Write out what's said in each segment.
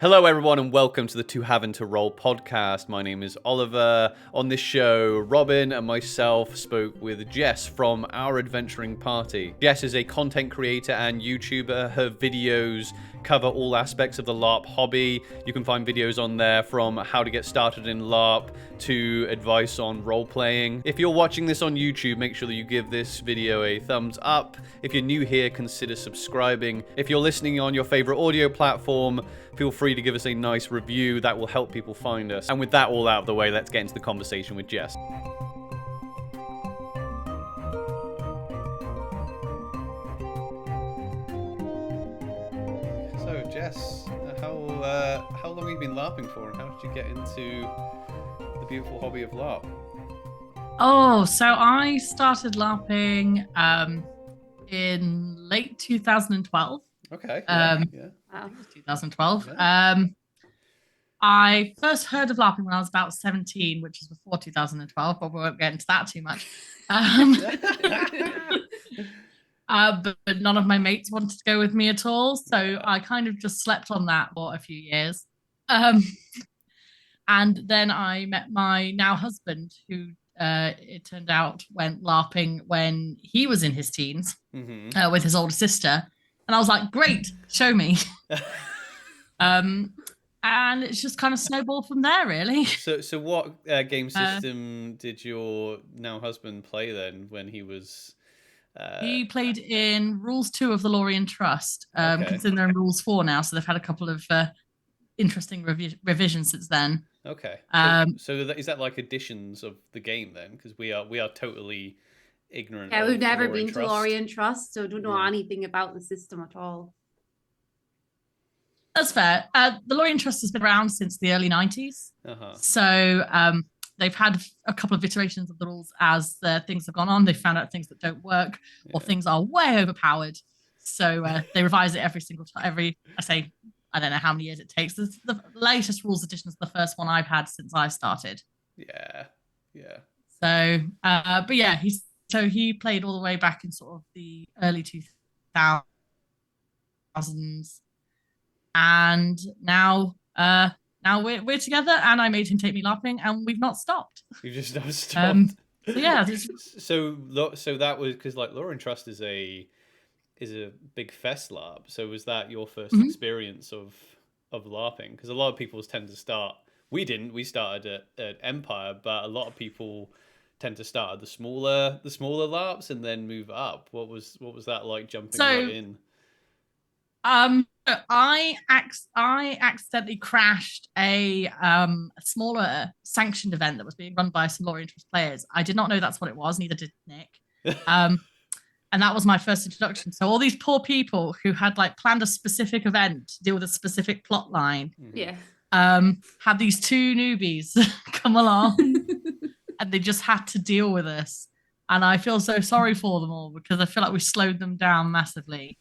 Hello, everyone, and welcome to the 2Have 2Role podcast. My name is Oliver. On this show, Robin and myself spoke with Jess from our adventuring party. Jess is a content creator and YouTuber. Her videos cover all aspects of the LARP hobby. You can find videos on there from how to get started in LARP to advice on role-playing. If you're watching this on YouTube, make sure that you give this video a thumbs up. If you're new here, consider subscribing. If you're listening on your favorite audio platform, feel free to give us a nice review. That will help people find us. And with that all out of the way, let's get into the conversation with Jess. So, Jess, how long have you been LARPing for, and how did you get into the beautiful hobby of LARP? Oh, so I started LARPing in late 2012. Okay. Wow. 2012. Yeah. I first heard of LARPing when I was about 17, which is before 2012, but we won't get into that too much. But none of my mates wanted to go with me at all, so I kind of just slept on that for a few years. And then I met my now husband, who it turned out went LARPing when he was in his teens with his older sister. And I was like, great, show me. And it's just kind of snowballed from there, really. So what game system did your now husband play then when he was... He played in Rules 2 of the Lorien Trust. Considering they're in Rules 4 now, so they've had a couple of interesting revisions since then. Okay. So is that like editions of the game then? Because we are totally ignorant. Yeah, we've never been Trust. to Lorien Trust, so don't know anything about the system at all. That's fair. The Lorien Trust has been around since the early 90s. So they've had a couple of iterations of the rules as things have gone on. They've found out things that don't work or things are way overpowered. So they revise it every single time. I don't know how many years it takes. The latest rules edition is the first one I've had since I started. Yeah. So, but yeah, he played all the way back in sort of the early 2000s. And now we're together, and I made him take me LARPing, and we've not stopped. You've just not stopped. Yeah. So that was because like Lorien Trust is a big fest LARP. So was that your first experience of LARPing? Because a lot of people tend to start. We didn't. We started at Empire, but a lot of people tend to start at the smaller LARPs and then move up. What was that like jumping right in? I accidentally crashed a smaller sanctioned event that was being run by some Lorien Trust players. I did not know that's what it was, neither did Nick. And that was my first introduction. So all these poor people who had like planned a specific event to deal with a specific plot line, had these two newbies come along and they just had to deal with us. And I feel so sorry for them all because I feel like we slowed them down massively.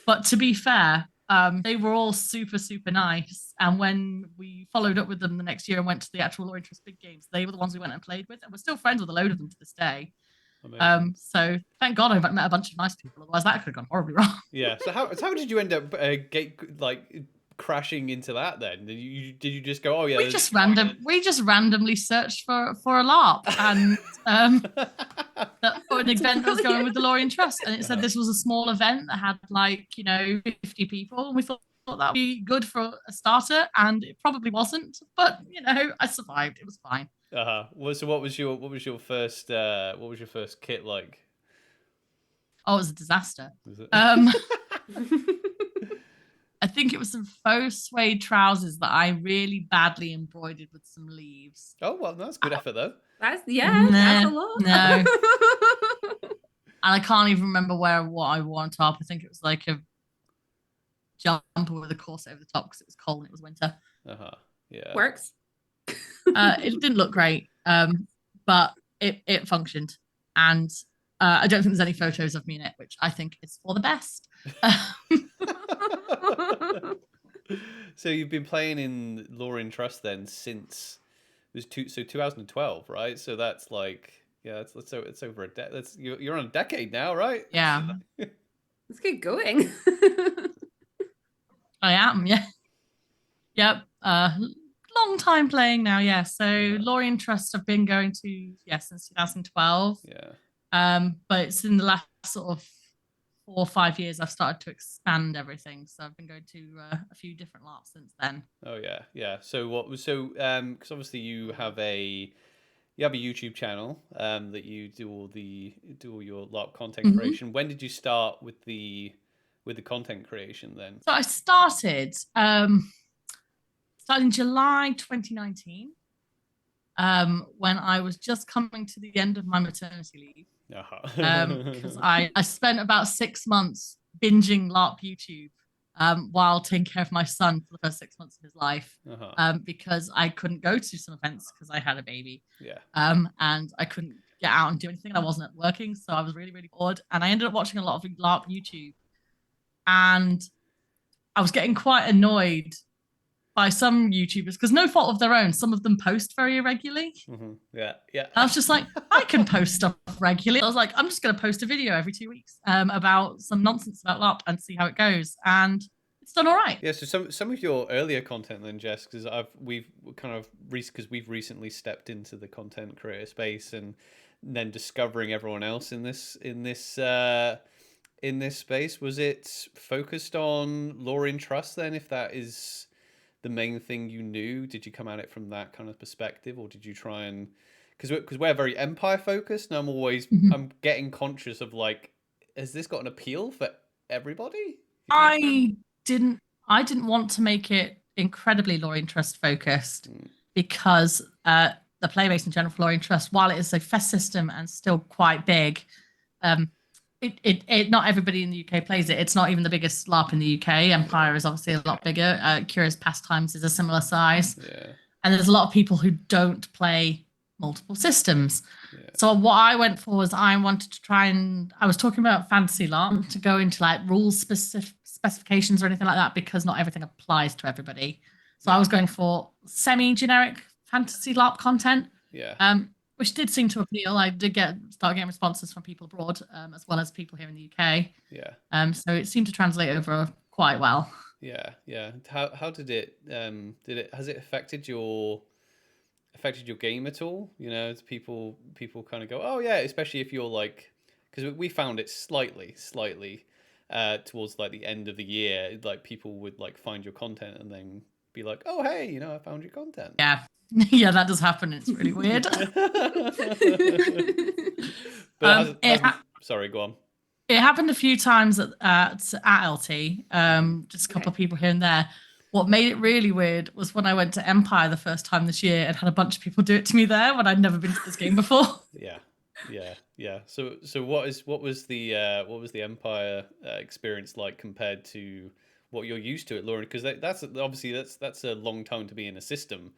But to be fair, they were all super, super nice. And when we followed up with them the next year and went to the actual Lorien Trust big games, they were the ones we went and played with. And we're still friends with a load of them to this day. So thank God I met a bunch of nice people. Otherwise that could have gone horribly wrong. Yeah. So how did you end up crashing into that then? Did you just go, oh yeah? We just randomly searced for a LARP and for an event that was going with the Lorien Trust, and it said this was a small event that had 50 people, and we thought that would be good for a starter, and it probably wasn't, but I survived. It was fine. So what was your first kit like? Oh, it was a disaster. Was it? I think it was some faux suede trousers that I really badly embroidered with some leaves. Oh well, that's good effort though. That's a lot. No. And I can't even remember what I wore on top. I think it was like a jumper with a corset over the top because it was cold and it was winter. Yeah. Works. It didn't look great, but it functioned. And I don't think there's any photos of me in it, which I think is for the best. So you've been playing in Lorien Trust then since it was 2012, right? So that's like it's over a decade. You're on a decade now, right? Yeah. Let's get going. I am, yeah. Yep. Long time playing now, yeah. So Lorien Trust I've been going to, since 2012. Yeah. But it's in the last sort of 4 or 5 years I've started to expand everything. So I've been going to a few different LARPs since then. Oh yeah, yeah. So because obviously you have a YouTube channel that you do all your LARP content creation. When did you start with the content creation then? So I started in July 2019. When I was just coming to the end of my maternity leave. Because I spent about 6 months binging LARP YouTube while taking care of my son for the first 6 months of his life, because I couldn't go to some events because I had a baby. Yeah. And I couldn't get out and do anything. I wasn't working, so I was really, really bored. And I ended up watching a lot of LARP YouTube. And I was getting quite annoyed by some YouTubers, because no fault of their own, some of them post very irregularly. Yeah, yeah. I was just like, I can post stuff regularly. I was like, I'm just going to post a video every 2 weeks about some nonsense about LARP and see how it goes. And it's done all right. Yeah, so some of your earlier content then, Jess, because we've recently stepped into the content creator space, and then discovering everyone else in this space. Was it focused on Lorien Trust then, if that is the main thing you knew? Did you come at it from that kind of perspective, or did you try and, because we're very Empire focused, and I'm always I'm getting conscious of like, has this got an appeal for everybody? I didn't want to make it incredibly Lorien Trust focused, because the playbase in general for Lorien Trust, while it is a fest system and still quite big, it not everybody in the UK plays it. It's not even the biggest LARP in the UK. Empire is obviously a lot bigger. Curious Pastimes is a similar size. Yeah. And there's a lot of people who don't play multiple systems. Yeah. So what I went for was I wanted to try and, I was talking about fantasy LARP, to go into like rules specifications or anything like that, because not everything applies to everybody. So I was going for semi-generic fantasy LARP content. Yeah. Which did seem to appeal. I did start getting responses from people abroad, as well as people here in the UK. Yeah. So it seemed to translate over quite well. Yeah, yeah. How did it has it affected your game at all? You know, people kind of go, oh yeah, especially if you're like, because we found it slightly towards like the end of the year, like people would like find your content and then be like, oh hey, you know, I found your content. Yeah. Yeah, that does happen. It's really weird. Sorry, go on. It happened a few times at LT, just a couple of people here and there. What made it really weird was when I went to Empire the first time this year and had a bunch of people do it to me there when I'd never been to this game before. Yeah. So what was the Empire experience like compared to what you're used to at Lorien? Because that's obviously that's a long time to be in a system,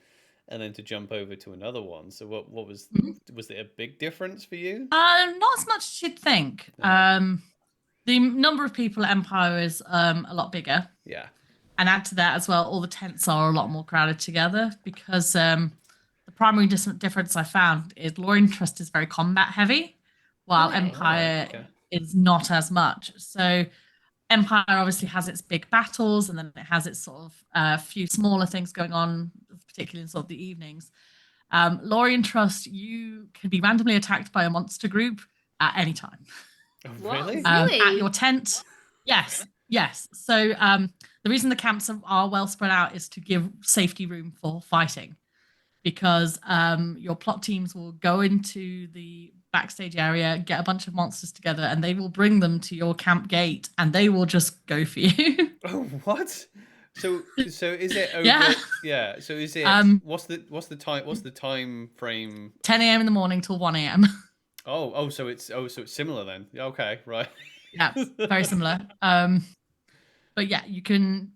and then to jump over to another one. So what was was it a big difference for you? Not as much as you'd think. The number of people at Empire is a lot bigger. Yeah. And add to that as well, all the tents are a lot more crowded together, because the primary difference I found is Lorien Trust is very combat heavy, while Empire is not as much. So Empire obviously has its big battles, and then it has its sort of few smaller things going on, particularly in sort of the evenings. Lorien Trust, you can be randomly attacked by a monster group at any time. Oh, really? At your tent. Yes. So the reason the camps are well spread out is to give safety room for fighting, because your plot teams will go into the backstage area, get a bunch of monsters together, and they will bring them to your camp gate, and they will just go for you. Oh, what? So is it over? Yeah. So is it? What's the time frame? 10 a.m. in the morning till 1 a.m. Oh, so it's similar then. Okay, right. Yeah, very similar. But yeah, you can,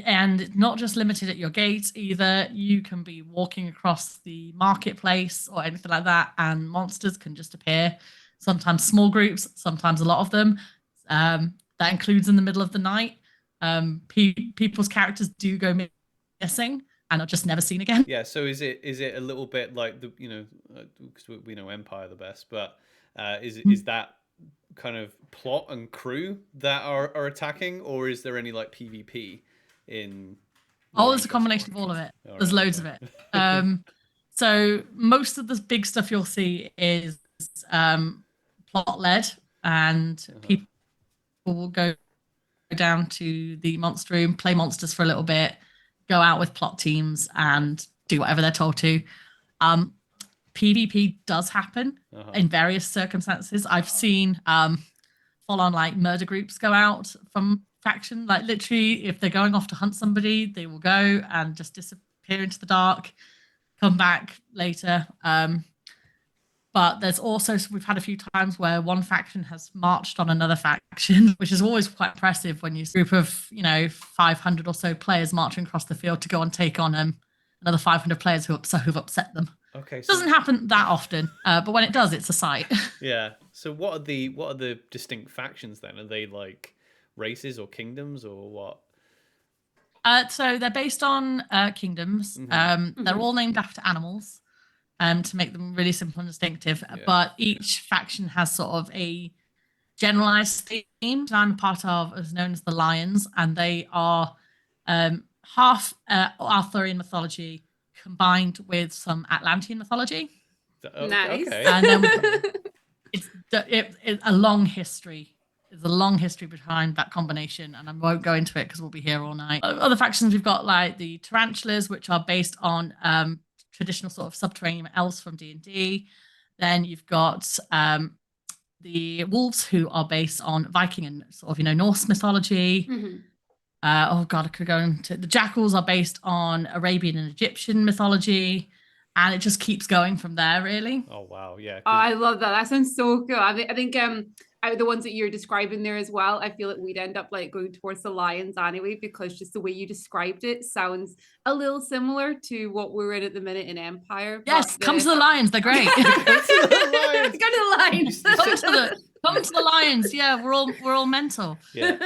and it's not just limited at your gate either. You can be walking across the marketplace or anything like that, and monsters can just appear. Sometimes small groups, sometimes a lot of them. That includes in the middle of the night. People's characters do go missing and are just never seen again. Yeah. So is it a little bit like the, you know, because we know Empire the best, but is that kind of plot and crew that are attacking, or is there any like PvP in? Oh, there's a combination of all of it. All There's right, loads okay. of it. So most of the big stuff you'll see is plot led, and people will go down to the monster room, play monsters for a little bit, go out with plot teams, and do whatever they're told to. PvP does happen in various circumstances. I've seen full-on like murder groups go out from faction. Like literally, if they're going off to hunt somebody, they will go and just disappear into the dark, come back later. But there's also, we've had a few times where one faction has marched on another faction, which is always quite impressive when you see a group of, 500 or so players marching across the field to go and take on another 500 players who've upset them. Okay. It doesn't happen that often, but when it does, it's a sight. Yeah. So what are the distinct factions then? Are they like races or kingdoms or what? So they're based on kingdoms. They're all named after animals. To make them really simple and distinctive. Yeah. But each faction has sort of a generalized theme. I'm part of is known as the Lions, and they are half Arthurian mythology combined with some Atlantean mythology. Nice. Okay. And then it's a long history. There's a long history behind that combination, and I won't go into it because we'll be here all night. Other factions, we've got like the Tarantulas, which are based on traditional sort of subterranean elves from D&D. Then you've got the wolves, who are based on Viking and sort of Norse mythology. Oh god, I could go into the jackals are based on Arabian and Egyptian mythology, and it just keeps going from there, really. Oh wow, yeah. Oh, I love that. That sounds so cool. I think out of the ones that you're describing there as well, I feel like we'd end up like going towards the Lions anyway, because just the way you described it sounds a little similar to what we're in at the minute in Empire. Yes, come to the Lions. They're great. Come to the Lions. Come to the Lions. Yeah, we're all mental. Yeah.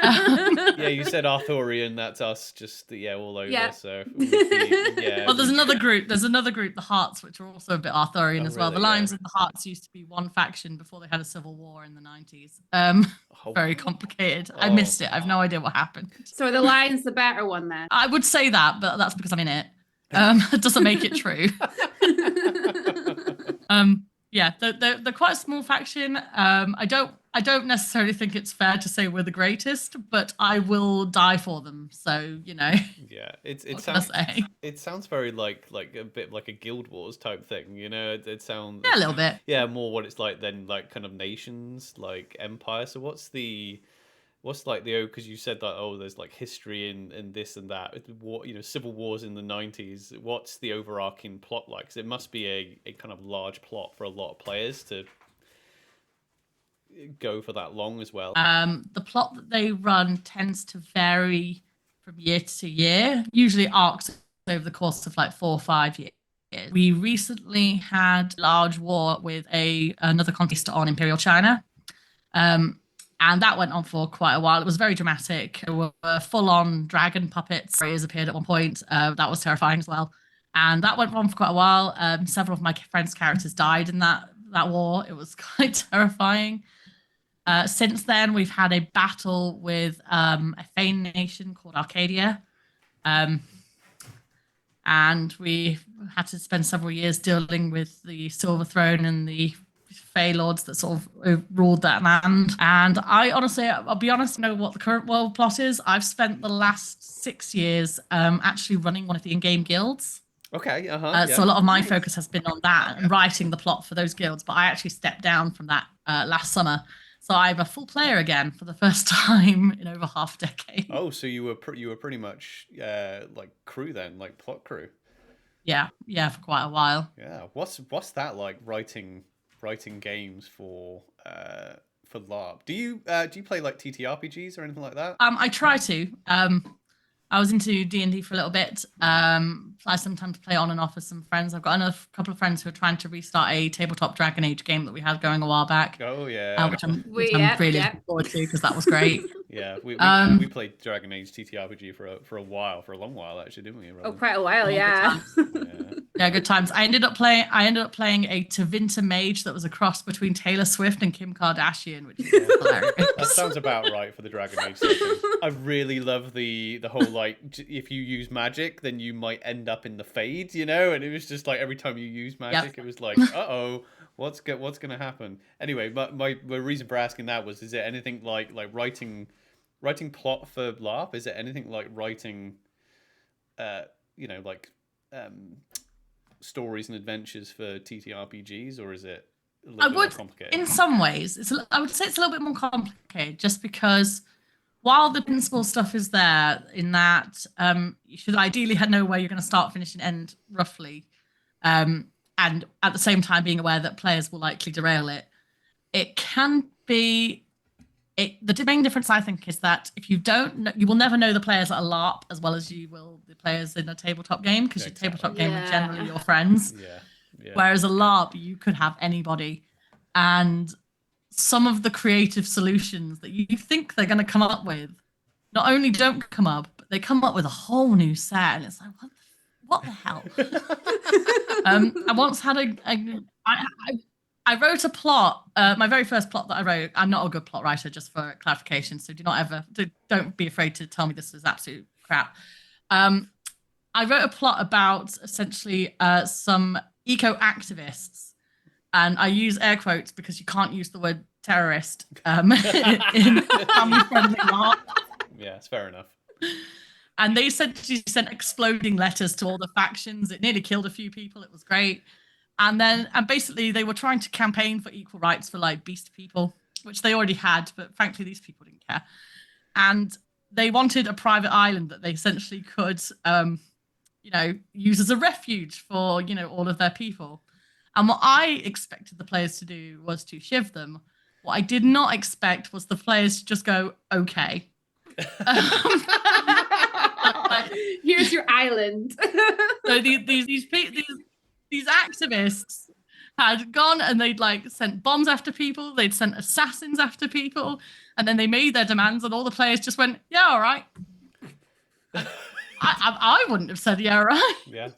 Yeah, you said Arthurian. That's us. Just all over. Yeah. So Well, there's another group. The Hearts, which are also a bit Arthurian as well. Really? The Lions and the Hearts used to be one faction before they had a civil war in the 90s. Very complicated. I missed it. I have no idea what happened. So the Lions the better one then? I would say that, but that's because I'm in it. It doesn't make it true. Yeah, they're quite a small faction. I don't necessarily think it's fair to say we're the greatest, but I will die for them. So Yeah, it sounds very like a bit like a Guild Wars type thing. It sounds a little bit. Yeah, more what it's like than like kind of nations like Empire. So what's like because you said that there's like history in this and that war, civil wars in the 90s. What's the overarching plot like? Because it must be a kind of large plot for a lot of players to go for that long as well. The plot that they run tends to vary from year to year, usually arcs over the course of like 4 or 5 years. We recently had a large war with another conquest on Imperial China. And that went on for quite a while. It was very dramatic. There were full-on dragon puppets. Warriors appeared at one point. That was terrifying as well. And that went on for quite a while. Several of my friends' characters died in that war. It was quite terrifying. Since then, we've had a battle with a Fane nation called Arcadia. And we had to spend several years dealing with the Silver Throne and the Fey Lords that sort of ruled that land. And I'll be honest, know what the current world plot is. I've spent the last 6 years actually running one of the in-game guilds. Okay, So a lot of my focus has been on that and writing the plot for those guilds. But I actually stepped down from that last summer. So I'm a full player again for the first time in over half a decade. Oh, so you were pretty much like crew then, like plot crew. Yeah, for quite a while. Yeah, what's that like writing games for LARP? Do you play like TTRPGs or anything like that? I try to. I was into D&D for a little bit. I sometimes play on and off with some friends. I've got another couple of friends who are trying to restart a tabletop Dragon Age game that we had going a while back. Oh yeah. Which I'm really looking forward to because that was great. Yeah, we played Dragon Age TTRPG for a while, for a long while actually, didn't we? Oh, quite a while, yeah. Yeah, good times. I ended up playing a Tevinter mage that was a cross between Taylor Swift and Kim Kardashian, which is hilarious. That sounds about right for the Dragon Age setting. I really love the whole, like, if you use magic, then you might end up in the Fade, you know? And it was just like every time you use magic, It was like, uh-oh, what's gonna happen? Anyway, my reason for asking that was, is it anything like writing plot for LARP? Is it anything like writing, stories and adventures for TTRPGs, or is it a little bit more complicated? In some ways, I would say it's a little bit more complicated, just because while the principal stuff is there, in that you should ideally know where you're going to start, finish, and end roughly, and at the same time being aware that players will likely derail it. It can be. The main difference, I think, is that if you don't know, you will never know the players at a LARP as well as you will the players in a tabletop game, because your tabletop game are generally your friends. Yeah. Whereas a LARP, you could have anybody. And some of the creative solutions that you think they're going to come up with not only don't come up, but they come up with a whole new set. And it's like, what the hell? I once had I wrote a plot, my very first plot that I wrote. I'm not a good plot writer, just for clarification. So don't be afraid to tell me this is absolute crap. I wrote a plot about essentially some eco-activists, and I use air quotes because you can't use the word terrorist in family-friendly LARP. Yeah, it's fair enough. And they sent exploding letters to all the factions. It nearly killed a few people. It was great. And basically they were trying to campaign for equal rights for like beast people, which they already had, but frankly, these people didn't care. And they wanted a private island that they essentially could, use as a refuge for, all of their people. And what I expected the players to do was to shiv them. What I did not expect was the players to just go, okay. Here's your island. So these activists had gone and they'd like sent bombs after people, they'd sent assassins after people, and then they made their demands, and all the players just went, yeah, all right. I wouldn't have said yeah, all right. Yeah.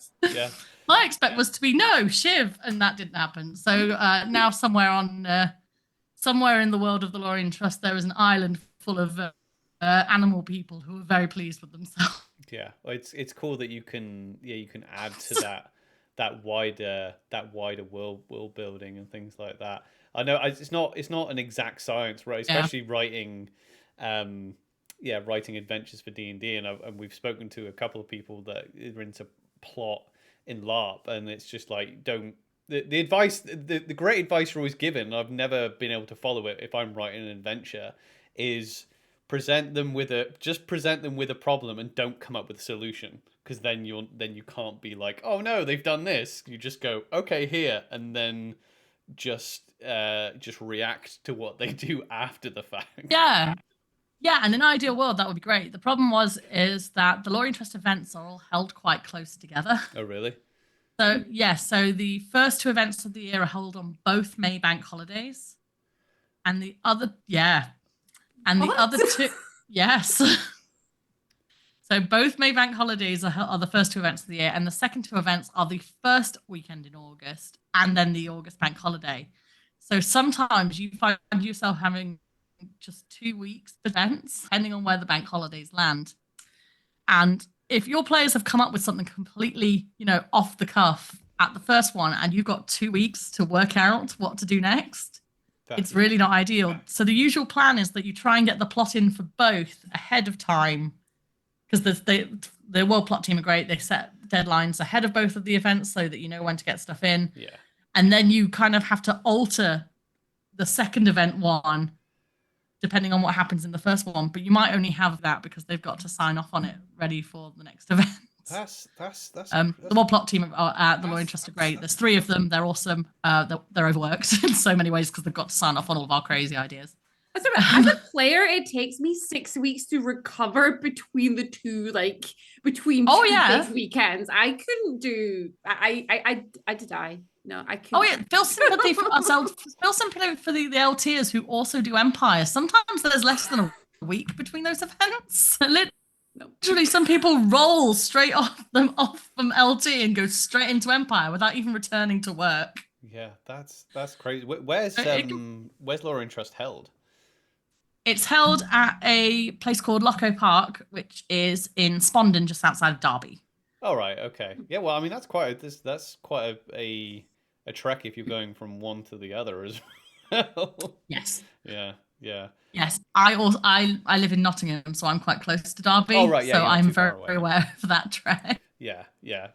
My expect was to be no, shiv, and that didn't happen. So now somewhere in the world of the Lorien Trust, there is an island full of animal people who are very pleased with themselves. Yeah, well, it's cool that you can add to that wider world building and things like that. I know it's not an exact science, right? Especially writing adventures for D&D, and we've spoken to a couple of people that are into plot in LARP, and it's just like, don't the advice, the great advice you're always given, I've never been able to follow it if I'm writing an adventure, is present them with a problem and don't come up with a solution, because then you can't be like, oh no, they've done this. You just go, okay, here, and then just react to what they do after the fact. Yeah, and in an ideal world, that would be great. The problem is that the Lorien Trust events are all held quite close together. Oh, really? So, so the first two events of the year are held on both May bank holidays. And the other, other two, yes. So both May bank holidays are the first two events of the year, and the second two events are the first weekend in August and then the August bank holiday. So sometimes you find yourself having just 2 weeks events, depending on where the bank holidays land. And if your players have come up with something completely, off the cuff at the first one, and you've got 2 weeks to work out what to do next, it's really not ideal. So the usual plan is that you try and get the plot in for both ahead of time, because the world plot team are great. They set deadlines ahead of both of the events so that you know when to get stuff in. Yeah. And then you kind of have to alter the second event one depending on what happens in the first one, but you might only have that because they've got to sign off on it ready for the next event. That's the world plot team at the Lorien Trust are great. There's 3 of them. They're awesome. They're overworked in so many ways because they've got to sign off on all of our crazy ideas. As a player, it takes me 6 weeks to recover between the two, between big weekends. I couldn't do. I did die. No, I couldn't. Oh yeah, feel sympathy for ourselves. Feel sympathy for the LTers who also do Empire. Sometimes there's less than a week between those events. Literally, some people roll straight off from LT and go straight into Empire without even returning to work. Yeah, that's crazy. Where's Lorien Trust held? It's held at a place called Loco Park, which is in Spondon, just outside of Derby. Oh, right, okay. Yeah, well, I mean, that's quite a trek if you're going from one to the other as well. Yes. Yeah. Yes, I live in Nottingham, so I'm quite close to Derby. Oh, right, yeah, so you're not I'm too far very away. aware of that trek. Yeah.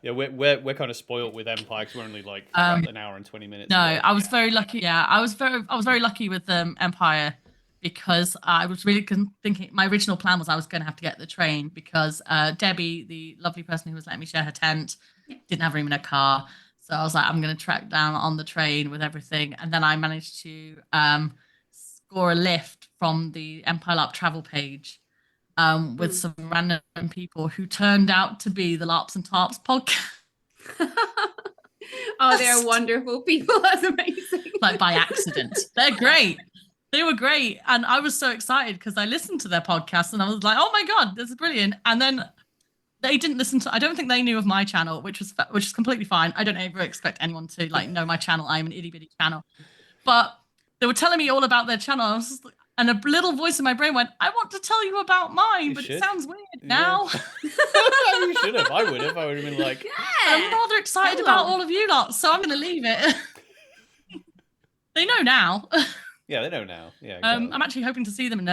We're kind of spoiled with Empire because we're only like an hour and 20 minutes. No, away. I was very lucky. Yeah, I was very lucky with Empire because I was really thinking. My original plan was I was going to have to get the train because Debbie, the lovely person who was letting me share her tent, didn't have room in her car. So I was like, I'm going to track down on the train with everything, and then I managed to score a lift from the Empire LARP travel page with some random people who turned out to be the LARPS and TARPS podcast. Oh, they're wonderful people. That's amazing. Like by accident. They're great. They were great. And I was so excited because I listened to their podcast and I was like, oh my God, this is brilliant. And then they didn't listen to, I don't think they knew of my channel, which is completely fine. I don't ever expect anyone to like know my channel. I'm an itty bitty channel. But they were telling me all about their channel. I was just like, and a little voice in my brain went, I want to tell you about mine, but it sounds weird now. You should have. I would have been like, I'm rather excited about all of you lot, so I'm going to leave it. They know now. Yeah, they know now. Yeah. Exactly. I'm actually hoping to see them in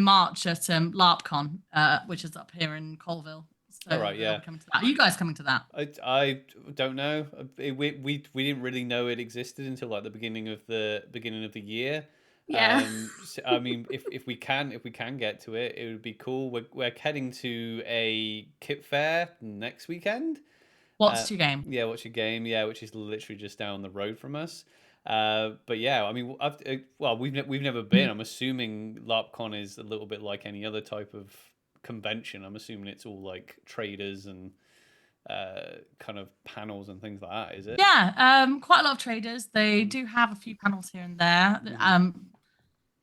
March at LARPCon, which is up here in Colville. So right, yeah. Are you guys coming to that? I don't know. We didn't really know it existed until like the beginning of the year. Yeah. So, I mean, if we can get to it, it would be cool. We're heading to a kit fair next weekend. What's your game? Yeah, what's your game? Yeah, which is literally just down the road from us. But yeah, I mean, we've never been. I'm assuming LARPCon is a little bit like any other type of convention. I'm assuming it's all like traders and kind of panels and things like that. Is it? Yeah, quite a lot of traders. They do have a few panels here and there.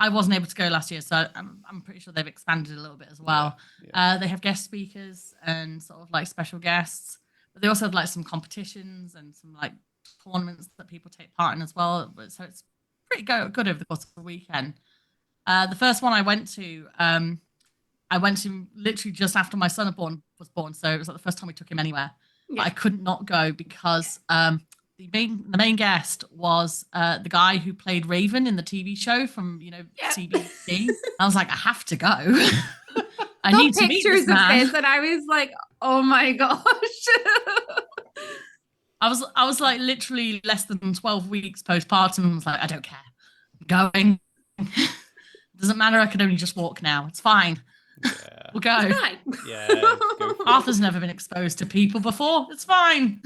I wasn't able to go last year, so I'm pretty sure they've expanded a little bit as well. Yeah. They have guest speakers and sort of like special guests, but they also have like some competitions and some like tournaments that people take part in as well. So it's pretty good over the course of the weekend. The first one I went to literally just after my son was born, so it was like the first time we took him anywhere. Yeah. But I couldn't not go because the main guest was the guy who played Raven in the TV show from CBC. I was like, I have to go. I need to meet this man. Pictures of this, and I was like, oh my gosh. I was like literally less than 12 weeks postpartum. I was like, I don't care. I'm going. Doesn't matter. I can only just walk now. It's fine. Yeah. We'll go. It's fine. Yeah. Go Arthur's never been exposed to people before. It's fine.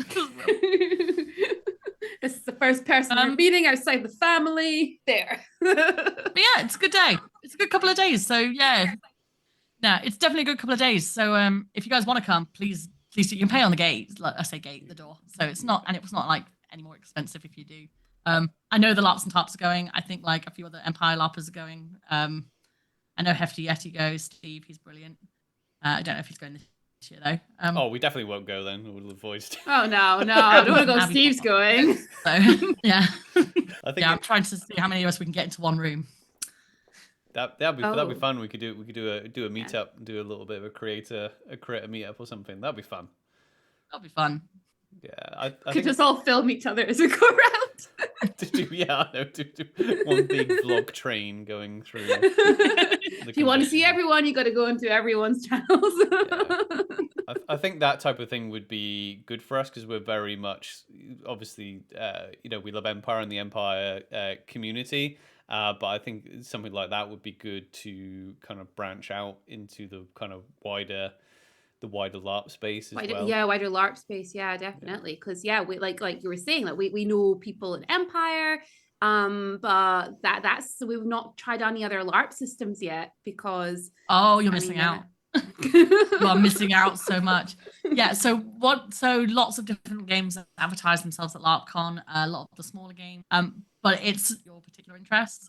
This is the first person we're meeting outside the family. There. But yeah, it's a good day. It's a good couple of days. So yeah. No, it's definitely a good couple of days. So if you guys want to come, please you can pay on the gate. Like I say gate, the door. So it's not like any more expensive if you do. I know the LARPs and TARPs are going. I think like a few other Empire LARPers are going. I know Hefty Yeti goes. Steve, he's brilliant. I don't know if he's going this year though. We definitely won't go then. We'll avoid. Oh no, I don't want to go. Steve's going. So yeah, I'm trying to see how many of us we can get into one room. That'd be fun. We could do a meetup, do a little bit of a creator meetup or something. That'd be fun. That'd be fun. Yeah, I could think just all film each other as we go around. do one big vlog train going through. If you want to see everyone, you got to go into everyone's channels. Yeah. I think that type of thing would be good for us because we're very much, obviously, we love Empire and the Empire community. But I think something like that would be good to kind of branch out into the kind of wider LARP space as well. Yeah, wider LARP space. Yeah, definitely. Because we like you were saying, like we know people in Empire, but we've not tried any other LARP systems yet because you're missing out. You are missing out so much. Yeah. So lots of different games advertise themselves at LARPCon. A lot of the smaller games. But it's your particular interests.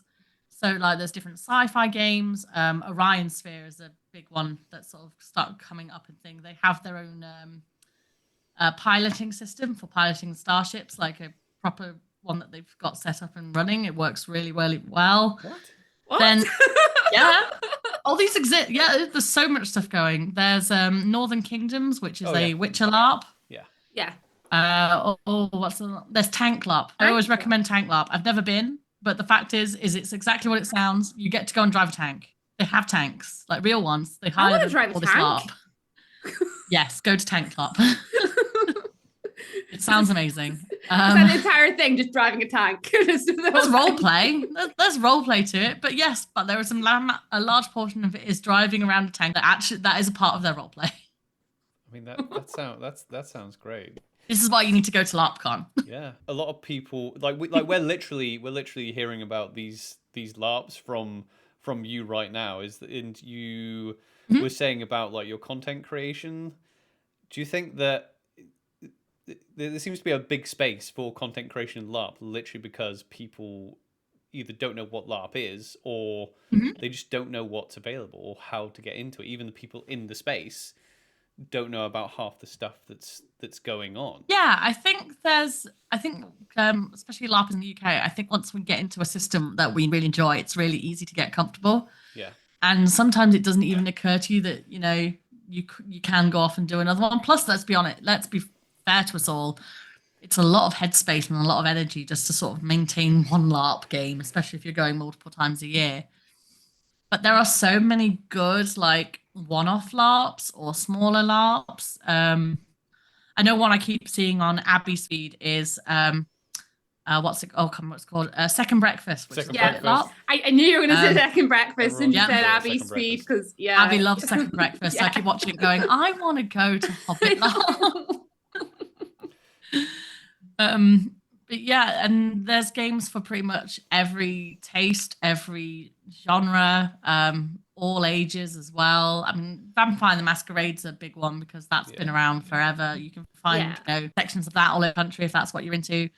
So like there's different sci-fi games. Orion Sphere is a big one that sort of started coming up and thing. They have their own piloting system for piloting starships, like a proper one that they've got set up and running. It works really, really well. What? Then yeah, all these exist. Yeah, there's so much stuff going. There's Northern Kingdoms, which is a Witcher LARP. Yeah. There's Tank LARP. I always recommend Tank LARP. I've never been, but the fact is it's exactly what it sounds. You get to go and drive a tank. They have tanks, like real ones. They hire them for this LARP. Yes, go to Tank LARP. It sounds amazing. That entire thing, just driving a tank. There's role play. There's role play to it, but yes, but there is a large portion of it is driving around a tank. That is a part of their role play. I mean that sounds great. This is why you need to go to LARPCon. Yeah, a lot of people we're literally hearing about these LARPs from you right now. And you were saying about like your content creation. Do you think that there seems to be a big space for content creation in LARP, literally because people either don't know what LARP is or they just don't know what's available or how to get into it. Even the people in the space don't know about half the stuff that's going on. Yeah, I think especially LARP in the UK, I think once we get into a system that we really enjoy, it's really easy to get comfortable. Yeah. And sometimes it doesn't even occur to you that, you know, you can go off and do another one. Plus, let's be fair to us all, it's a lot of headspace and a lot of energy just to sort of maintain one LARP game, especially if you're going multiple times a year. But there are so many good like one-off LARPs or smaller LARPs. I know one I keep seeing on Abby's feed is what's it called? Second Breakfast. Second Breakfast. I knew you were going to say Second Breakfast, and you said Abby's feed because Abby loves Second Breakfast. Yeah. I keep watching it going, I want to go to Hobbit LARP. But yeah, and there's games for pretty much every taste, every genre, all ages as well. I mean, Vampire the Masquerade's a big one because that's been around forever. You can find sections of that all over the country if that's what you're into.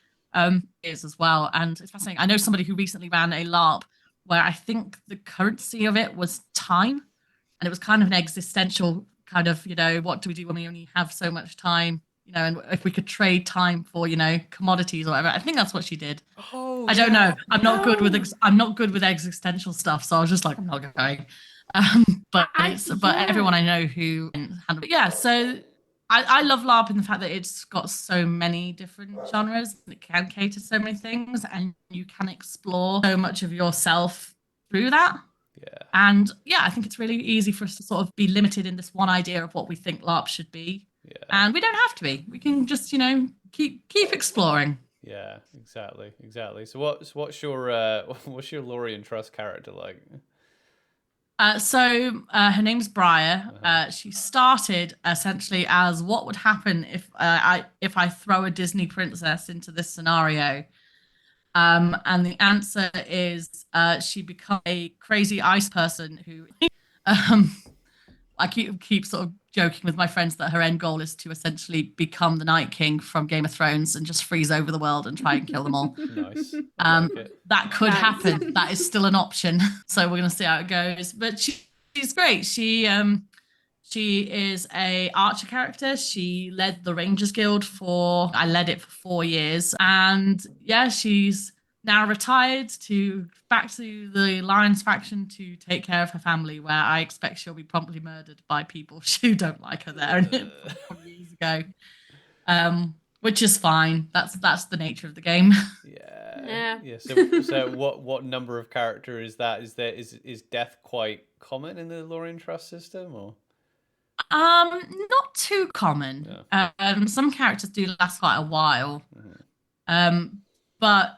Is as well, and it's fascinating. I know somebody who recently ran a LARP where I think the currency of it was time, and it was kind of an existential kind of, you know, what do we do when we only have so much time? You know, and if we could trade time for, you know, commodities or whatever. I think that's what she did. I don't know. I'm not good with existential stuff, so I was just like, I'm not going. But everyone I know who handled it. Yeah, so I love LARP in the fact that it's got so many different genres. It can cater to so many things, and you can explore so much of yourself through that. Yeah. And yeah, I think it's really easy for us to sort of be limited in this one idea of what we think LARP should be. Yeah. And we don't have to be. We can just, you know, keep exploring. Yeah, exactly. So what's your Lorien Trust character like? So her name's Briar. She started essentially as what would happen if I throw a Disney princess into this scenario. And the answer is she becomes a crazy ice person who I keep sort of joking with my friends that her end goal is to essentially become the Night King from Game of Thrones and just freeze over the world and try and kill them all. Nice. That could happen. That is still an option. So we're going to see how it goes. But she's great. She is a archer character. She led the Rangers Guild I led it for 4 years. And yeah, she's now retired back to the Lions faction to take care of her family, where I expect she'll be promptly murdered by people who don't like her there from years ago. Which is fine. That's the nature of the game. Yeah. So what number of character is that? Is death quite common in the Lorien Trust system, or? Not too common. Yeah. Some characters do last quite a while. But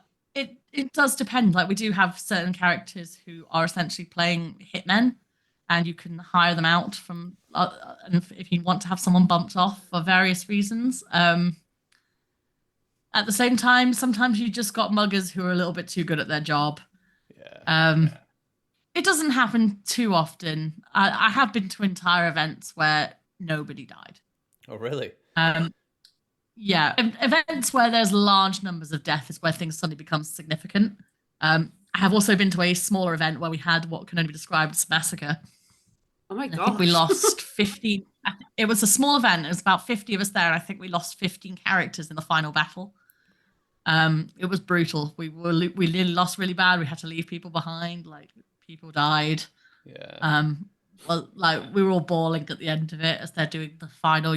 it does depend. Like we do have certain characters who are essentially playing hitmen, and you can hire them out from and if you want to have someone bumped off for various reasons. At the same time, sometimes you just got muggers who are a little bit too good at their job. Yeah. It doesn't happen too often. I have been to entire events where nobody died. Oh, really? Yeah, events where there's large numbers of death is where things suddenly become significant. I have also been to a smaller event where we had what can only be described as a massacre. Oh my I gosh. think we lost 15. It was a small event. It was about 50 of us there, and I think we lost 15 characters in the final battle. It was brutal. We really lost really bad. We had to leave people behind. Like, people died. Yeah. Well, like, we were all bawling at the end of it as they're doing the final,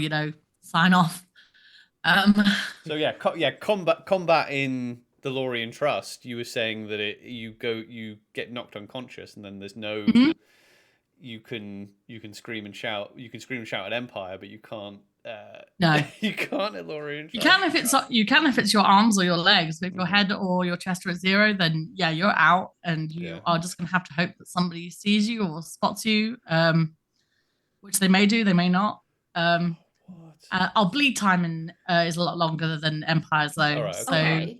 sign off. So yeah, combat in the Lorien Trust. You were saying that you get knocked unconscious, and then there's no. Mhm. You can scream and shout. You can scream and shout at Empire, but you can't. No. You can't at Lorien Trust. You can if it's your arms or your legs. But if your head or your chest are at 0, then yeah, you're out, and you are just gonna have to hope that somebody sees you or spots you, which they may do, they may not. Our bleed time is a lot longer than Empire's though. All right, so Okay.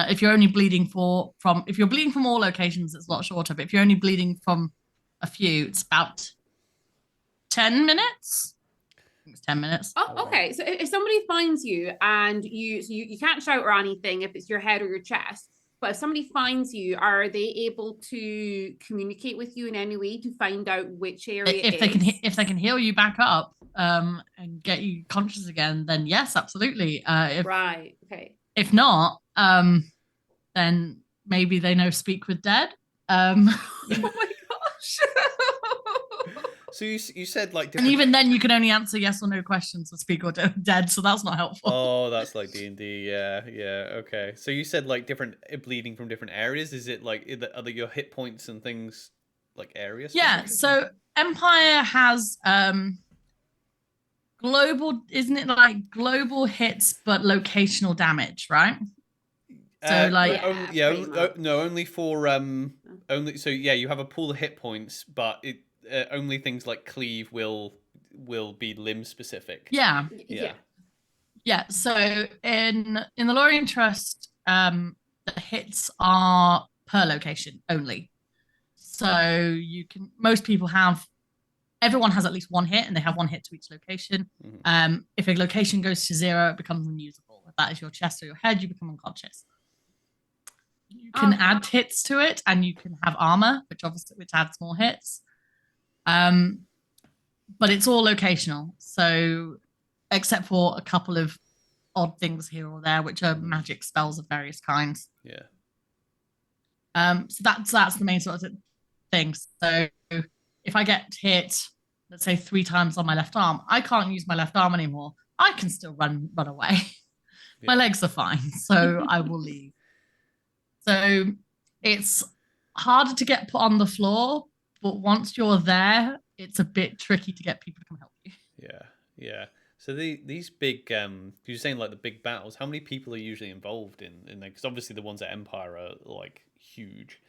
if you're only bleeding if you're bleeding from all locations, it's a lot shorter. But if you're only bleeding from a few, it's about 10 minutes. I think it's 10 minutes. Oh, okay. So if somebody finds you and you can't shout or anything if it's your head or your chest, but if somebody finds you, are they able to communicate with you in any way to find out which area If they can heal you back up and get you conscious again, then yes, absolutely. Right. Okay. If not, then maybe they know speak with dead. Oh my gosh. So you said like And even then, you can only answer yes or no questions for speak or dead, so that's not helpful. Oh, that's like D&D. Yeah, okay. So you said like different bleeding from different areas. Is it like are your hit points and things like areas? Yeah. So Empire has global, isn't it like global hits but locational damage, right? So like only for only so yeah, you have a pool of hit points, but it only things like cleave will be limb specific. Yeah. So in the Lorien Trust, the hits are per location only. So everyone has at least one hit, and they have one hit to each location. Mm-hmm. If a location goes to 0, it becomes unusable. If that is your chest or your head, you become unconscious. You can add hits to it, and you can have armor, which adds more hits. But it's all locational. So except for a couple of odd things here or there, which are magic spells of various kinds. Yeah. So that's the main sort of thing. So if I get hit, let's say 3 times on my left arm, I can't use my left arm anymore. I can still run away. Yeah. My legs are fine, so I will leave. So it's harder to get put on the floor, but once you're there, it's a bit tricky to get people to come help you. Yeah. So these big, you're saying like the big battles, how many people are usually involved in there? Because obviously the ones at Empire are like huge.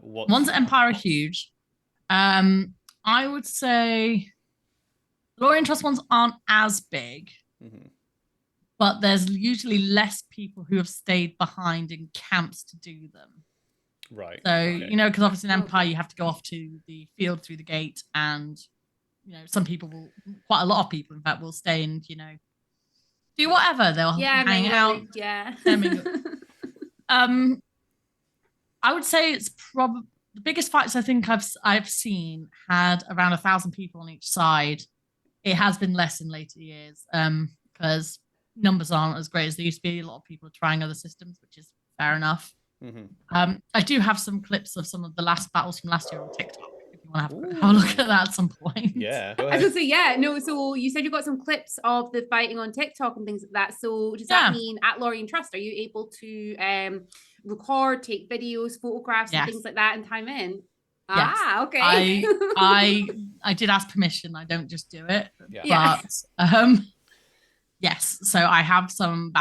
Ones at Empire are huge. I would say the Lorien Trust ones aren't as big, but there's usually less people who have stayed behind in camps to do them. Right. So, because obviously in Empire, you have to go off to the field through the gate, and, some people quite a lot of people, in fact, will stay and, do whatever. They'll hang out. Yeah. I would say it's probably the biggest fights I think I've seen had around 1,000 people on each side. It has been less in later years because numbers aren't as great as they used to be. A lot of people are trying other systems, which is fair enough. I do have some clips of some of the last battles from last year on TikTok. If you want to have a look at that at some point. Yeah. I was going to say, no. So you said you got some clips of the fighting on TikTok and things like that. So does that mean at Lorien Trust, are you able to record, take videos, photographs, and things like that, and time in? Yes. Okay. I did ask permission. I don't just do it. Yeah. But yes. So I have some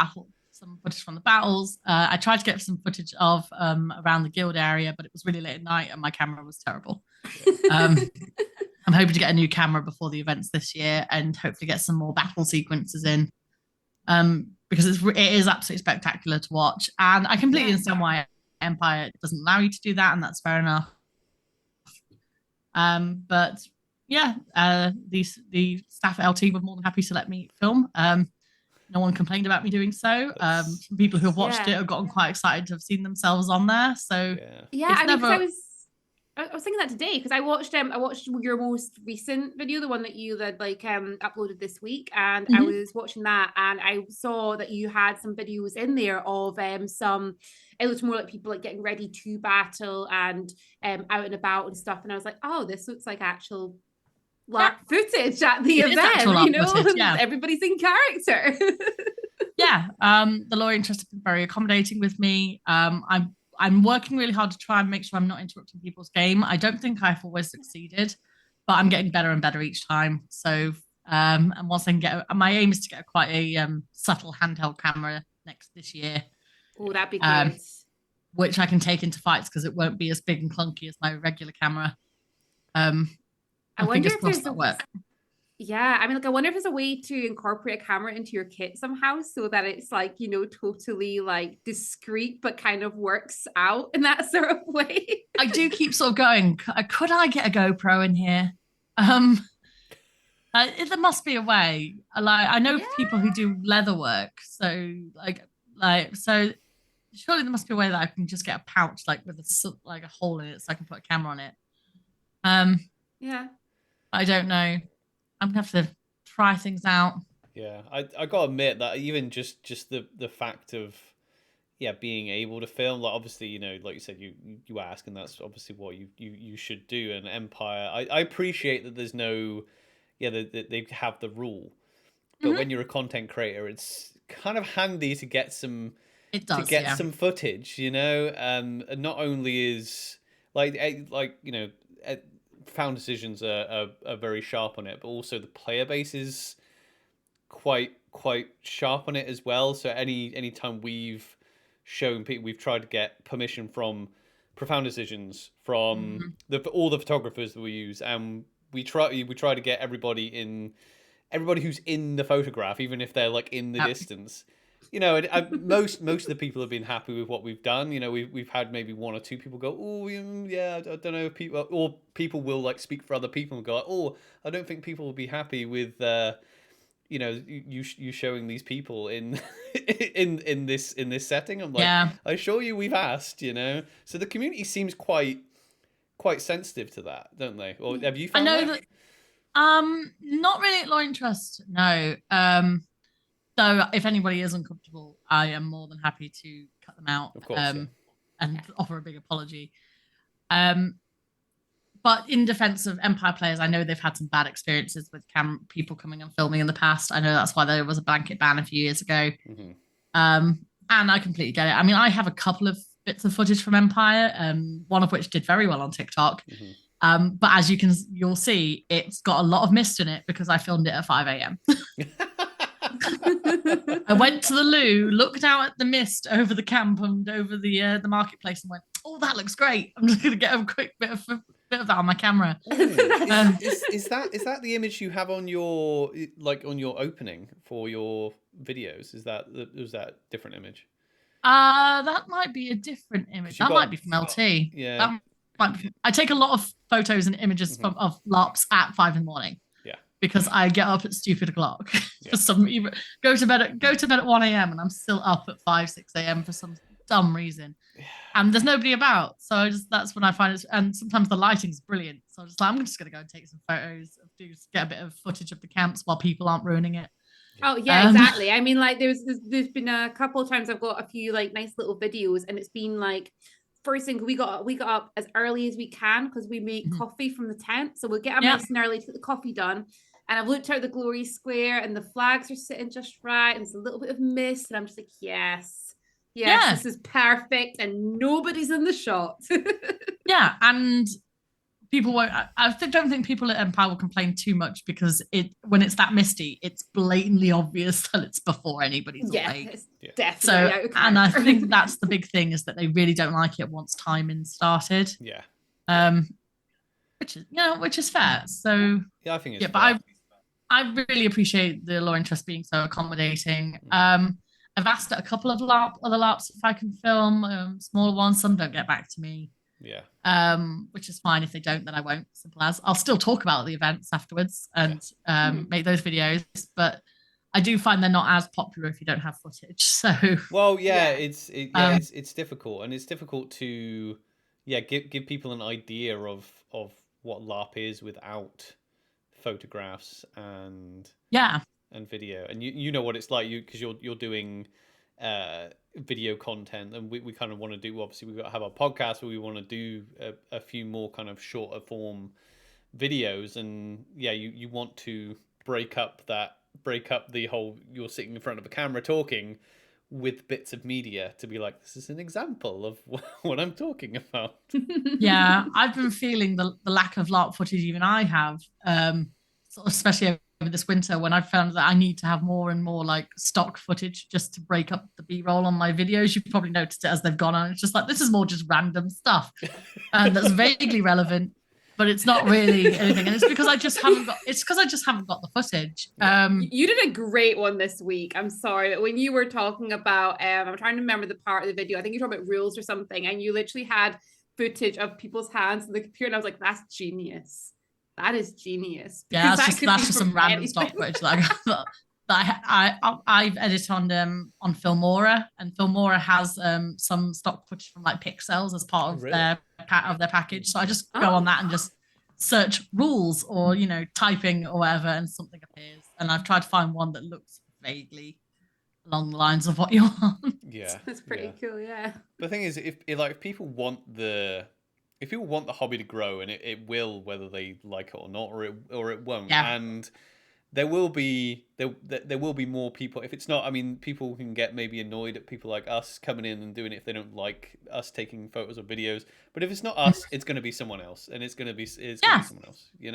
footage from the battles. I tried to get some footage of around the guild area, but it was really late at night and my camera was terrible. I'm hoping to get a new camera before the events this year and hopefully get some more battle sequences in. Because it is absolutely spectacular to watch, and I completely understand why Empire doesn't allow you to do that, and that's fair enough. But yeah, the staff at LT were more than happy to let me film. no one complained about me doing so. Some people who have watched it have gotten quite excited to have seen themselves on there. So yeah, it's I mean, never. I was thinking that today because I watched your most recent video, the one that you had uploaded this week, and I was watching that, and I saw that you had some videos in there of some. It looked more like people like getting ready to battle and out and about and stuff, and I was like, oh, this looks like actual LARP footage at the event. You know, footage, everybody's in character. Yeah, the Lorien Trust have been very accommodating with me. I'm working really hard to try and make sure I'm not interrupting people's game. I don't think I've always succeeded, but I'm getting better and better each time. So, and once I can get, my aim is to get quite a subtle handheld camera this year. Oh, that'd be good. Which I can take into fights because it won't be as big and clunky as my regular camera. I wonder if there's a work. Yeah, I mean, like, I wonder if there's a way to incorporate a camera into your kit somehow so that it's like, you know, totally like discreet, but kind of works out in that sort of way. I do keep sort of going, could I get a GoPro in here? There must be a way. Like, I know people who do leather work, so so surely there must be a way that I can just get a pouch like with a hole in it so I can put a camera on it. Yeah. I don't know. I'm gonna have to try things out. Yeah, I gotta admit that even just the fact of being able to film, like, obviously, you know, like you said, you ask, and that's obviously what you should do. And Empire, I appreciate that there's no that they have the rule, but when you're a content creator, it's kind of handy to get some some footage, you know. And not only is like you know, Found Decisions are very sharp on it, but also the player base is quite sharp on it as well. So any time we've shown people, we've tried to get permission from Profound Decisions, from all the photographers that we use, and we try to get everybody who's in the photograph, even if they're like in the distance. You know, most of the people have been happy with what we've done. You know, we've had maybe one or two people go, oh yeah, I don't know if people, or people will like speak for other people and go, oh, I don't think people will be happy with you know, you showing these people in in this setting. I'm like, I assure you, we've asked. You know, so the community seems quite sensitive to that, don't they? Or have you found that? Not really at Lorien Trust, no. So if anybody is uncomfortable, I am more than happy to cut them out, of course, and offer a big apology. But in defense of Empire players, I know they've had some bad experiences with people coming and filming in the past. I know that's why there was a blanket ban a few years ago. And I completely get it. I mean, I have a couple of bits of footage from Empire, one of which did very well on TikTok. But as you'll see, it's got a lot of mist in it because I filmed it at 5 a.m. I went to the loo, looked out at the mist over the camp and over the marketplace, and went, "Oh, that looks great! I'm just going to get a quick bit of that on my camera." Is that the image you have on your opening for your videos? Was that a different image? That might be a different image. That might be from LT. Yeah. I take a lot of photos and images of LARPs at 5 in the morning. Because I get up at stupid o'clock for some reason. Go to bed at 1 a.m. and I'm still up at 5, 6 a.m. for some dumb reason. And there's nobody about. So that's when I find it. And sometimes the lighting's brilliant. So I'm just going to go and take some photos, get a bit of footage of the camps while people aren't ruining it. Oh yeah, exactly. I mean, like there's been a couple of times I've got a few like nice little videos, and it's been like, first thing, we got up as early as we can because we make coffee from the tent. So we'll get up nice and early to get the coffee done. And I've looked out the glory square and the flags are sitting just right. And there's a little bit of mist. And I'm just like, yes, this is perfect. And nobody's in the shot. Yeah. And people won't, I don't think people at Empire will complain too much because when it's that misty, it's blatantly obvious that it's before anybody's awake. It's definitely out of and I think that's the big thing, is that they really don't like it once timing started. Yeah. Which is fair. So yeah, I think it's fair. But I really appreciate the Lorien Trust being so accommodating. I've asked a couple of other LARPs if I can film, smaller ones. Some don't get back to me. Yeah. Which is fine. If they don't, then I won't. Simple as. I'll still talk about the events afterwards and make those videos. But I do find they're not as popular if you don't have footage. So Well, yeah, Yeah. it's difficult, and it's difficult to give people an idea of what LARP is without photographs yeah, and video, and you know what it's like, because you're doing video content, and we kind of want to do, obviously we've got to have our podcast, but we want to do a few more kind of shorter form videos, and you want to break up the whole, you're sitting in front of a camera talking, with bits of media to be like, this is an example of what I'm talking about. yeah. I've been feeling the lack of LARP footage even I have, sort of especially over this winter, when I've found that I need to have more and more like stock footage just to break up the B-roll on my videos. You've probably noticed it as they've gone on. It's just like, this is more just random stuff, and that's vaguely relevant, but it's not really anything. And it's because I just haven't got the footage. You did a great one this week. I'm sorry, but when you were talking about, I'm trying to remember the part of the video. I think you were talking about rules or something, and you literally had footage of people's hands on the computer, and I was like, that's genius. That is genius. Yeah, that's just some random stock footage that I got. I've edited on Filmora, and Filmora has some stock footage from like Pixels as part of their package. So I just go on that and just search rules, or typing or whatever, and something appears. And I've tried to find one that looks vaguely along the lines of what you want. Yeah, that's pretty cool. Yeah. The thing is, if people want the hobby to grow, and it will, whether they like it or not, or it won't, Yeah. and there will be more people. If it's not, I mean, people can get maybe annoyed at people like us coming in and doing it if they don't like us taking photos or videos. But if it's not us, it's going to be someone else, and it's going to be someone else. You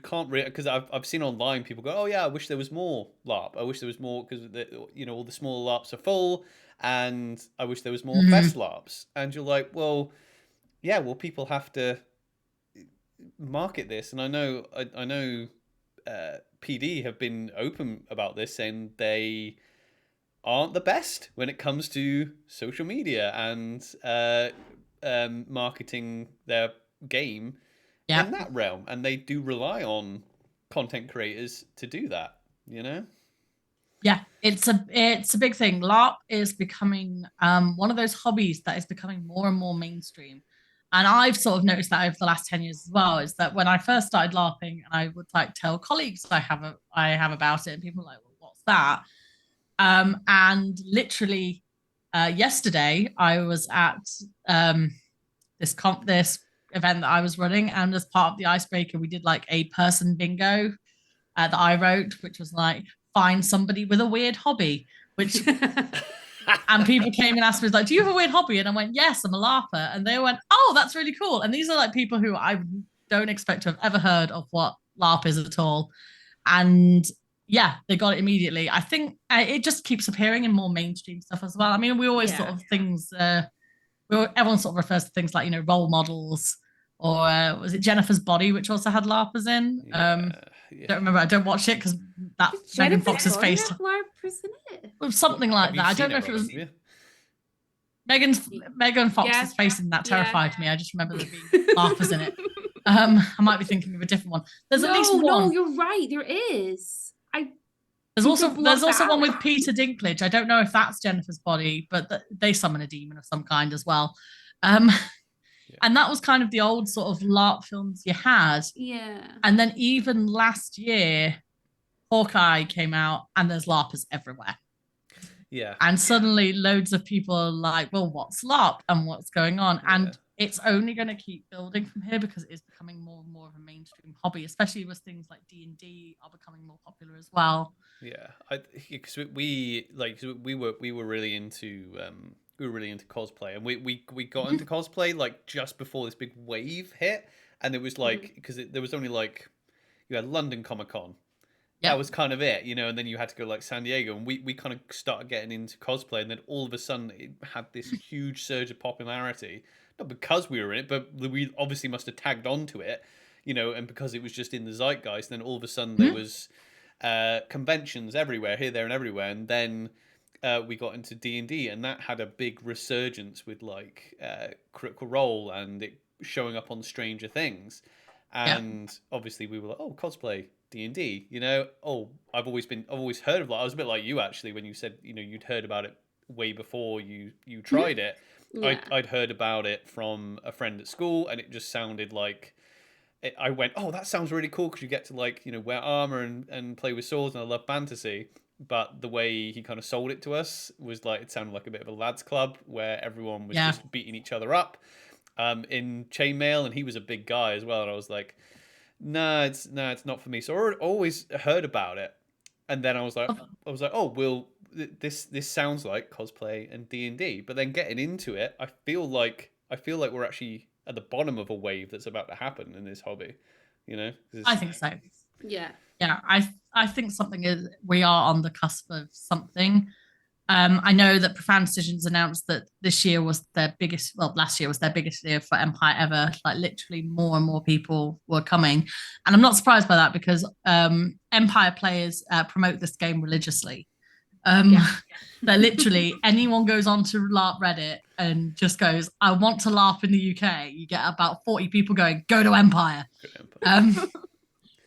can't really, because I've seen online people go, oh yeah, I wish there was more LARP. I wish there was more, because all the smaller LARPs are full, and I wish there was more fest LARPs. And you're like, well, people have to market this, and I know PD have been open about this, saying they aren't the best when it comes to social media and marketing their game in that realm, and they do rely on content creators to do that. Yeah, it's a big thing. LARP is becoming one of those hobbies that is becoming more and more mainstream. And I've sort of noticed that over the last 10 years as well, is that when I first started LARPing, and I would like tell colleagues I have about it, and people are like, well, what's that? And literally yesterday I was at this event that I was running, and as part of the icebreaker, we did like a person bingo that I wrote, which was like, find somebody with a weird hobby, which and people came and asked me, like, do you have a weird hobby? And I went, yes, I'm a LARPer. And they went, oh, that's really cool. And these are like people who I don't expect to have ever heard of what LARP is at all. And yeah, they got it immediately. I think it just keeps appearing in more mainstream stuff as well. I mean, we always sort of things, everyone sort of refers to things like, role models, or was it Jennifer's Body, which also had LARPers in? Don't remember. I don't watch it because that Megan Fox's face. Something like that. I don't know if it was Megan Fox's face in that terrified me. I just remember there being LARPers in it. I might be thinking of a different one. There's at least one. No, you're right. There is. There's also one with Peter Dinklage. I don't know if that's Jennifer's Body, but they summon a demon of some kind as well. And that was kind of the old sort of LARP films you had. Yeah. And then even last year, Hawkeye came out, and there's LARPers everywhere. Yeah. And suddenly loads of people are like, well, what's LARP and what's going on? Yeah. And it's only going to keep building from here, because it's becoming more and more of a mainstream hobby, especially with things like D&D are becoming more popular as well. Yeah. Because we were really into cosplay, and we got into cosplay like just before this big wave hit, and it was like, because there was only like, you had London Comic Con, that was kind of it, and then you had to go like San Diego, and we kind of started getting into cosplay, and then all of a sudden it had this huge surge of popularity, not because we were in it, but we obviously must have tagged onto it, and because it was just in the zeitgeist, then all of a sudden there was conventions everywhere, here, there, and everywhere, and then we got into D&D, and that had a big resurgence with like Critical Role, and it showing up on Stranger Things, and obviously we were like, oh, cosplay, D&D, you know? Oh, I've always heard of LARP. I was a bit like you actually when you said, you know, you'd heard about it way before you tried it. Yeah. I'd heard about it from a friend at school, and it just sounded like I went, oh, that sounds really cool because you get to like, you know, wear armor and play with swords, and I love fantasy. But the way he kind of sold it to us was like, it sounded like a bit of a lads club where everyone was just beating each other up in chainmail, and he was a big guy as well. And I was like, it's not for me. So I always heard about it, and then I was like, oh, well, this sounds like cosplay and D&D. But then getting into it, I feel like we're actually at the bottom of a wave that's about to happen in this hobby, you know? I think so. Yeah. I think we are on the cusp of something. I know that Profound Decisions announced that this year was their biggest, last year was their biggest year for Empire ever. Like literally more and more people were coming. And I'm not surprised by that because Empire players promote this game religiously. They're literally, anyone goes on to LARP Reddit and just goes, I want to LARP in the UK. You get about 40 people going, go to Empire.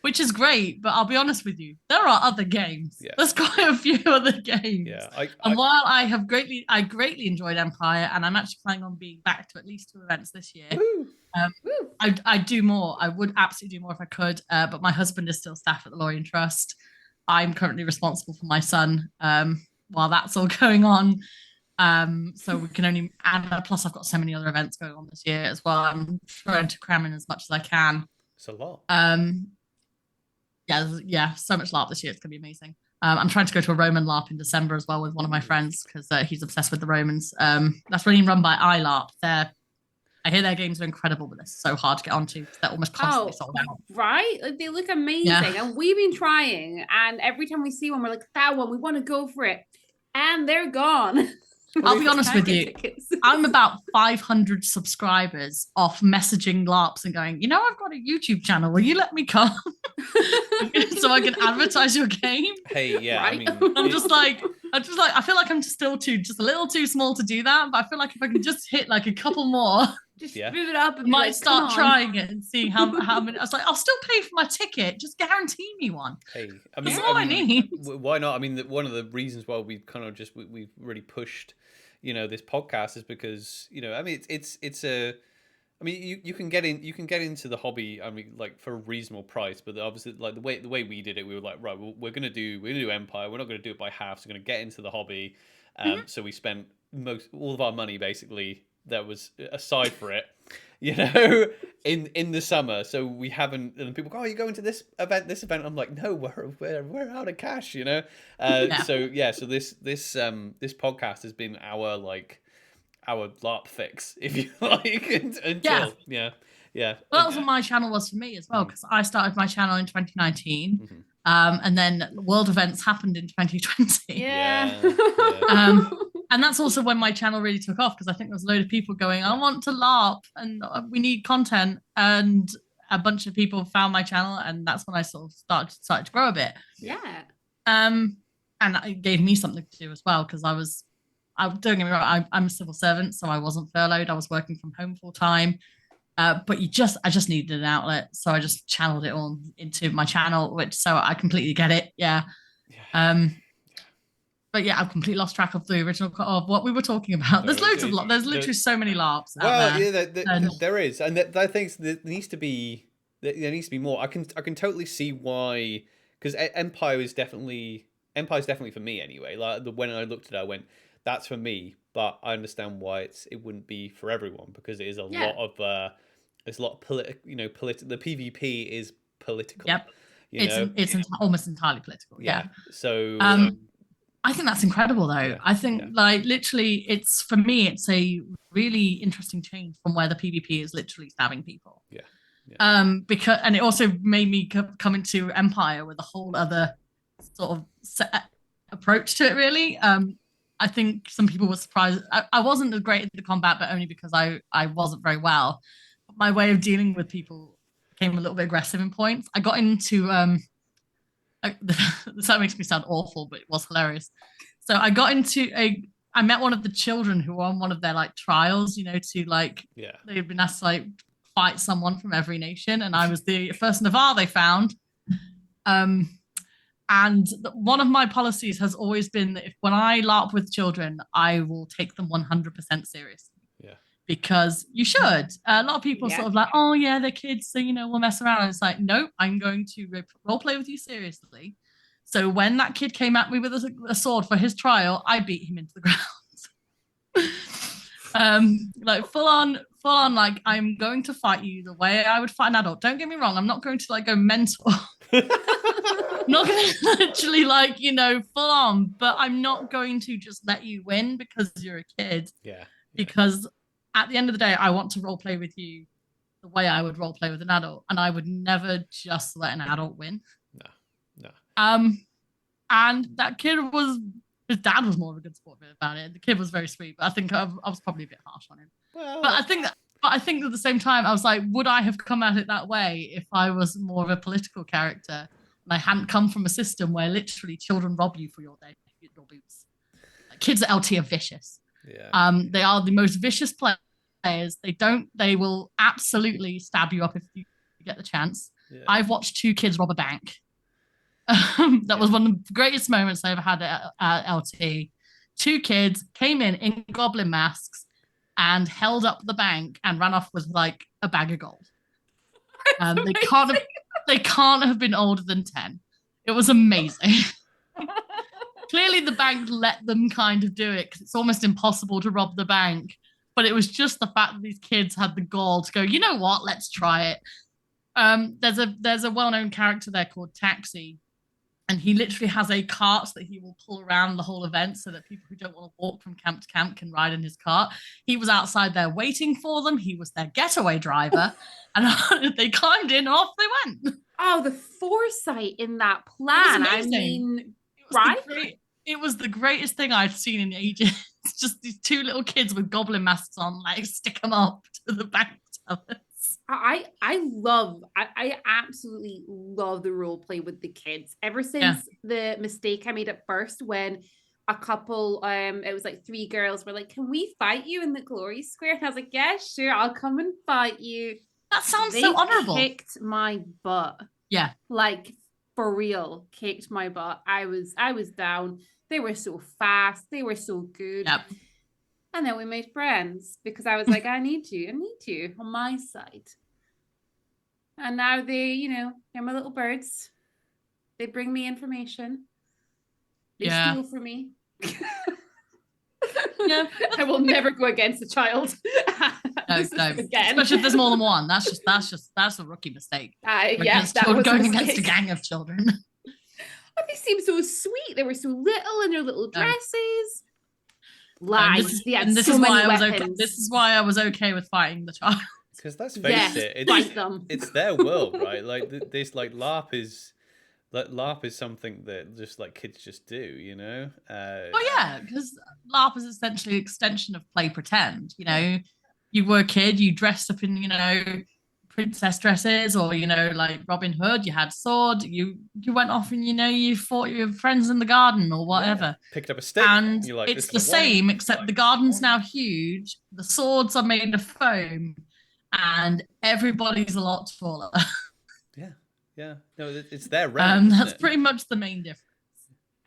Which is great, but I'll be honest with you, there are other games. Yeah. There's quite a few other games. Yeah, while I greatly enjoyed Empire, and I'm actually planning on being back to at least 2 events this year. I'd do more. I would absolutely do more if I could, but my husband is still staff at the Lorien Trust. I'm currently responsible for my son while that's all going on. So we can only, and plus I've got so many other events going on this year as well. I'm trying to cram in as much as I can. It's a lot. So much LARP this year. It's going to be amazing. I'm trying to go to a Roman LARP in December as well with one of my friends because he's obsessed with the Romans. That's really run by iLARP. I hear their games are incredible, but they're so hard to get onto. They're almost constantly sold out. Right? Like they look amazing. Yeah. And we've been trying. And every time we see one, we're like, that one, we want to go for it. And they're gone. I'll be honest with you. I'm about 500 subscribers off messaging LARPs and going, you know, I've got a YouTube channel. Will you let me come so I can advertise your game? Hey, yeah. Right? I mean, I feel like I'm still just a little too small to do that. But I feel like if I can just hit like a couple more, just move it up and might start trying it and see how many. I was like, I'll still pay for my ticket. Just guarantee me one. Hey, that's all I need. Why not? I mean, one of the reasons why we kind of we've really pushed, you know, this podcast is because, you know, I mean, I mean, you can get into the hobby, I mean, like for a reasonable price, but obviously like the way we did it, we were like, right, well, we're gonna do Empire, we're not gonna do it by halves, we're gonna get into the hobby. So we spent all of our money basically that was aside for it, you know, in the summer. So we haven't, and people go, oh, you going to this event. I'm like, no, we're out of cash, you know. So this podcast has been our LARP fix, if you like, until yeah. Well, that's what my channel was for me as well, because I started my channel in 2019, and then world events happened in 2020. And that's also when my channel really took off, because I think there was a load of people going, I want to LARP and we need content, and a bunch of people found my channel, and that's when I sort of started to grow a bit. And it gave me something to do as well, because don't get me wrong, I'm a civil servant, so I wasn't furloughed. I was working from home full time. But I just needed an outlet, so I just channeled it all into my channel, so I completely get it. But yeah, I've completely lost track of the original of what we were talking about. There's loads of there's literally so many LARPs out there. There is, and I think there needs to be more. I can totally see why, because Empire is definitely for me anyway. Like when I looked at it, I went, that's for me, but I understand why it wouldn't be for everyone, because it is lot of there's a lot of political. The PvP is political. Yep, it's almost entirely political. Yeah. So I think that's incredible, though. Yeah. I think like literally, it's for me, it's a really interesting change from where the PvP is literally stabbing people. Because it also made me come into Empire with a whole other sort of approach to it. Really. I think some people were surprised. I wasn't as great at the combat, but only because I wasn't very well. But my way of dealing with people became a little bit aggressive in points. I got into that makes me sound awful, but it was hilarious. So I got into I met one of the children who were on one of their like trials, you know, to like they had been asked to like fight someone from every nation, and I was the first Navarre they found. And one of my policies has always been that when I LARP with children, I will take them 100% seriously. Yeah. Because you should. A lot of people sort of like, oh yeah, they're kids, so we'll mess around. And it's like, no, I'm going to role play with you seriously. So when that kid came at me with a sword for his trial, I beat him into the ground. Like full on, like, I'm going to fight you the way I would fight an adult. Don't get me wrong, I'm not going to like go mental. I'm not going to literally like, full on, but I'm not going to just let you win because you're a kid. Yeah. Because at the end of the day, I want to role play with you the way I would role play with an adult, and I would never just let an adult win. No. And that kid his dad was more of a good sport about it. The kid was very sweet, but I think I was probably a bit harsh on him. Well, but I think at the same time, I was like, would I have come at it that way if I was more of a political character and I hadn't come from a system where literally children rob you for your boots? Like, kids at LT are vicious. Yeah. They are the most vicious players. They will absolutely stab you up if you get the chance. Yeah. I've watched 2 kids rob a bank. That was one of the greatest moments I ever had at LT. 2 kids came in goblin masks and held up the bank and ran off with like a bag of gold. They can't have been older than 10. It was amazing. Clearly the bank let them kind of do it because it's almost impossible to rob the bank. But it was just the fact that these kids had the gall to go, you know what, let's try it. There's a well-known character there called Taxi. And he literally has a cart that he will pull around the whole event so that people who don't want to walk from camp to camp can ride in his cart. He was outside there waiting for them. He was their getaway driver. And they climbed in, off they went. Oh, the foresight in that plan. I mean, It was the greatest thing I've seen in ages. It's just these 2 little kids with goblin masks on, like, stick them up to the bank tellers. I absolutely love the role play with the kids. Ever since the mistake I made at first when a couple, it was like 3 girls were like, can we fight you in the glory square? And I was like, yeah, sure, I'll come and fight you. That sounds so honorable. They kicked my butt. Yeah. Like, for real, kicked my butt. I was down. They were so fast. They were so good. Yep. And then we made friends because I was like, I need you on my side. And now they're my little birds. They bring me information. They steal from me. Yeah. I will never go against a child. No. Especially if there's more than one. That's a rookie mistake. That was going against a gang of children. But they seemed so sweet. They were so little in their little dresses. Lies. This is why I was okay with fighting the child. Because let's face it, it's their world, right? Like LARP is something that just like kids just do, because LARP is essentially an extension of play pretend. You were a kid, you dressed up in princess dresses, or like Robin Hood, you had a sword, you went off and you fought your friends in the garden or whatever. Picked up a stick, and it's the same, except the garden's now huge, the swords are made of foam, and everybody's a lot taller. Yeah. No, it's their realm. That's pretty much the main difference.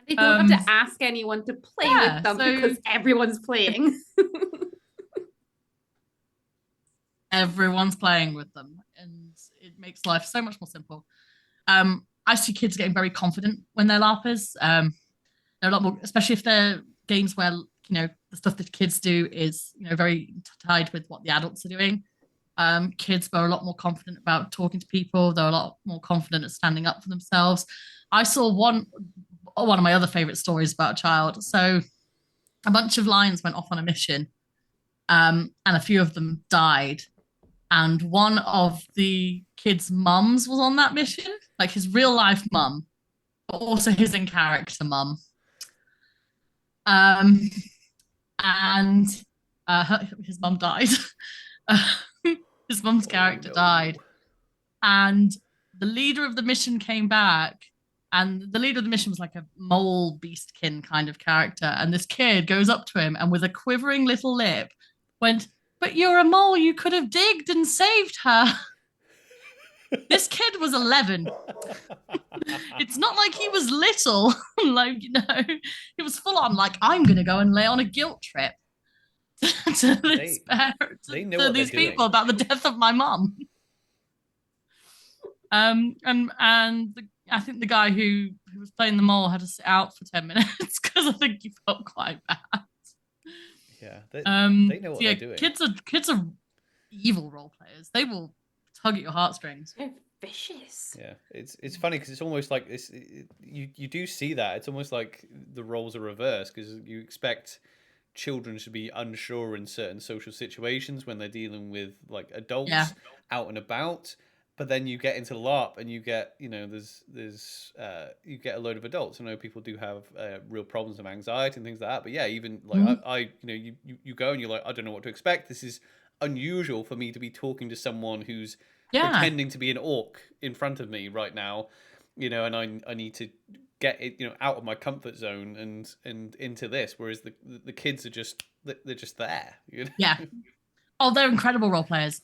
They don't have to ask anyone to play with them because everyone's playing. Everyone's playing with them, and it makes life so much more simple. I see kids getting very confident when they're LARPers. They're a lot more, especially if they're games where the stuff that kids do is very tied with what the adults are doing. Kids are a lot more confident about talking to people. They're a lot more confident at standing up for themselves. I saw one of my other favorite stories about a child. So a bunch of lions went off on a mission, and a few of them died. And one of the kids' mums was on that mission, like his real life mum, but also his in character mum. And his mum died. His mum's character died. And the leader of the mission came back, and the leader of the mission was like a mole beastkin kind of character. And this kid goes up to him and with a quivering little lip went, "But you're a mole, you could have digged and saved her." This kid was 11. It's not like he was little. Like, he was full on like, I'm going to go and lay on a guilt trip to this they know to what these they're doing. people about the death of my mum. I think the guy who was playing the mole had to sit out for 10 minutes because I think he felt quite bad. Yeah, they know what they're doing. Kids are evil role players. They will tug at your heartstrings. They're vicious. Yeah, it's funny because it's almost like this. You do see that. It's almost like the roles are reversed because you expect children to be unsure in certain social situations when they're dealing with like adults out and about. But then you get into LARP and you get, there's you get a load of adults. I know people do have real problems of anxiety and things like that. But yeah, even like you go and you're like, I don't know what to expect. This is unusual for me to be talking to someone who's pretending to be an orc in front of me right now, and I need to get it, out of my comfort zone and into this. Whereas the kids are just there. Yeah. Oh, they're incredible role players.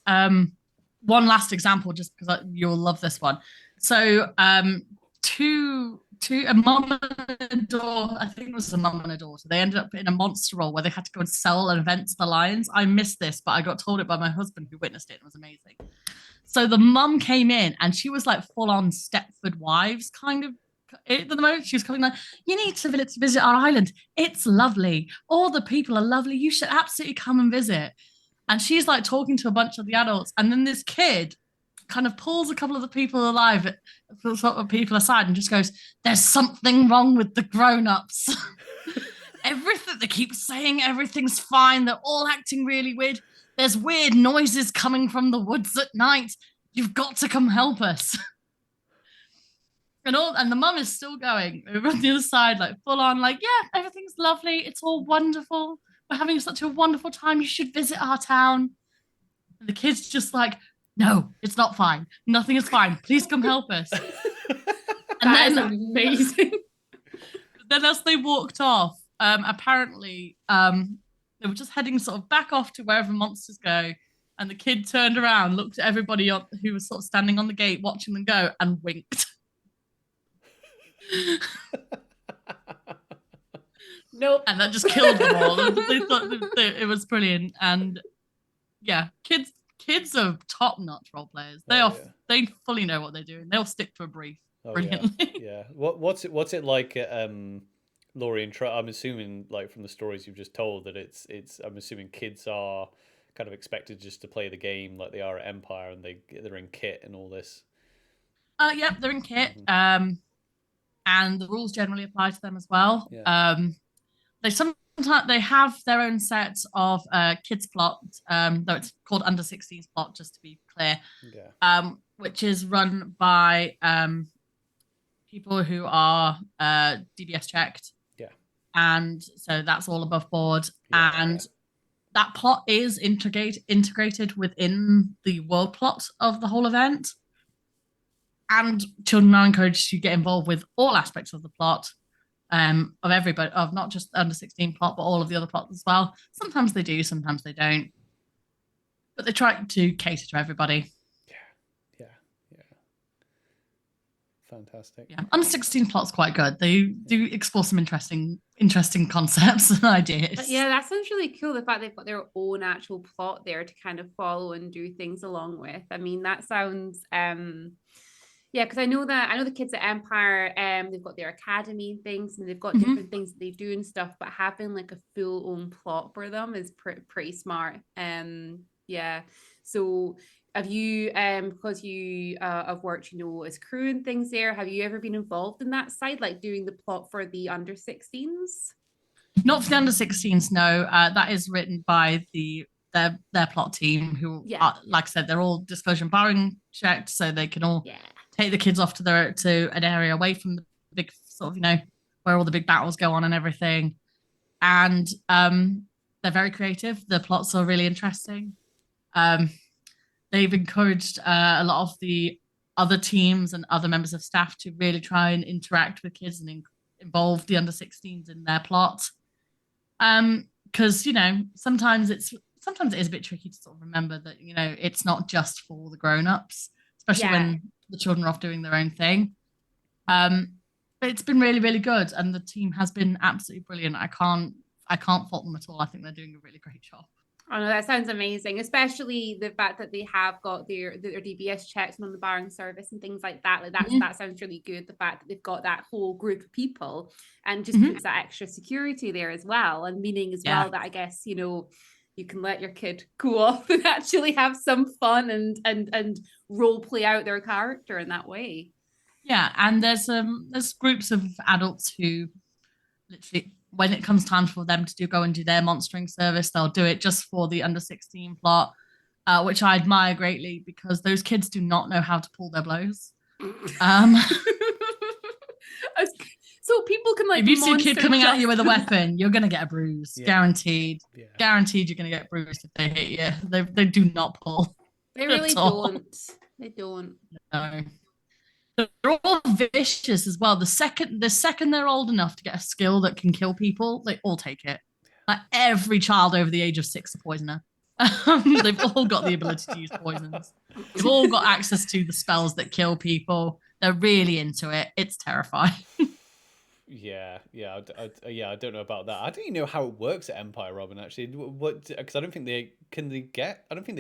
One last example, just because you'll love this one. So, a mum and a daughter, I think it was a mum and a daughter, they ended up in a monster role where they had to go and sell an event to the lions. I missed this, but I got told it by my husband who witnessed it. It was amazing. So the mum came in and she was like full on Stepford Wives kind of. At the moment, she was coming like, you need to visit our island. It's lovely. All the people are lovely. You should absolutely come and visit. And she's like talking to a bunch of the adults. And then this kid kind of pulls a couple of the people people aside and just goes, there's something wrong with the grown-ups. Everything, they keep saying everything's fine. They're all acting really weird. There's weird noises coming from the woods at night. You've got to come help us. And the mum is still going over on the other side, like full on, like, yeah, everything's lovely. It's all wonderful. We're having such a wonderful time. You should visit our town. And the kid's just like, no, it's not fine. Nothing is fine. Please come help us. That is amazing. Then as they walked off, apparently they were just heading sort of back off to wherever monsters go. And the kid turned around, looked at everybody who was sort of standing on the gate watching them go and winked. Nope. And that just killed them all. They thought it was brilliant. And yeah, kids are top-notch role players. They fully know what they're doing. They'll stick to a brief brilliantly. Yeah. What's it like at Lorien Trust? I'm assuming, like from the stories you've just told, that it's I'm assuming kids are kind of expected just to play the game like they are at Empire, and they're in kit and all this. Yep, they're in kit. Mm-hmm. And the rules generally apply to them as well. Yeah. They sometimes have their own set of kids plot, though it's called under 16s plot, just to be clear. Yeah. Which is run by people who are DBS checked. Yeah. And so that's all above board. Yeah, and that plot is integrated within the world plot of the whole event. And children are encouraged to get involved with all aspects of the plot, of everybody, of not just the under 16 plot, but all of the other plots as well. Sometimes they do, sometimes they don't. But they try to cater to everybody. Yeah. Fantastic. Yeah, under 16 plot's quite good. They do explore some interesting concepts and ideas. But yeah, that sounds really cool. The fact they've got their own actual plot there to kind of follow and do things along with. I mean, that sounds yeah, because I know the kids at Empire, they've got their academy and things, and they've got different things that they do and stuff, but having like a full own plot for them is pretty smart. Yeah. So have you, because you have worked, as crew and things there, have you ever been involved in that side, like doing the plot for the under 16s? Not for the under 16s, no. That is written by their plot team, who, are, like I said, they're all disclosure and barring checked, so they can all take the kids off to an area away from the big sort of, where all the big battles go on and everything. And they're very creative. The plots are really interesting. They've encouraged a lot of the other teams and other members of staff to really try and interact with kids and involve the under 16s in their plot. Because, sometimes it is a bit tricky to sort of remember that, it's not just for the grown-ups. especially when the children are off doing their own thing. But it's been really, really good, and the team has been absolutely brilliant. I can't fault them at all. I think they're doing a really great job. Oh no, that sounds amazing, especially the fact that they have got their DBS checks on the barring service and things like that. Like that sounds really good. The fact that they've got that whole group of people and just puts that extra security there as well, and meaning as well that I guess, you know, you can let your kid go off and actually have some fun and role play out their character in that way. Yeah, and there's groups of adults who literally, when it comes time for them to go and do their monstering service, they'll do it just for the under 16 plot, which I admire greatly, because those kids do not know how to pull their blows. So people can like, if you see a kid coming at you with a weapon, you're gonna get a bruise, guaranteed. Yeah. Guaranteed, you're gonna get bruised if they hit you. They do not pull. They really don't. They don't. No. They're all vicious as well. The second they're old enough to get a skill that can kill people, they all take it. Like every child over the age of 6 is a poisoner. They've all got the ability to use poisons. They've all got access to the spells that kill people. They're really into it. It's terrifying. I don't know about that. I don't even know how it works at Empire, Robin. Actually, because I don't think they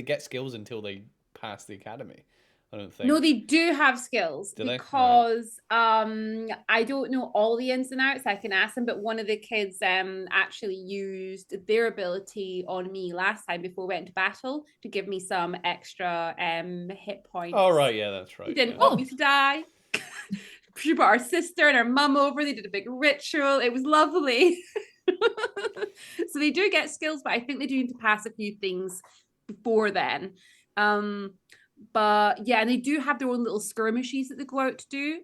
get skills until they pass the academy. I don't think. No, they do have skills because I don't know all the ins and outs. I can ask them, but one of the kids actually used their ability on me last time before we went to battle to give me some extra hit points. Oh right, yeah, that's right. He didn't want me to die. She brought our sister and her mum over. They did a big ritual. It was lovely. So they do get skills, but I think they do need to pass a few things before then. But yeah, and they do have their own little skirmishes that they go out to do.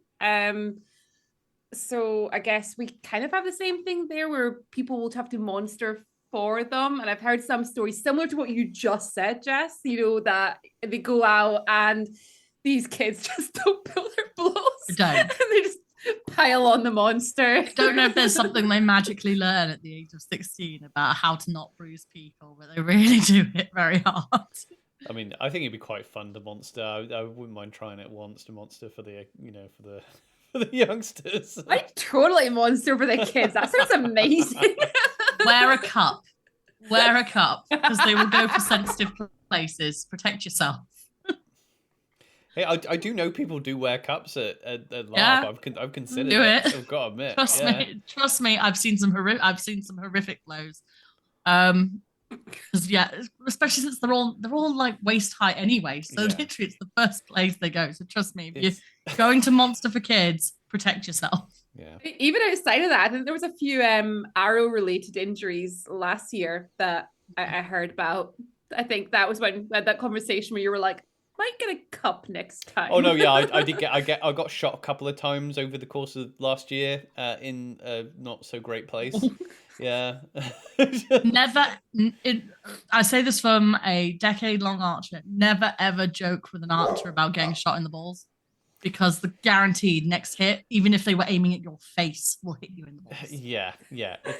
So I guess we kind of have the same thing there, where people will have to monster for them. And I've heard some stories similar to what you just said, Jess, you know, that they go out and these kids just don't pull their blows. They don't. And they just pile on the monster. Don't know if there's something they magically learn at the age of 16 about how to not bruise people, but they really do hit very hard. I mean, I think it'd be quite fun to monster. I wouldn't mind trying it once to monster for the, you know, for the youngsters. I totally monster for the kids. That sounds amazing. Wear a cup, because they will go for sensitive places. Protect yourself. Hey, I do know people do wear cups at LARP. Yeah. I've considered Do it. I've got to admit. Trust me. I've seen some horrific blows. Yeah, especially since they're all like waist height anyway, so literally it's the first place they go. So trust me, if you're going to monster for kids, protect yourself. Yeah. Even outside of that, I think there was a few arrow related injuries last year that I heard about. I think that was when we had that conversation where you were like, might get a cup next time. Oh no, yeah, I got shot a couple of times over the course of last year in a not so great place. Yeah. I say this from a decade-long archer. Never ever joke with an archer about getting shot in the balls, because the guaranteed next hit, even if they were aiming at your face, will hit you in the balls. Yeah.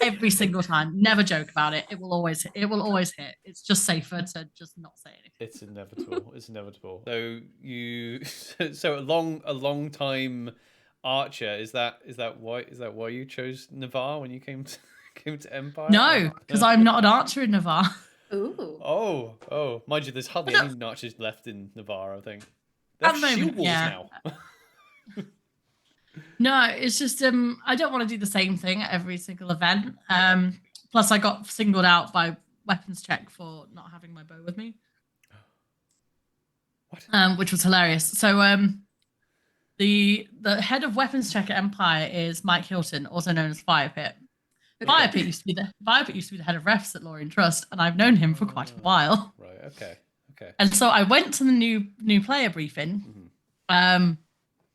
Every single time. Never joke about it. It will always hit. It's just safer to just not say anything. It's inevitable. So a long time archer. Is that why you chose Navarre when you came to Empire? No, because I'm not an archer in Navarre. Ooh. Oh. Mind you, there's hardly any archers left in Navarre, I think. They're shield walls now. No, it's just I don't want to do the same thing at every single event. Plus I got singled out by weapons check for not having my bow with me. What? Which was hilarious. So the head of weapons check at Empire is Mike Hilton, also known as Fire Pit. Fire Pit used to be the head of refs at Lorien Trust, and I've known him for quite a while. Right. Okay. And so I went to the new player briefing,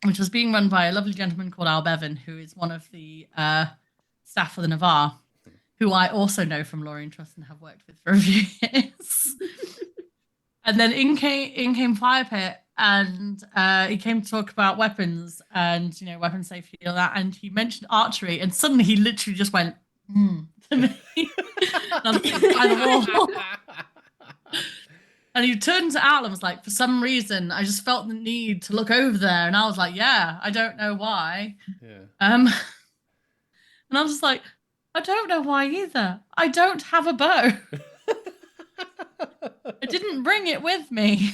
which was being run by a lovely gentleman called Al Bevan, who is one of the staff for the Navarre, who I also know from Lorien Trust and have worked with for a few years. And then in came Fire Pit, and he came to talk about weapons and, you know, weapon safety and all that, and he mentioned archery, and suddenly he literally just went to me by the wall. And he turned to Al and was like, for some reason, I just felt the need to look over there. And I was like, yeah, I don't know why. Yeah. And I was just like, I don't know why either. I don't have a bow. I didn't bring it with me.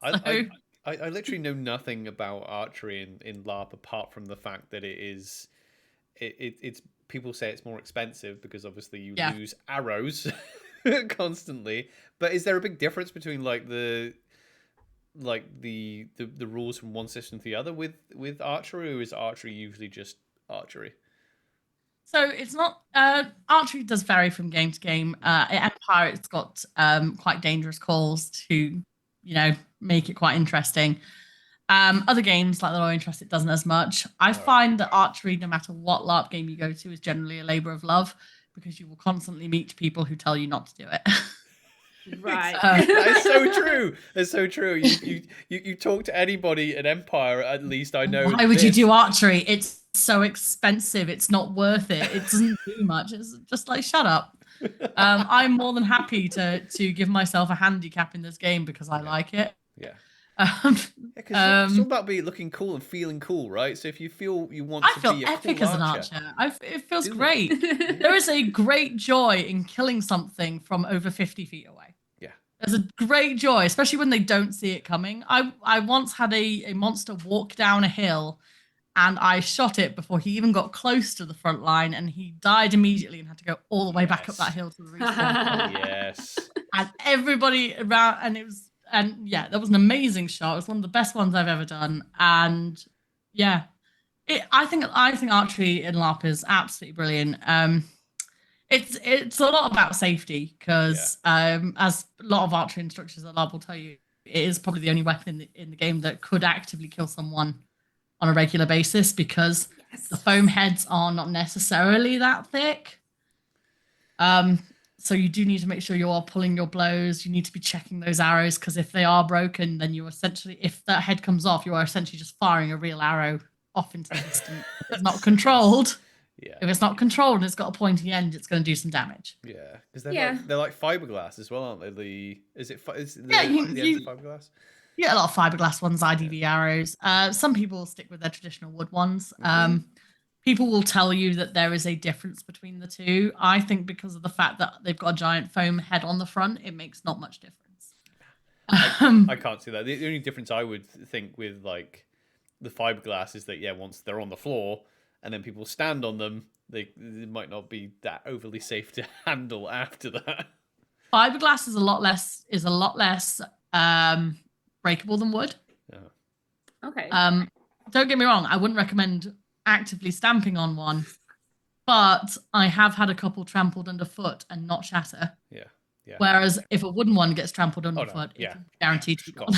I literally know nothing about archery in LARP apart from the fact that it's people say it's more expensive because obviously you lose arrows constantly. But is there a big difference between like the rules from one system to the other with archery, or is archery usually just archery? So it's not archery does vary from game to game. At Empire, it's got quite dangerous calls to, make it quite interesting. Other games like the Lorien Trust, it doesn't as much. I find that archery, no matter what LARP game you go to, is generally a labor of love because you will constantly meet people who tell you not to do it. Right. That's so true. That's so true. You talk to anybody at Empire, at least I know. Why would you do archery? It's so expensive. It's not worth it. It doesn't do much. It's just like, shut up. I'm more than happy to give myself a handicap in this game because I like it. Yeah. It's all about looking cool and feeling cool, right? So if you feel you want to be a epic cool as an archer, it feels great. There is a great joy in killing something from over 50 feet away. Yeah. There's a great joy, especially when they don't see it coming. I once had a monster walk down a hill and I shot it before he even got close to the front line and he died immediately and had to go all the way back up that hill to the respawn. Yes. And everybody around, and that was an amazing shot. It was one of the best ones I've ever done. And yeah, I think archery in LARP is absolutely brilliant. It's a lot about safety because as a lot of archery instructors at LARP will tell you, it is probably the only weapon in the game that could actively kill someone on a regular basis because the foam heads are not necessarily that thick. So you do need to make sure you are pulling your blows. You need to be checking those arrows because if they are broken, then you essentially, if that head comes off, you are essentially just firing a real arrow off into the distance. It's not controlled. Yeah. If it's not controlled and it's got a pointy end, it's going to do some damage. Yeah, because they're like fiberglass as well, aren't they? Is the fiberglass? Yeah, a lot of fiberglass ones, IDV arrows. Some people stick with their traditional wood ones. People will tell you that there is a difference between the two. I think because of the fact that they've got a giant foam head on the front, it makes not much difference. I can't see that. The only difference I would think with like the fiberglass is that once they're on the floor and then people stand on them, they might not be that overly safe to handle after that. Fiberglass is a lot less breakable than wood. Okay. Don't get me wrong, I wouldn't recommend actively stamping on one, but I have had a couple trampled underfoot and not shatter. Yeah. Whereas if a wooden one gets trampled underfoot, it's guaranteed to be gone.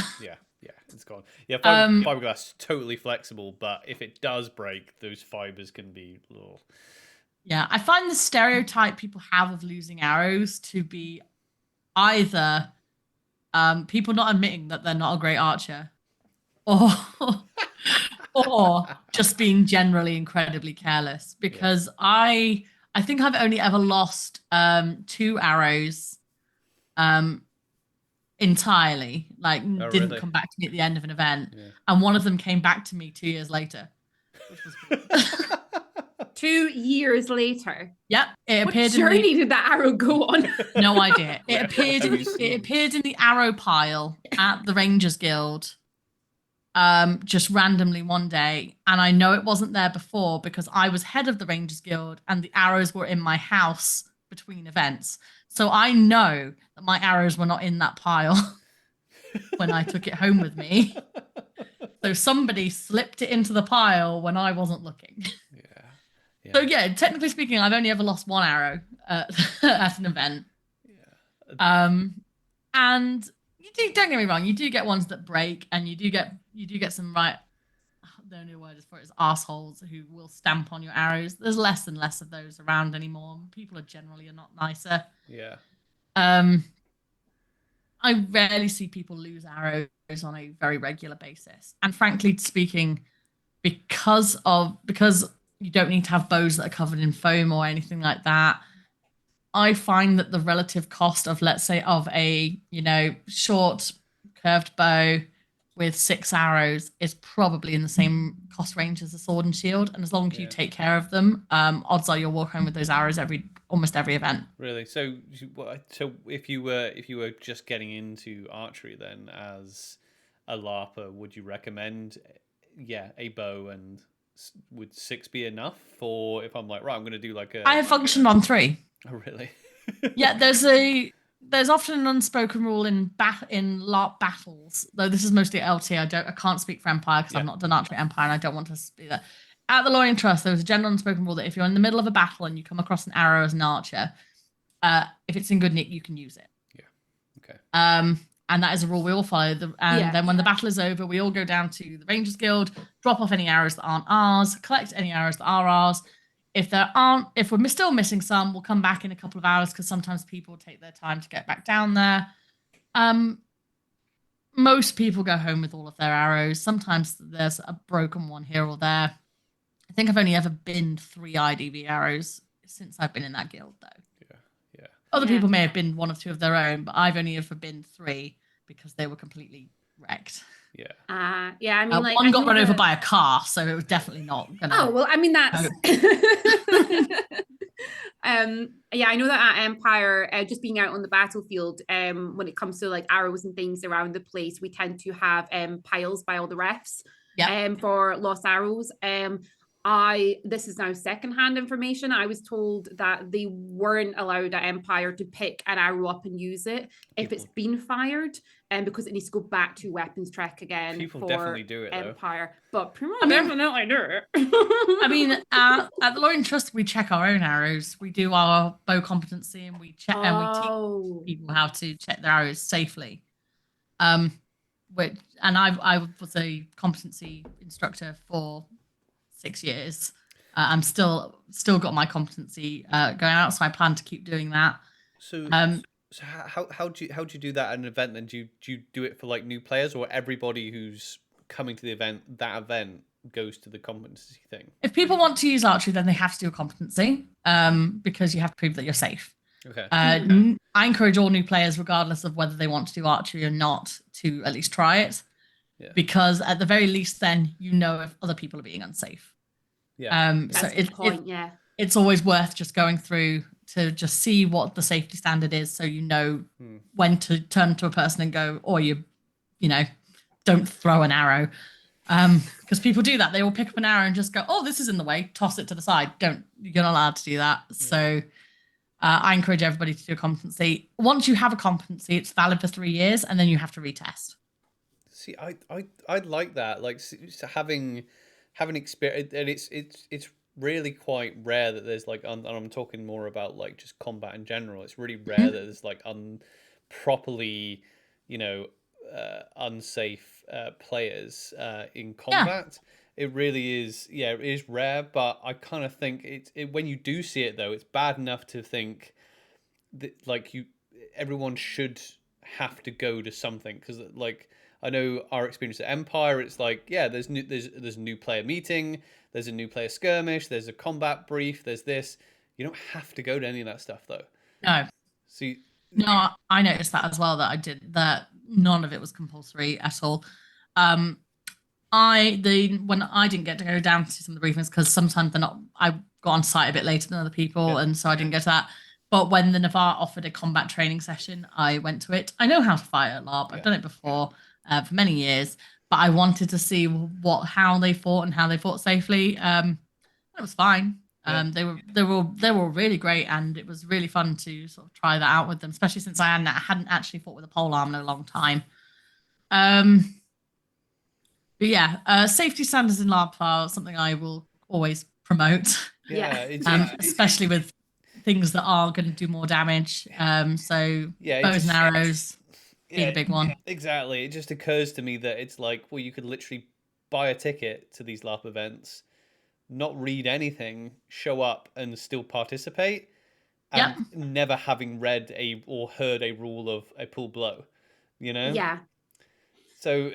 It's gone. Yeah, fiberglass is totally flexible, but if it does break, those fibers can be little. Yeah, I find the stereotype people have of losing arrows to be either people not admitting that they're not a great archer, or just being generally incredibly careless. Because I think I've only ever lost 2 arrows entirely. Like didn't come back to me at the end of an event, and one of them came back to me 2 years later. Which was cool. 2 years later. Yep, it appeared. What journey did that arrow go on? No idea. It appeared. It appeared in the arrow pile at the Rangers Guild, just randomly one day, and I know it wasn't there before because I was head of the Rangers Guild, and the arrows were in my house between events. So I know that my arrows were not in that pile when I took it home with me. So somebody slipped it into the pile when I wasn't looking. So technically speaking, I've only ever lost 1 arrow at an event. And don't get me wrong, you do get ones that break, and you do get some the only word for it is assholes who will stamp on your arrows. There's less and less of those around anymore. People are generally not nicer. I rarely see people lose arrows on a very regular basis. And frankly speaking, because you don't need to have bows that are covered in foam or anything like that, I find that the relative cost of, let's say, of a, short curved bow with 6 arrows is probably in the same cost range as a sword and shield. And as long as you take care of them, odds are you'll walk home with those arrows almost every event. Really? So if you were just getting into archery then as a LARPer, would you recommend, a bow, and would 6 be enough? Or if I'm like, right, I'm going to do like a... I have functioned on 3. Oh, really? Yeah, there's often an unspoken rule in LARP battles, though this is mostly LT. I can't speak for Empire because I've not done Archery Empire, and I don't want to speak that. At the Lorien Trust, there was a general unspoken rule that if you're in the middle of a battle and you come across an arrow as an archer, if it's in good nick, you can use it. Yeah. Okay. And that is a rule we all follow. Then when the battle is over, we all go down to the Rangers Guild, drop off any arrows that aren't ours, collect any arrows that are ours. If we're still missing some, we'll come back in a couple of hours because sometimes people take their time to get back down there. Most people go home with all of their arrows. Sometimes there's a broken one here or there. I think I've only ever binned 3 IDV arrows since I've been in that guild, though. Yeah. Other people may have binned 1 or 2 of their own, but I've only ever binned 3 because they were completely wrecked. Yeah. I mean, one got run over by a car, so it was definitely not gonna. Oh well, I mean that's. I know that at Empire, just being out on the battlefield, when it comes to like arrows and things around the place, we tend to have piles by all the refs. For lost arrows. This is now secondhand information. I was told that they weren't allowed at Empire to pick an arrow up and use it if it's been fired, because it needs to go back to weapons trek again. People definitely do it, Empire, though. but definitely do it. I mean, at the Lorien Trust, we check our own arrows. We do our bow competency, and we check and we teach people how to check their arrows safely. I was a competency instructor for 6 years. I'm still got my competency going out, so I plan to keep doing that. So how do you do that at an event then? Do you do it for like new players, or everybody who's coming to the event, that event goes to the competency thing? If people want to use archery, then they have to do a competency, because you have to prove that you're safe. Okay. I encourage all new players, regardless of whether they want to do archery or not, to at least try it. Yeah. Because at the very least, then you know if other people are being unsafe. Yeah. So it's always worth just going through to just see what the safety standard is, so you know when to turn to a person and go, or don't throw an arrow, because people do that. They will pick up an arrow and just go, oh, this is in the way, toss it to the side. You're not allowed to do that. Yeah. So I encourage everybody to do a competency. Once you have a competency, it's valid for 3 years, and then you have to retest. See, I like that. Like having experience, and it's really quite rare that there's like, and I'm talking more about like just combat in general. It's really rare that there's like properly, unsafe players in combat. Yeah. It really is. Yeah, it is rare, but I kind of think when you do see it though, it's bad enough to think that like everyone should have to go to something, because like, I know our experience at Empire, it's like, there's a new player meeting, there's a new player skirmish, there's a combat brief, there's this. You don't have to go to any of that stuff though. No. See. No, I noticed that as well, that none of it was compulsory at all. When I didn't get to go down to some of the briefings, because sometimes I got on site a bit later than other people, and so I didn't go to that. But when the Navarre offered a combat training session, I went to it. I know how to fight at LARP. I've done it before. For many years, but I wanted to see how they fought and how they fought safely. It was fine. They were really great, and it was really fun to sort of try that out with them, especially since I hadn't actually fought with a polearm in a long time. But safety standards in LARP are something I will always promote. Especially with things that are going to do more damage. Bows and arrows. Being a big one. Exactly. It just occurs to me that it's like, well, you could literally buy a ticket to these LARP events, not read anything, show up and still participate, and never having read or heard a rule of a pull blow, Yeah. So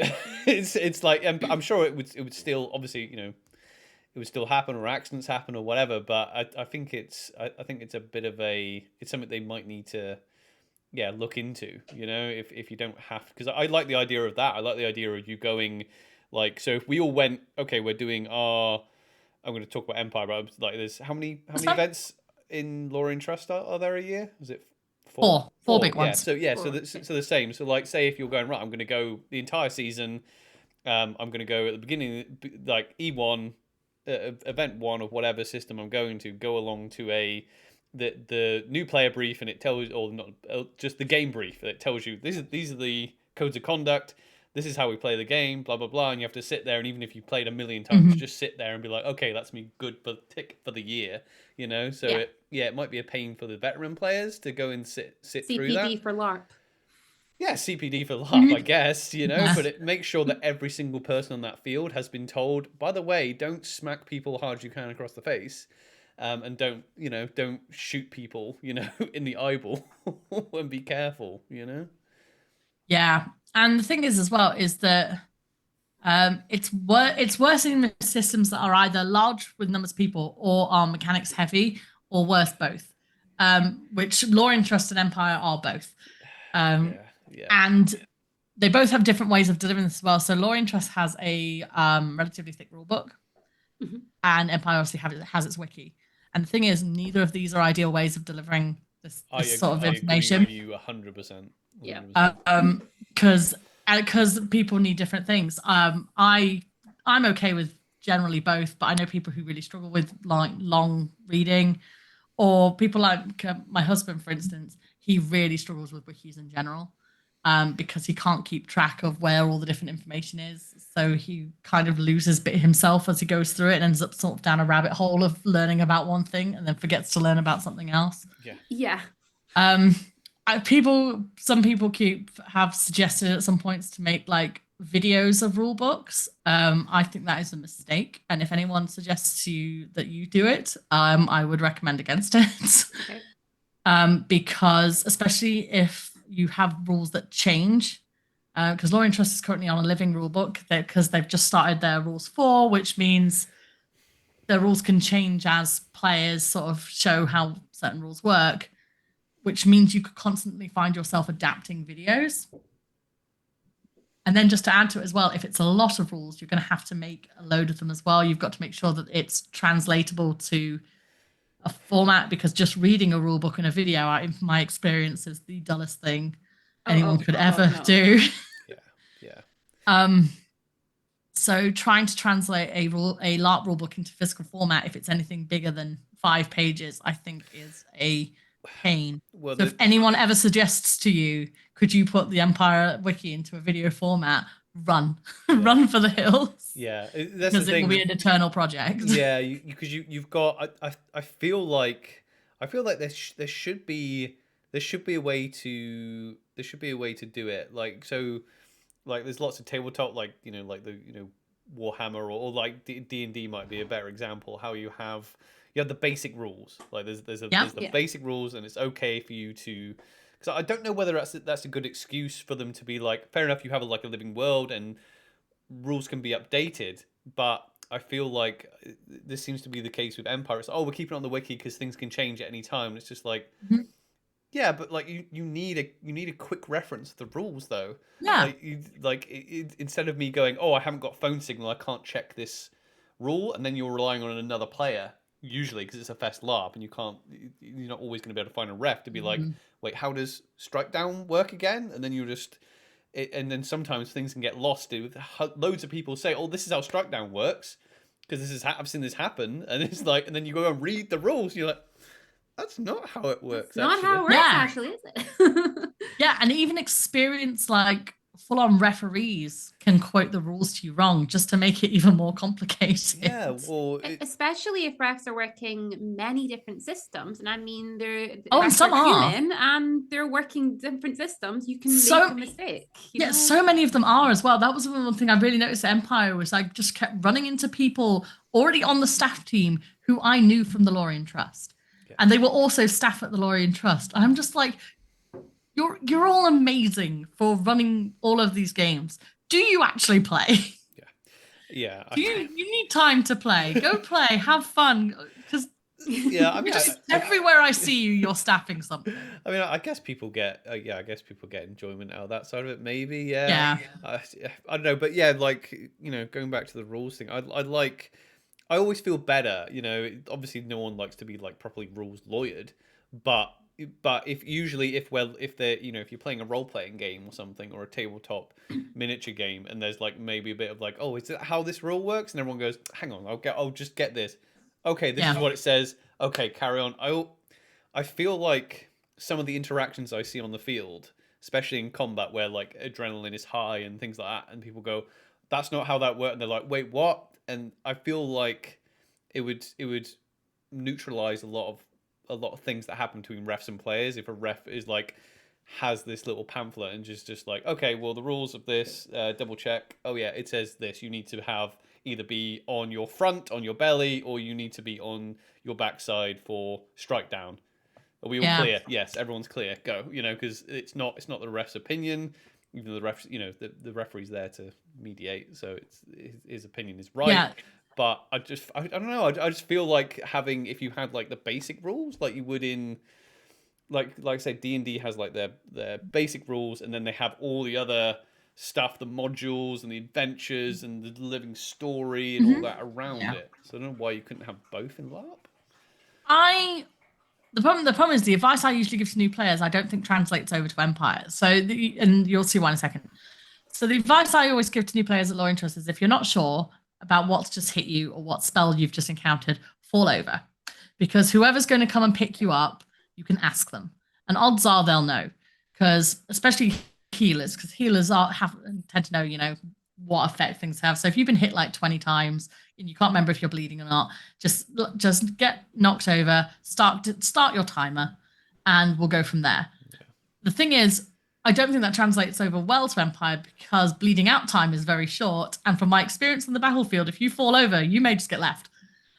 it's like, I'm sure it would still, obviously, it would still happen, or accidents happen, or whatever. But I think it's a bit of it's something they might need to look into. If you don't have, because I like the idea of that. I like the idea of you going, like, so if we all went, okay, we're doing our. I'm going to talk about Empire, but like, there's how many events in Lorien Trust are there a year? Is it four? Four big ones. So so the same. So like, say if you're going, right, I'm going to go the entire season. I'm going to go at the beginning, like E1, event 1 of whatever system I'm going to, go along to the new player brief, and it tells, or not, just the game brief. It tells you these are the codes of conduct. This is how we play the game, blah, blah, blah. And you have to sit there. And even if you played a million times, just sit there and be like, okay, that's me good for the year, So it might be a pain for the veteran players to go and sit through that. CPD for LARP. Yeah, CPD for LARP, I guess, but it makes sure that every single person on that field has been told, by the way, don't smack people hard as you can across the face. And don't shoot people, in the eyeball and be careful, Yeah. And the thing is as well is that it's worse in systems that are either large with numbers of people or are mechanics heavy, or worse, both. Which Lorien Trust and Empire are both. And they both have different ways of delivering this as well. So Lorien Trust has a relatively thick rule book, and Empire obviously has its wiki. And the thing is, neither of these are ideal ways of delivering this sort of information. I agree with you 100%. Yeah. Because people need different things. I'm okay with generally both, but I know people who really struggle with like long reading, or people like my husband, for instance. He really struggles with wikis in general, because he can't keep track of where all the different information is. So he kind of loses bit himself as he goes through it, and ends up sort of down a rabbit hole of learning about one thing and then forgets to learn about something else. Yeah. Some people have suggested at some points to make like videos of rule books. I think that is a mistake, and if anyone suggests to you that you do it, I would recommend against it. Okay. Because especially if you have rules that change, because Lorien Trust is currently on a living rule book, because they've just started their rules 4, which means the rules can change as players sort of show how certain rules work, which means you could constantly find yourself adapting videos. And then just to add to it as well, if it's a lot of rules, you're going to have to make a load of them as well. You've got to make sure that it's translatable to a format, because just reading a rule book in a video, in my experience, is the dullest thing anyone could ever do. So trying to translate a LARP rule book into physical format, if it's anything bigger than 5 pages, I think is a pain. Well, so if anyone ever suggests to you, could you put the Empire wiki into a video format, run for the hills. Yeah, that's because it will be an eternal project. Yeah, because you've got. I feel like there should be a way to do it. Like, so, like, there's lots of tabletop, like, like the Warhammer, or like D&D might be a better example. How you have the basic rules. Like there's the basic rules, and it's okay for you to. Because I don't know whether that's a good excuse for them to be like, fair enough, you have a living world and rules can be updated, but I feel like this seems to be the case with Empire. It's we're keeping it on the wiki because things can change at any time. It's just like, yeah, but like you need a quick reference to the rules though. Yeah. Instead of me going, I haven't got phone signal, I can't check this rule, and then you're relying on another player. Usually, because it's a fast LARP, and you're not always going to be able to find a ref to be like, wait, how does strike down work again? And then and then sometimes things can get lost. Loads of people say, this is how strike down works, because I've seen this happen, and it's like, and then you go and read the rules, and you're like, that's not how it works. Not how it works, actually, is it? Yeah, and even experienced full-on referees can quote the rules to you wrong just to make it even more complicated. Yeah, well, especially if refs are working many different systems, and I mean they're some are human and they're working different systems. You can make a mistake. You know? So many of them are as well. That was one thing I really noticed at Empire, was I just kept running into people already on the staff team who I knew from the Lorien Trust, and they were also staff at the Lorien Trust. And I'm just like, You're all amazing for running all of these games. Do you actually play? Yeah. You need time to play. Go play, have fun. Because yeah, I mean, everywhere I see you, you're staffing something. I mean, I guess people get, I guess people get enjoyment out of that side of it. Maybe, yeah. I don't know, but yeah, like, you know, going back to the rules thing, I always feel better. You know, obviously, no one likes to be like properly rules lawyered, but if they're, you know, if you're playing a role playing game or something, or a tabletop miniature game, and there's like maybe a bit of like, oh, is that how this rule works? And everyone goes, hang on, I'll just get this. Okay, this is what it says. Okay, carry on. I feel like some of the interactions I see on the field, especially in combat where like adrenaline is high and things like that, and people go, that's not how that works, and they're like, wait, what? And I feel like it would neutralize a lot of things that happen between refs and players if a ref is like has this little pamphlet and just like, okay, well, the rules of this, double check. Oh yeah, it says this. You need to have either be on your front, on your belly, or you need to be on your backside for strike down. Are we all clear? Yes, everyone's clear. Go. You know, because it's not the ref's opinion. Even though the refs, you know, the referee's there to mediate, so his opinion is right. Yeah. But I don't know. I just feel like having, if you had like the basic rules, like you would in, like I say, D&D has like their basic rules, and then they have all the other stuff, the modules and the adventures and the living story and all that around it. So I don't know why you couldn't have both in LARP. The problem is the advice I usually give to new players, I don't think translates over to Empire. So, and you'll see why in a second. So the advice I always give to new players at Lorien Trust is, if you're not sure about what's just hit you or what spell you've just encountered, fall over, because whoever's going to come and pick you up, you can ask them, and odds are they'll know, because especially healers, tend to know, you know, what effect things have. So if you've been hit like 20 times and you can't remember if you're bleeding or not, just get knocked over, start your timer, and we'll go from there. Yeah. The thing is, I don't think that translates over well to Empire, because bleeding out time is very short, and from my experience on the battlefield, if you fall over, you may just get left.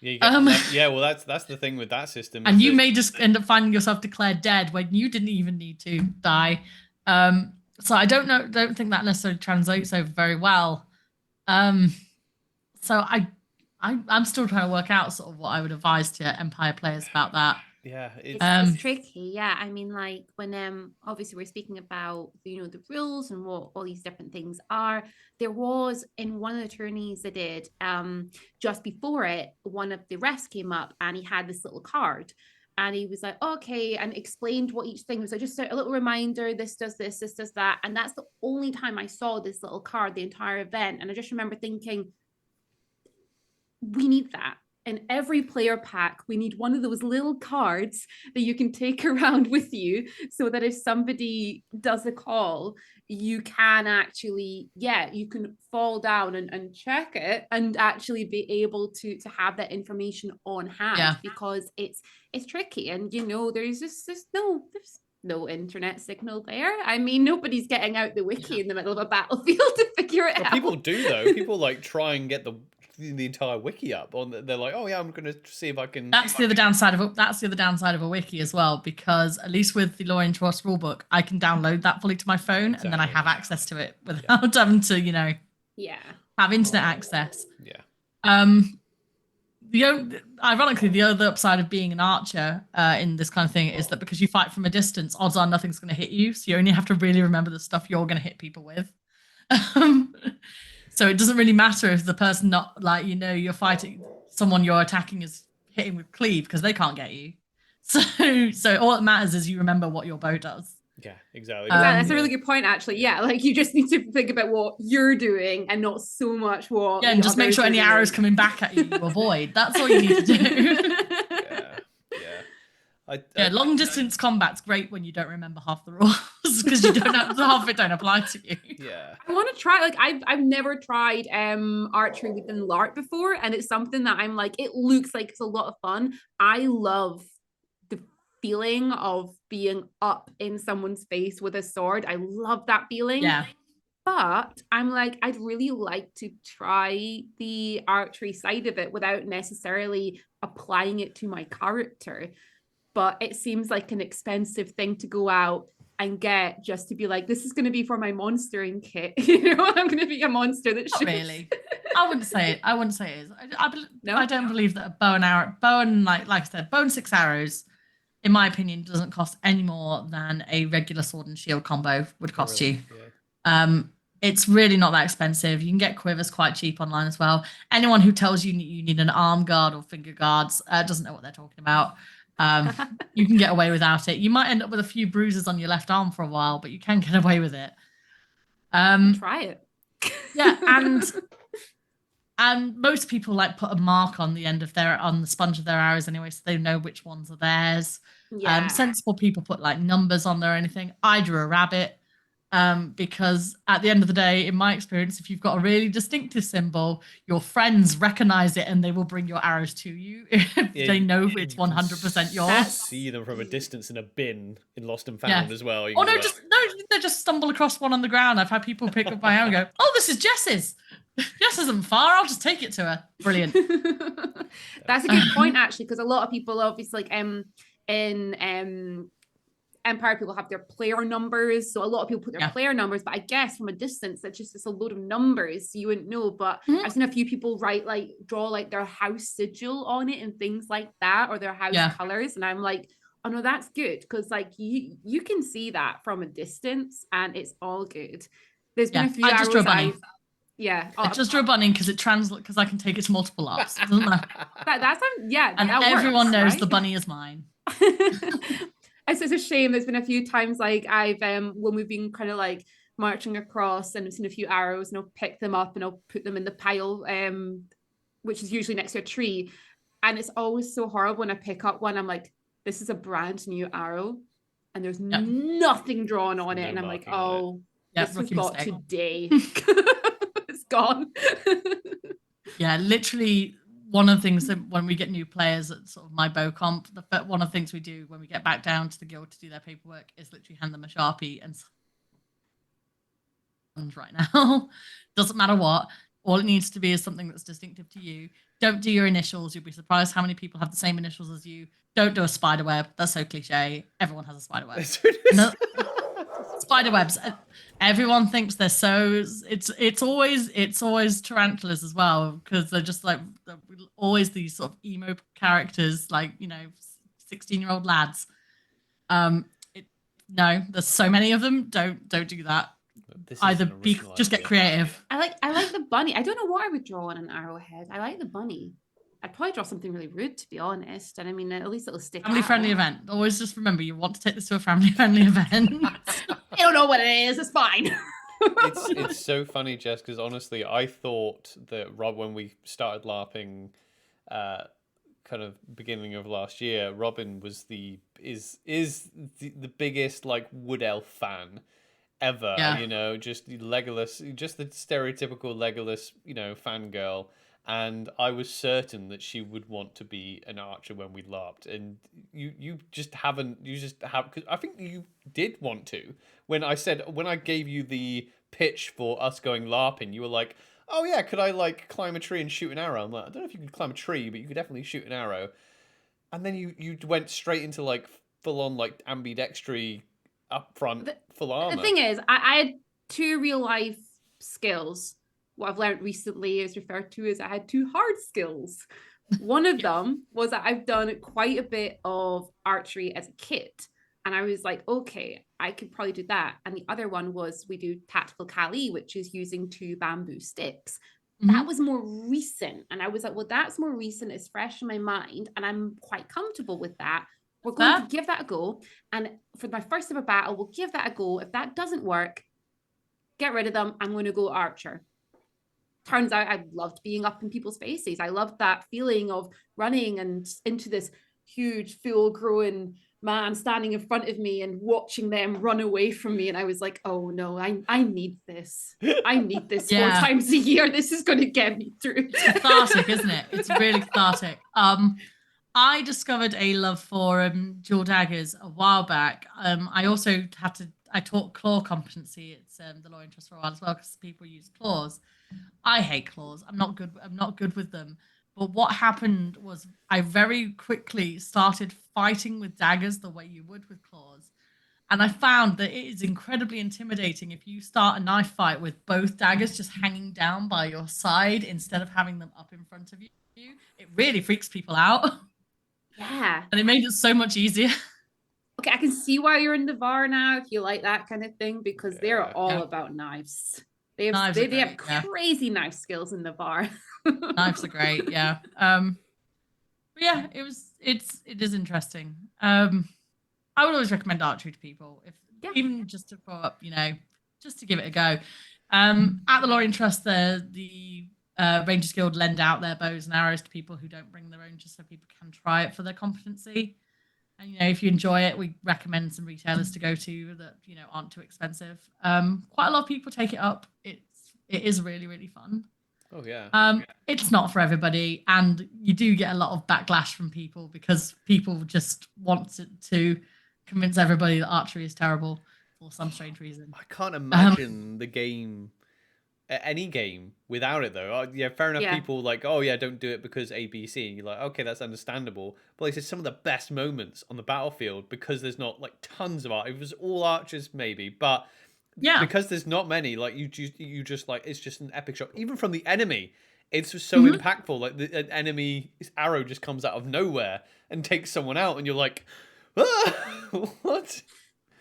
Yeah, well, that's the thing with that system. And you may just end up finding yourself declared dead when you didn't even need to die. So I don't think that necessarily translates over very well. So I'm still trying to work out sort of what I would advise to Empire players about that. Yeah, it's tricky. Yeah, I mean, like when obviously we're speaking about, you know, the rules and what all these different things are. There was, in one of the tourneys I did, just before it, one of the refs came up and he had this little card. And he was like, okay, and explained what each thing was. So just a little reminder, this does this, this does that. And that's the only time I saw this little card the entire event. And I just remember thinking, we need that. In every player pack, we need one of those little cards that you can take around with you, so that if somebody does a call, you can actually, you can fall down and check it and actually be able to have that information on hand, because it's tricky. And, you know, there's no internet signal there. I mean, nobody's getting out the wiki in the middle of a battlefield to figure it out. People do, though. People like try and get the entire wiki up they're like, oh yeah, I'm gonna see if I can. That's the other downside of a wiki as well, because at least with the Lorien Trust rulebook, I can download that fully to my phone, and then I have access to it without having to, you know, have internet access. Ironically, the other upside of being an archer in this kind of thing is that because you fight from a distance, odds are nothing's going to hit you, so you only have to really remember the stuff you're going to hit people with. So it doesn't really matter if the person, not like, you know, you're fighting someone you're attacking is hitting with cleave, because they can't get you. So all that matters is you remember what your bow does. Yeah, exactly. That's a really good point, actually. Yeah, like you just need to think about what you're doing and not so much what. Yeah, and just make sure any arrows coming back at you avoid. That's all you need to do. Long distance combat's great when you don't remember half the rules, because you don't have half of it don't apply to you. Yeah, I want to try. Like I've never tried archery within LARP before, and it's something that I'm like, it looks like it's a lot of fun. I love the feeling of being up in someone's face with a sword. I love that feeling. Yeah. But I'm like, I'd really like to try the archery side of it without necessarily applying it to my character. But it seems like an expensive thing to go out and get just to be like, this is going to be for my monstering kit. You know, I'm going to be a monster that Not shoots. really. I wouldn't say it. I wouldn't say it is. No? I don't believe that a bow and like I said, bow and 6 arrows, in my opinion, doesn't cost any more than a regular sword and shield combo would cost you. Yeah. It's really not that expensive. You can get quivers quite cheap online as well. Anyone who tells you you need an arm guard or finger guards doesn't know what they're talking about. You can get away without it. You might end up with a few bruises on your left arm for a while, but you can get away with it. Try it. Yeah, and most people like put a mark on the end of on the sponge of their arrows anyway, so they know which ones are theirs. Yeah. Sensible people put like numbers on there or anything. I drew a rabbit because at the end of the day, in my experience, if you've got a really distinctive symbol, your friends recognize it and they will bring your arrows to you if they know it's 100% yours. See them from a distance in a bin in Lost and Found as well. Oh no, they just stumble across one on the ground. I've had people pick up my arrow and go, "Oh, this is Jess's. Jess isn't far. I'll just take it to her." Brilliant. That's a good point, actually, because a lot of people obviously like in Empire, people have their player numbers, so a lot of people put their player numbers, but I guess from a distance it's just a load of numbers, so you wouldn't know. But I've seen a few people draw like their house sigil on it and things like that, or their house colors, and I'm like, oh no, that's good, because like you can see that from a distance and it's all good. There's been a few I just drew a bunny. I just drew a bunny because it translates, because I can take it to multiple LARPs. It doesn't matter. And everyone works, knows right? the bunny is mine. It's a shame. There's been a few times like I've when we've been kind of like marching across and I've seen a few arrows and I'll pick them up and I'll put them in the pile, which is usually next to a tree. And it's always so horrible when I pick up one. I'm like, this is a brand new arrow and there's nothing drawn on it. And I'm like, oh, this was got today. It's gone. Yeah, literally. One of the things that when we get new players at sort of my bow comp, one of the things we do when we get back down to the guild to do their paperwork is literally hand them a Sharpie and right now. Doesn't matter what. All it needs to be is something that's distinctive to you. Don't do your initials. You'll be surprised how many people have the same initials as you. Don't do a spider web. That's so cliche. Everyone has a spider web. Spider webs. Everyone thinks they're so. It's always tarantulas as well, because they're just like always these sort of emo characters, like 16-year-old lads. No, there's so many of them. Don't do that. Just get creative. I like the bunny. I don't know what I would draw on an arrowhead. I like the bunny. I'd probably draw something really rude, to be honest. And I mean, at least it'll stick. Family-friendly event. Always just remember, you want to take this to a family-friendly event. I don't know what it is. It's fine. It's so funny, Jess, because honestly, I thought that when we started LARPing, kind of beginning of last year, Robin was the biggest like wood elf fan ever. Yeah. Just Legolas, just the stereotypical Legolas, fangirl. And I was certain that she would want to be an archer when we LARPed, and you just haven't. You just have, because I think you did want to. When I gave you the pitch for us going LARPing, you were like, "Oh yeah, could I like climb a tree and shoot an arrow?" I'm like, "I don't know if you could climb a tree, but you could definitely shoot an arrow." And then you went straight into like full on like ambidextry up front, full armor. The thing is, I had 2 real life skills. What I've learned recently is referred to as I had 2 hard skills. One of them was that I've done quite a bit of archery as a kid. And I was like, okay, I could probably do that. And the other one was we do tactical Kali, which is using 2 bamboo sticks. Mm-hmm. That was more recent. And I was like, well, that's more recent. It's fresh in my mind. And I'm quite comfortable with that. We're going to give that a go. And for my first ever battle, we'll give that a go. If that doesn't work, get rid of them. I'm going to go archer. Turns out I loved being up in people's faces. I loved that feeling of running and into this huge, full-grown man standing in front of me and watching them run away from me. And I was like, oh no, I need this. I need this 4 times a year. This is going to get me through. It's cathartic, isn't it? It's really cathartic. I discovered a love for dual daggers a while back. I also I taught claw competency at the Lorien Trust for a while as well, because people use claws. I hate claws. I'm not good with them. But what happened was I very quickly started fighting with daggers the way you would with claws. And I found that it is incredibly intimidating if you start a knife fight with both daggers just hanging down by your side instead of having them up in front of you. It really freaks people out. Yeah. And it made it so much easier. Okay, I can see why you're in the VAR now if you like that kind of thing, because they're all Yeah. about knives. They have Knives they, are they have great, yeah. crazy knife skills in the VAR. Knives are great, yeah. But yeah, it is interesting. I would always recommend archery to people, if even just to follow up, just to give it a go. At the Lorien Trust, the Rangers Guild lend out their bows and arrows to people who don't bring their own, just so people can try it for their competency. And if you enjoy it, we recommend some retailers to go to that aren't too expensive. Quite a lot of people take it up. It is really, really fun. Oh yeah. It's not for everybody, and you do get a lot of backlash from people because people just want to convince everybody that archery is terrible for some strange reason. I can't imagine the game, any game, without it though. Yeah, fair enough. Yeah. People like, oh yeah, don't do it because ABC. And you're like, okay, that's understandable. But like, it's some of the best moments on the battlefield because there's not like tons of art. If it was all archers, maybe, but Yeah, because there's not many. Like you just like, it's just an epic shot, even from the enemy. It's just so impactful. Like an enemy's arrow just comes out of nowhere and takes someone out, and you're like, ah, what?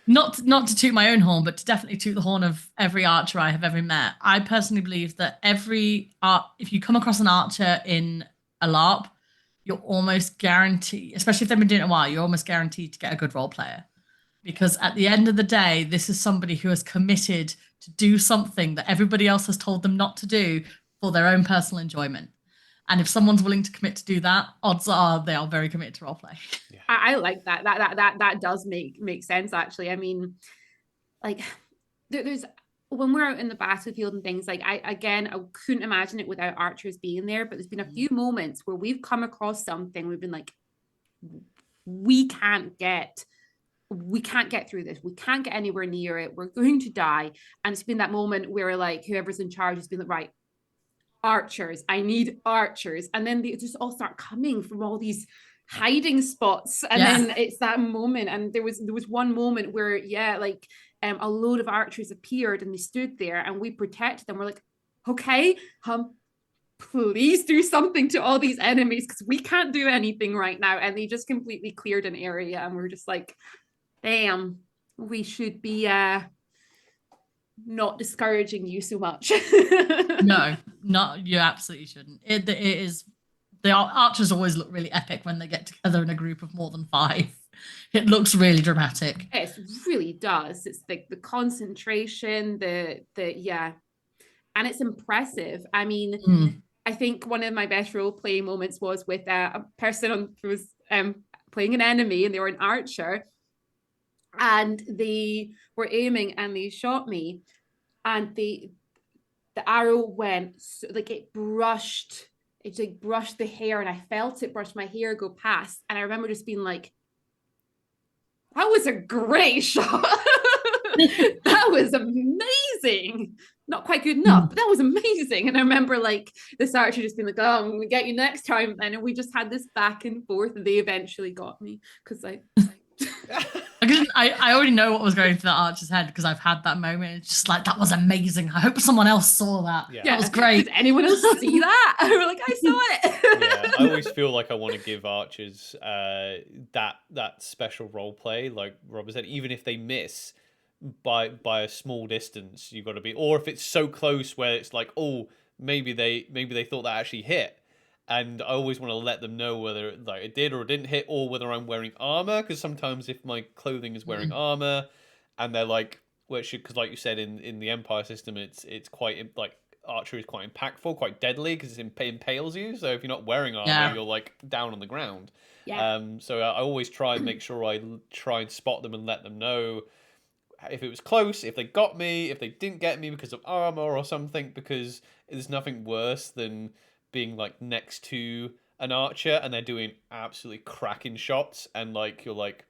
not to toot my own horn, but to definitely toot the horn of every archer I have ever met. I personally believe that if you come across an archer in a LARP, you're almost guaranteed, especially if they've been doing it a while, you're almost guaranteed to get a good role player. Because at the end of the day, this is somebody who has committed to do something that everybody else has told them not to do for their own personal enjoyment. And if someone's willing to commit to do that, odds are they are very committed to roleplay. Yeah. I like that. That does make sense, actually. I mean, like there's when we're out in the battlefield and things, like I couldn't imagine it without archers being there, but there's been a few moments where we've come across something, we've been like, we can't get through this. We can't get anywhere near it. We're going to die. And it's been that moment where like whoever's in charge has been like, right, archers, I need archers. And then they just all start coming from all these hiding spots. And then it's that moment. And there was one moment where, a load of archers appeared and they stood there and we protected them. We're like, okay, please do something to all these enemies because we can't do anything right now. And they just completely cleared an area. And we're just like, damn, we should be not discouraging you so much. No, you absolutely shouldn't. It is, the archers always look really epic when they get together in a group of more than 5. It looks really dramatic. It really does. It's the concentration, the and it's impressive. I mean, I think one of my best role playing moments was with a person who was playing an enemy, and they were an archer, and they were aiming, and they shot me, and the arrow went it brushed the hair, and I felt it brush my hair go past, and I remember just being like, that was a great shot. That was amazing. Not quite good enough, but that was amazing. And I remember like this archer just being like, oh, I'm gonna get you next time. And we just had this back and forth, and they eventually got me because I already know what was going through that archer's head because I've had that moment. It's just like, that was amazing. I hope someone else saw that. Yeah. That was great. Did anyone else see that? I was like, I saw it. Yeah, I always feel like I want to give archers that special role play, like Robert said, even if they miss by a small distance, you've got to be, or if it's so close where it's like, oh, maybe they thought that actually hit. And I always want to let them know whether it did or it didn't hit, or whether I'm wearing armor. Because sometimes if my clothing is wearing armor, and they're like, well, it should, because like you said in the Empire system, it's quite like archery is quite impactful, quite deadly because it impales you. So if you're not wearing armor, you're like down on the ground. Yeah. So I always try and make sure I try and spot them and let them know if it was close, if they got me, if they didn't get me because of armor or something. Because there's nothing worse than being like next to an archer and they're doing absolutely cracking shots, and like you're like,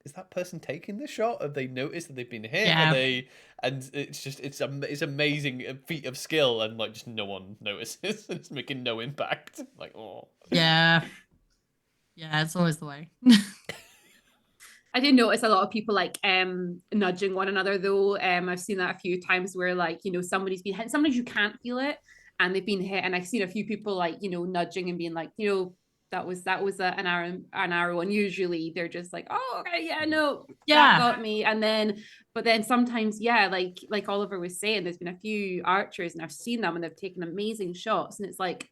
is that person taking the shot? Have they noticed that they've been hit? Yeah. Are they? And it's just it's amazing feat of skill, and like just no one notices. It's making no impact. Like, oh Yeah, it's always the way. I did notice a lot of people like nudging one another though. I've seen that a few times where like, you know, somebody's been hit. Sometimes you can't feel it and they've been hit. And I've seen a few people like, you know, nudging and being like, you know, that was an arrow. And usually they're just like, oh, okay, yeah, no, that got me. And then, but then sometimes, yeah, like Oliver was saying, there's been a few archers and I've seen them and they've taken amazing shots. And it's like,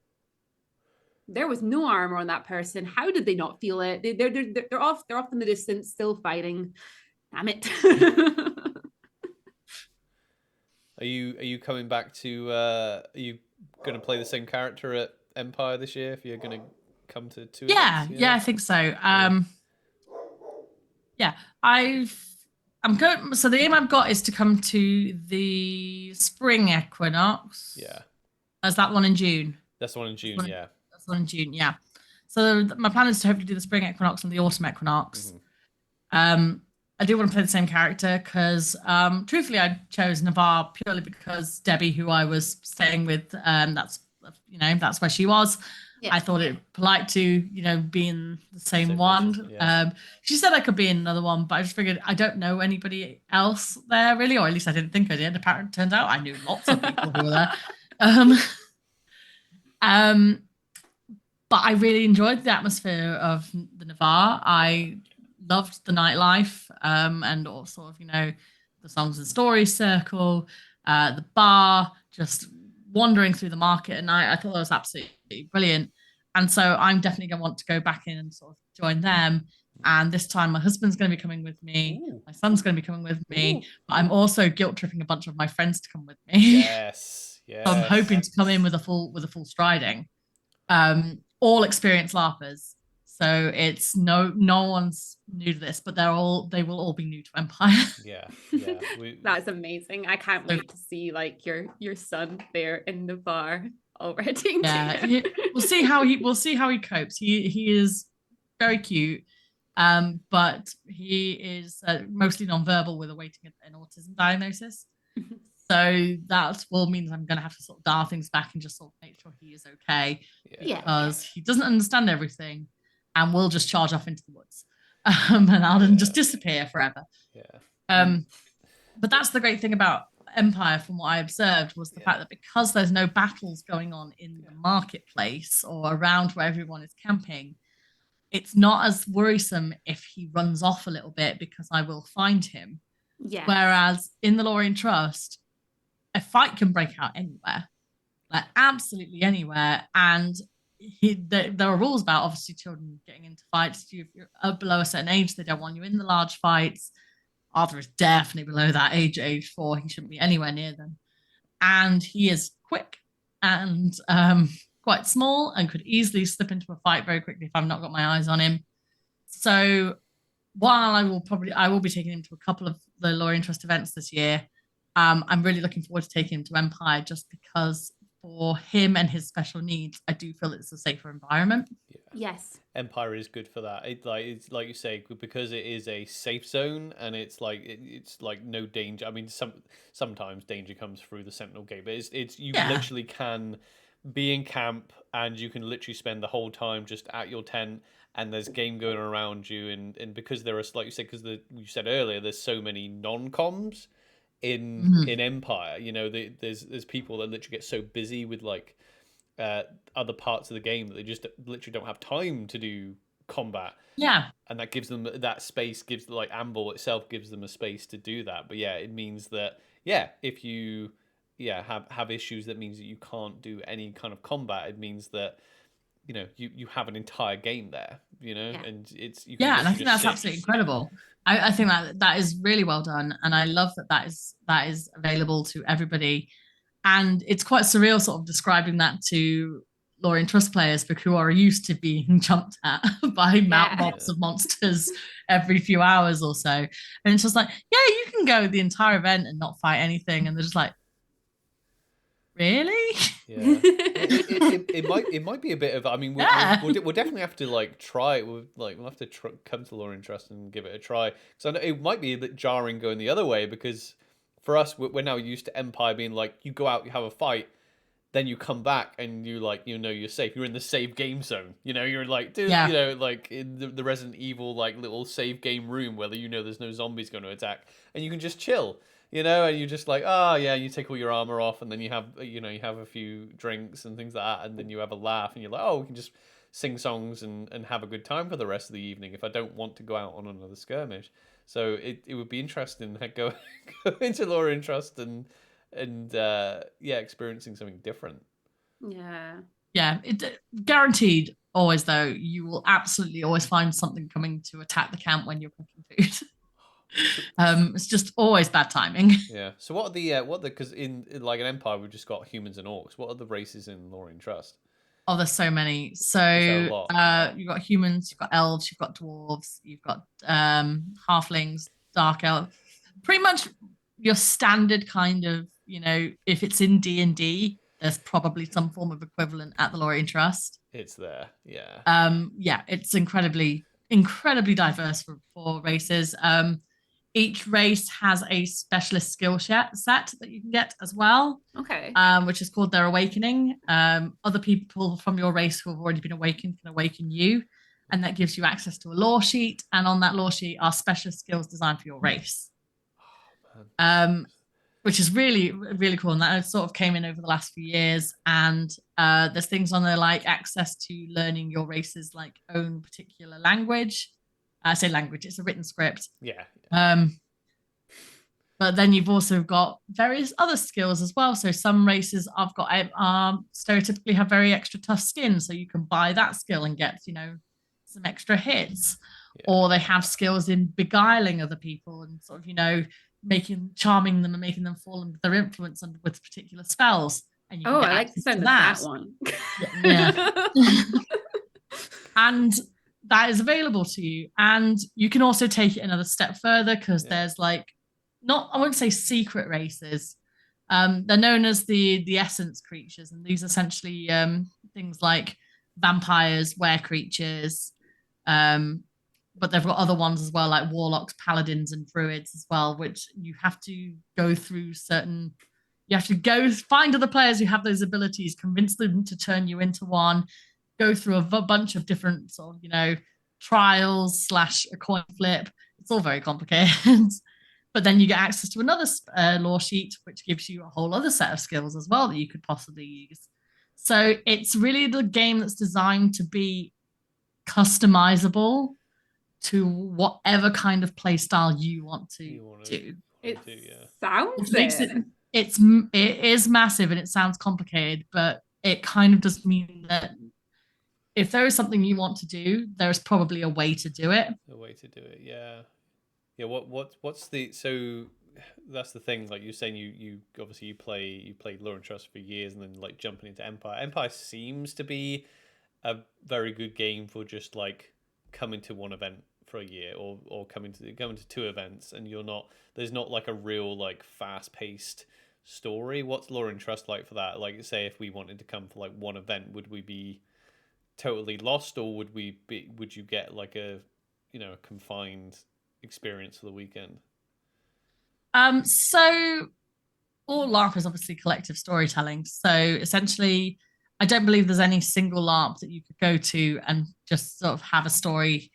there was no armor on that person. How did they not feel it? They're off in the distance, still fighting. Damn it. Are you coming back to? Are you going to play the same character at Empire this year? If you're going to come to 2 events? Yeah, I think so. Yeah, I'm going. So the aim I've got is to come to the spring equinox. Yeah. That's that one in June. That's the one in June. Yeah. That's the one in June. Yeah. So my plan is to hopefully do the spring equinox and the autumn equinox. I do want to play the same character because, truthfully, I chose Navarre purely because Debbie, who I was staying with, that's where she was. Yeah. I thought it polite to, be in the same one. Yeah. She said I could be in another one, but I just figured I don't know anybody else there really, or at least I didn't think I did. Apparently, it turns out I knew lots of people who were there. But I really enjoyed the atmosphere of the Navarre. I loved the nightlife, and also, the songs and stories circle, the bar, just wandering through the market at night. I thought that was absolutely brilliant. And so I'm definitely going to want to go back in and sort of join them. And this time my husband's going to be coming with me. Ooh. My son's going to be coming with me. Ooh. But I'm also guilt tripping a bunch of my friends to come with me. Yes. So I'm hoping to come in with a full striding. All experienced LARPers. So it's no one's new to this, but they will all be new to Empire. Yeah. That's amazing. I can't wait to see like your son there in the bar already. Yeah, we'll see how he copes. He is very cute, but he is mostly nonverbal with awaiting an autism diagnosis. So that will mean I'm going to have to sort of dial things back and just sort of make sure he is okay. Yeah. Because he doesn't understand everything and will just charge off into the woods. And I'll then just disappear forever. Yeah. But that's the great thing about Empire, from what I observed, was the fact that because there's no battles going on in the marketplace or around where everyone is camping, it's not as worrisome if he runs off a little bit because I will find him. Yeah. Whereas in the Lorien Trust, a fight can break out anywhere, like absolutely anywhere. And there are rules about obviously children getting into fights. If you're below a certain age, they don't want you in the large fights. Arthur is definitely below that age 4. He shouldn't be anywhere near them. And he is quick and quite small and could easily slip into a fight very quickly if I've not got my eyes on him. So while I will be taking him to a couple of the Lorien Trust events this year, I'm really looking forward to taking him to Empire just because for him and his special needs, I do feel it's a safer environment. Yeah. Yes. Empire is good for that. It's like you say, because it is a safe zone and it's like no danger. I mean, sometimes danger comes through the Sentinel Gate, but it's you literally can be in camp and you can literally spend the whole time just at your tent and there's game going around you, and because there are, like you said, because you said earlier, there's so many non-coms in Empire. There's people that literally get so busy with like other parts of the game that they just literally don't have time to do combat. Yeah, and that gives them that space. Gives like Amble itself gives them a space to do that. But yeah, it means that if you have issues, that means that you can't do any kind of combat. It means that you have an entire game there. And it's and I think that's absolutely incredible. I think that is really well done, and I love that is available to everybody. And it's quite surreal sort of describing that to Lorien Trust players who are used to being jumped at by mobs of monsters every few hours or so. And it's just like, you can go the entire event and not fight anything. And they're just like, really? Yeah. It might be a bit of, I mean, we'll definitely have to like try it. We'll have to come to Lorien Trust and give it a try. So I know it might be a bit jarring going the other way, because for us, we're now used to Empire being like, you go out, you have a fight, then you come back and you like, you're safe. You're in the save game zone. You're like, dude, Yeah. like in the Resident Evil like little save game room where there's no zombies going to attack, and you can just chill. And you're just like, oh yeah, you take all your armor off, and then you have a few drinks and things like that, and then you have a laugh, and you're like, oh, we can just sing songs and have a good time for the rest of the evening if I don't want to go out on another skirmish. So it would be interesting to go into Lorien Trust and experiencing something different. Yeah, it guaranteed always though, you will absolutely always find something coming to attack the camp when you're cooking food. It's just always bad timing. Yeah. So what are because in like an Empire we've just got humans and orcs. What are the races in Lorien Trust? Oh, there's so many. So you've got humans, you've got elves, you've got dwarves, you've got halflings, dark elf. Pretty much your standard kind of, if it's in D&D, there's probably some form of equivalent at the Lorien Trust. It's there, yeah. Yeah, it's incredibly diverse for races. Each race has a specialist skill set that you can get as well. Okay. Which is called their awakening. Other people from your race who have already been awakened can awaken you, and that gives you access to a lore sheet. And on that lore sheet are specialist skills designed for your race. Which is really, really cool. And that sort of came in over the last few years. And there's things on there like access to learning your race's like own particular language. I say language, it's a written script. Yeah. But then you've also got various other skills as well. So some races I've got stereotypically have very extra tough skin. So you can buy that skill and get, some extra hits. Yeah. Or they have skills in beguiling other people and sort of, charming them and making them fall under their influence and with particular spells. And you I like the sound of that one. Yeah. And that is available to you. And you can also take it another step further because there's like, I won't say secret races. They're known as the essence creatures. And these are essentially things like vampires, were creatures. But they've got other ones as well, like warlocks, paladins, and druids as well, which you have to go through you have to go find other players who have those abilities, convince them to turn you into one, go through a bunch of different sort of, trials / a coin flip. It's all very complicated. But then you get access to another lore sheet, which gives you a whole other set of skills as well that you could possibly use. So it's really the game that's designed to be customizable to whatever kind of play style you want to do. It sounds it is massive and it sounds complicated, but it kind of does mean that if there is something you want to do, there's probably a way to do it. Yeah. Yeah, what's the so that's the thing, like you're saying you obviously you played Lorien Trust for years and then like jumping into Empire. Empire seems to be a very good game for just like coming to one event for a year or coming to two events and there's not like a real like fast-paced story. What's Lorien Trust like for that? Like say if we wanted to come for like one event, would we be totally lost or would you get like a confined experience for the weekend? So all LARP is obviously collective storytelling. So essentially, I don't believe there's any single LARP that you could go to and just sort of have a story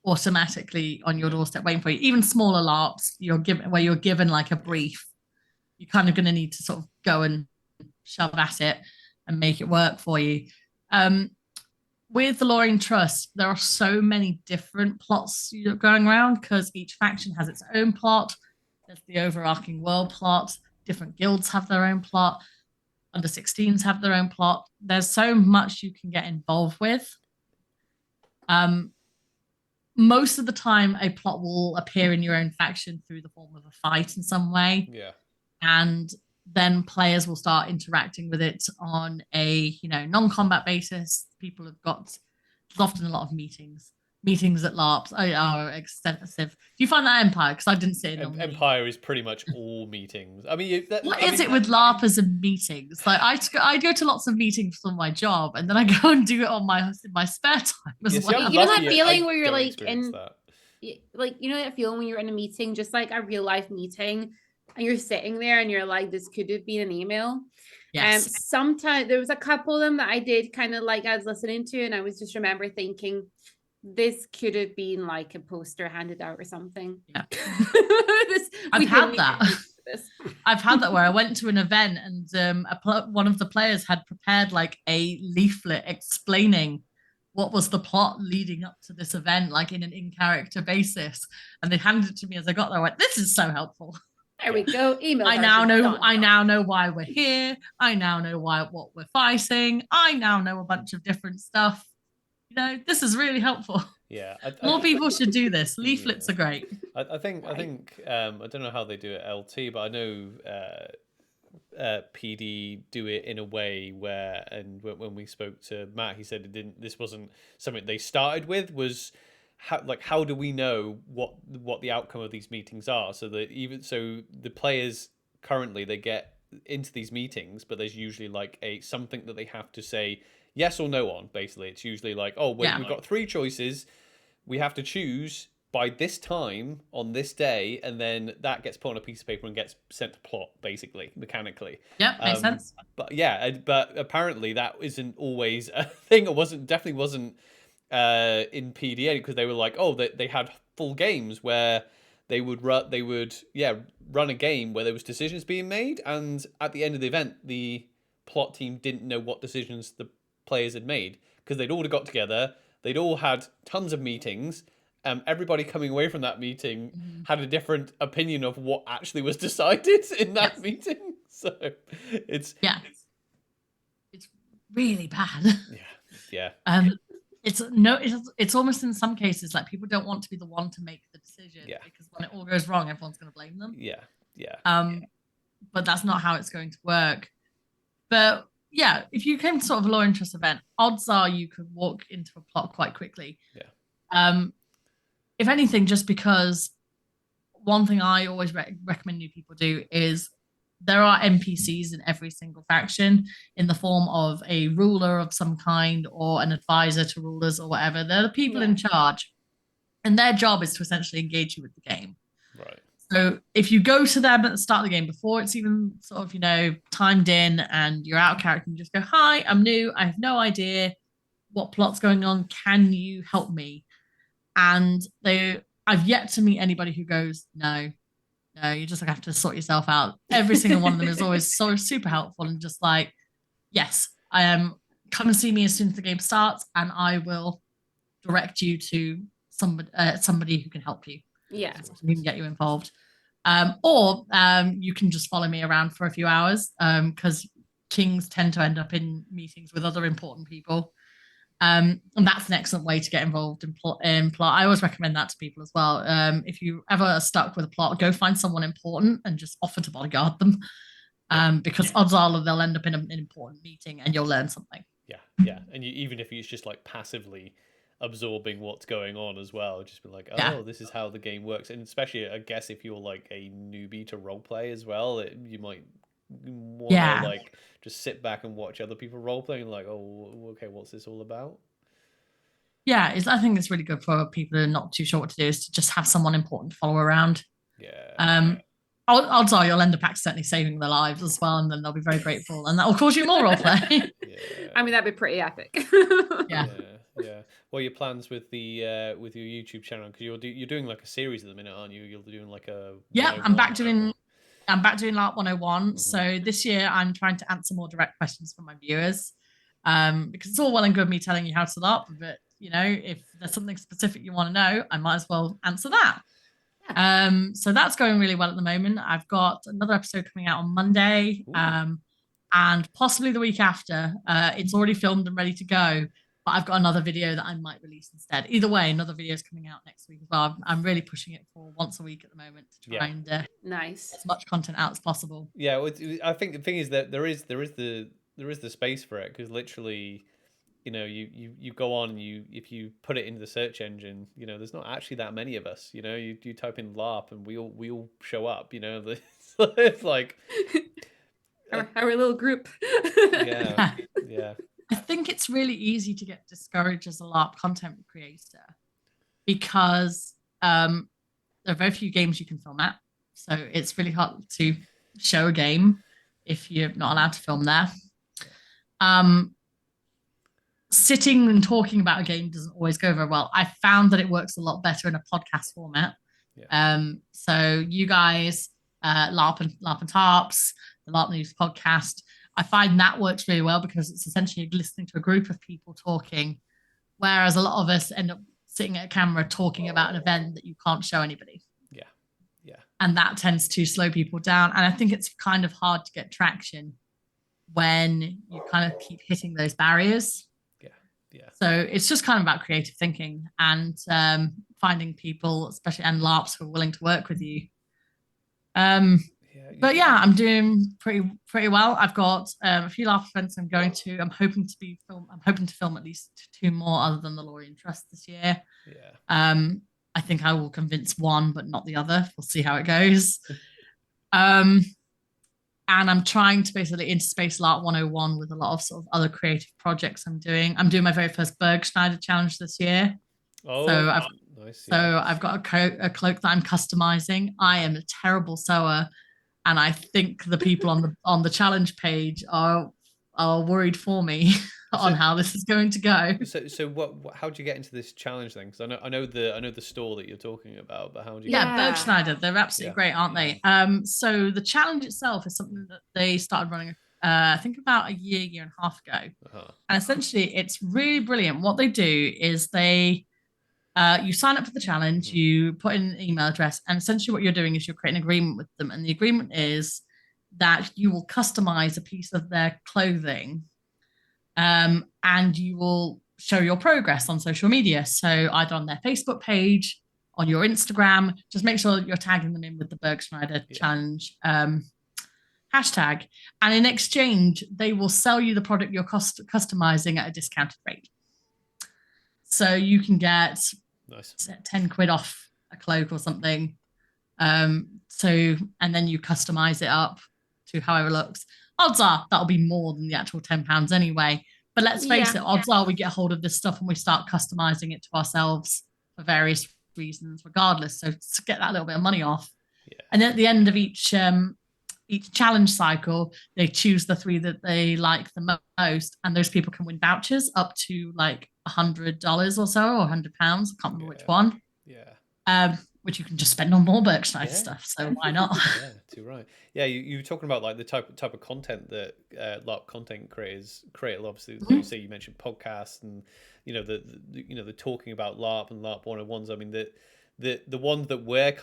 automatically on your doorstep waiting for you. Even smaller LARPs, you're given like a brief. You're kind of going to need to sort of go and shove at it and make it work for you. With the Lorien Trust, there are so many different plots going around because each faction has its own plot. There's the overarching world plot. Different guilds have their own plot. Under 16s have their own plot. There's so much you can get involved with. Most of the time, a plot will appear in your own faction through the form of a fight in some way. Yeah. And then players will start interacting with it on a non-combat basis. People have got there's often a lot of meetings at LARPs are extensive. Do you find that Empire? Because I didn't see it on Empire is pretty much all meetings. I mean, what is it with LARPers and meetings? Like I go to lots of meetings for my job, and then I go and do it on my spare time as well. You know that feeling where you're like that feeling when you're in a meeting, just like a real life meeting, and you're sitting there and you're like, this could have been an email. Yes. Sometimes there was a couple of them that I did kind of like I was listening to, and I was just remember thinking this could have been like a poster handed out or something. Yeah. I've had that. I've had that where I went to an event and one of the players had prepared like a leaflet explaining what was the plot leading up to this event, like in an in-character basis, and they handed it to me as I got there. I went, "This is so helpful." There we go. Email. I now know why we're here. I now know what we're fighting. I now know a bunch of different stuff. You know, this is really helpful. Yeah, more people should do this. Leaflets are great. I think I don't know how they do it LT, but I know PD do it in a way where, and when we spoke to Matt, he said this wasn't something they started with. Was how do we know what the outcome of these meetings are? So that even so, the players currently, they get into these meetings, but there's usually like something that they have to say yes or no on. Basically, it's usually like, oh, wait, we've got 3 choices. We have to choose by this time on this day, and then that gets put on a piece of paper and gets sent to plot, basically, mechanically. Yeah, makes sense. But but apparently that isn't always a thing. It definitely wasn't in PDA, because they were like, oh, they had full games where they would run a game where there was decisions being made, and at the end of the event, the plot team didn't know what decisions the players had made, because they'd all got together, they'd all had tons of meetings. Everybody coming away from that meeting had a different opinion of what actually was decided in that meeting. So it's really bad. Yeah. It's almost in some cases like people don't want to be the one to make the decision, because when it all goes wrong, everyone's going to blame them. But that's not how it's going to work. But yeah, if you came to sort of a Lorien Trust event, odds are you could walk into a plot quite quickly. If anything, just because one thing I always recommend new people do is there are NPCs in every single faction in the form of a ruler of some kind or an advisor to rulers or whatever. They're the people in charge, and their job is to essentially engage you with the game. Right. So if you go to them at the start of the game before it's even sort of, timed in, and you're out of character, and you just go, "Hi, I'm new. I have no idea what plot's going on. Can you help me?" And I've yet to meet anybody who goes, no, you just have to sort yourself out. Every single one of them is always so super helpful and just like, yes, I am. Come and see me as soon as the game starts, and I will direct you to somebody who can help you. Yeah, who can get you involved. Or you can just follow me around for a few hours, because kings tend to end up in meetings with other important people. And that's an excellent way to get involved in plot. I always recommend that to people as well. If you ever are stuck with a plot, go find someone important and just offer to bodyguard them. Because odds are they'll end up in an important meeting and you'll learn something. Yeah. And even if it's just like passively absorbing what's going on as well, just be like, oh, this is how the game works. And especially, I guess, if you're like a newbie to roleplay as well, you might want to like just sit back and watch other people roleplay and like, oh, okay, what's this all about? I think it's really good for people who are not too sure what to do, is to just have someone important to follow around. Odds are you'll end up accidentally saving their lives as well, and then they'll be very grateful, and that'll cause you more roleplay. I mean, that'd be pretty epic. Yeah. What are your plans with the with your YouTube channel? Because you're doing like a series at the minute, aren't you? You're doing like a I'm back doing LARP 101. So this year I'm trying to answer more direct questions from my viewers, because it's all well and good me telling you how to LARP, but if there's something specific you want to know, I might as well answer that. So that's going really well at the moment. I've got another episode coming out on Monday, and possibly the week after. It's already filmed and ready to go, but I've got another video that I might release instead. Either way, another video is coming out next week as well. I'm really pushing it for once a week at the moment to try and get as much content out as possible. I think the thing is that there is the space for it, because literally, you go on and if you put it into the search engine, there's not actually that many of us. You type in LARP and we all show up. It's like our little group. Yeah. I think it's really easy to get discouraged as a LARP content creator, because there are very few games you can film at. So it's really hard to show a game if you're not allowed to film there. Sitting and talking about a game doesn't always go very well. I found that it works a lot better in a podcast format. So you guys, LARP and TARPS, the LARP News podcast, I find that works really well because it's essentially listening to a group of people talking, whereas a lot of us end up sitting at a camera talking about an event that you can't show anybody. Yeah. And that tends to slow people down. And I think it's kind of hard to get traction when you kind of keep hitting those barriers. Yeah. So it's just kind of about creative thinking and finding people, especially and LARPs, who are willing to work with you. But yeah, I'm doing pretty well. I've got a few LARP events I'm going to. I'm hoping to film at least 2 more other than the Lorien Trust this year. Yeah. I think I will convince one, but not the other. We'll see how it goes. And I'm trying to basically interspace LARP 101 with a lot of sort of other creative projects I'm doing. I'm doing my very first Bergschneider challenge this year. Oh, so nice. I've got a cloak that I'm customizing. I am a terrible sewer, and I think the people on the challenge page are worried for me on how this is going to go. So how do you get into this challenge then? Because I know the store that you're talking about, but how do you? Yeah, Bergschneider, they're absolutely great, aren't they? So the challenge itself is something that they started running, I think about a year and a half ago, and essentially it's really brilliant. What they do is you sign up for the challenge, you put in an email address, and essentially what you're doing is you're creating an agreement with them, and the agreement is that you will customize a piece of their clothing. And you will show your progress on social media. So either on their Facebook page, on your Instagram, just make sure that you're tagging them in with the Bergschneider challenge hashtag. And in exchange, they will sell you the product you're customizing at a discounted rate. So you can get 10 quid off a cloak or something. And then you customize it up to however it looks. Odds are that'll be more than the actual £10 anyway. But let's face it, odds are we get hold of this stuff and we start customizing it to ourselves for various reasons, regardless. So to get that little bit of money off. Yeah. And at the end of each challenge cycle, they choose the 3 that they like the most, and those people can win vouchers up to like $100 or so, or £100. I can't remember which one. Yeah. Which you can just spend on more Berkshire stuff. So why not? Yeah, too right. Yeah, you were talking about like the type of content that LARP content creators create. Obviously, like you say, you mentioned podcasts and the talking about LARP and LARP 101s. I mean, the ones that we're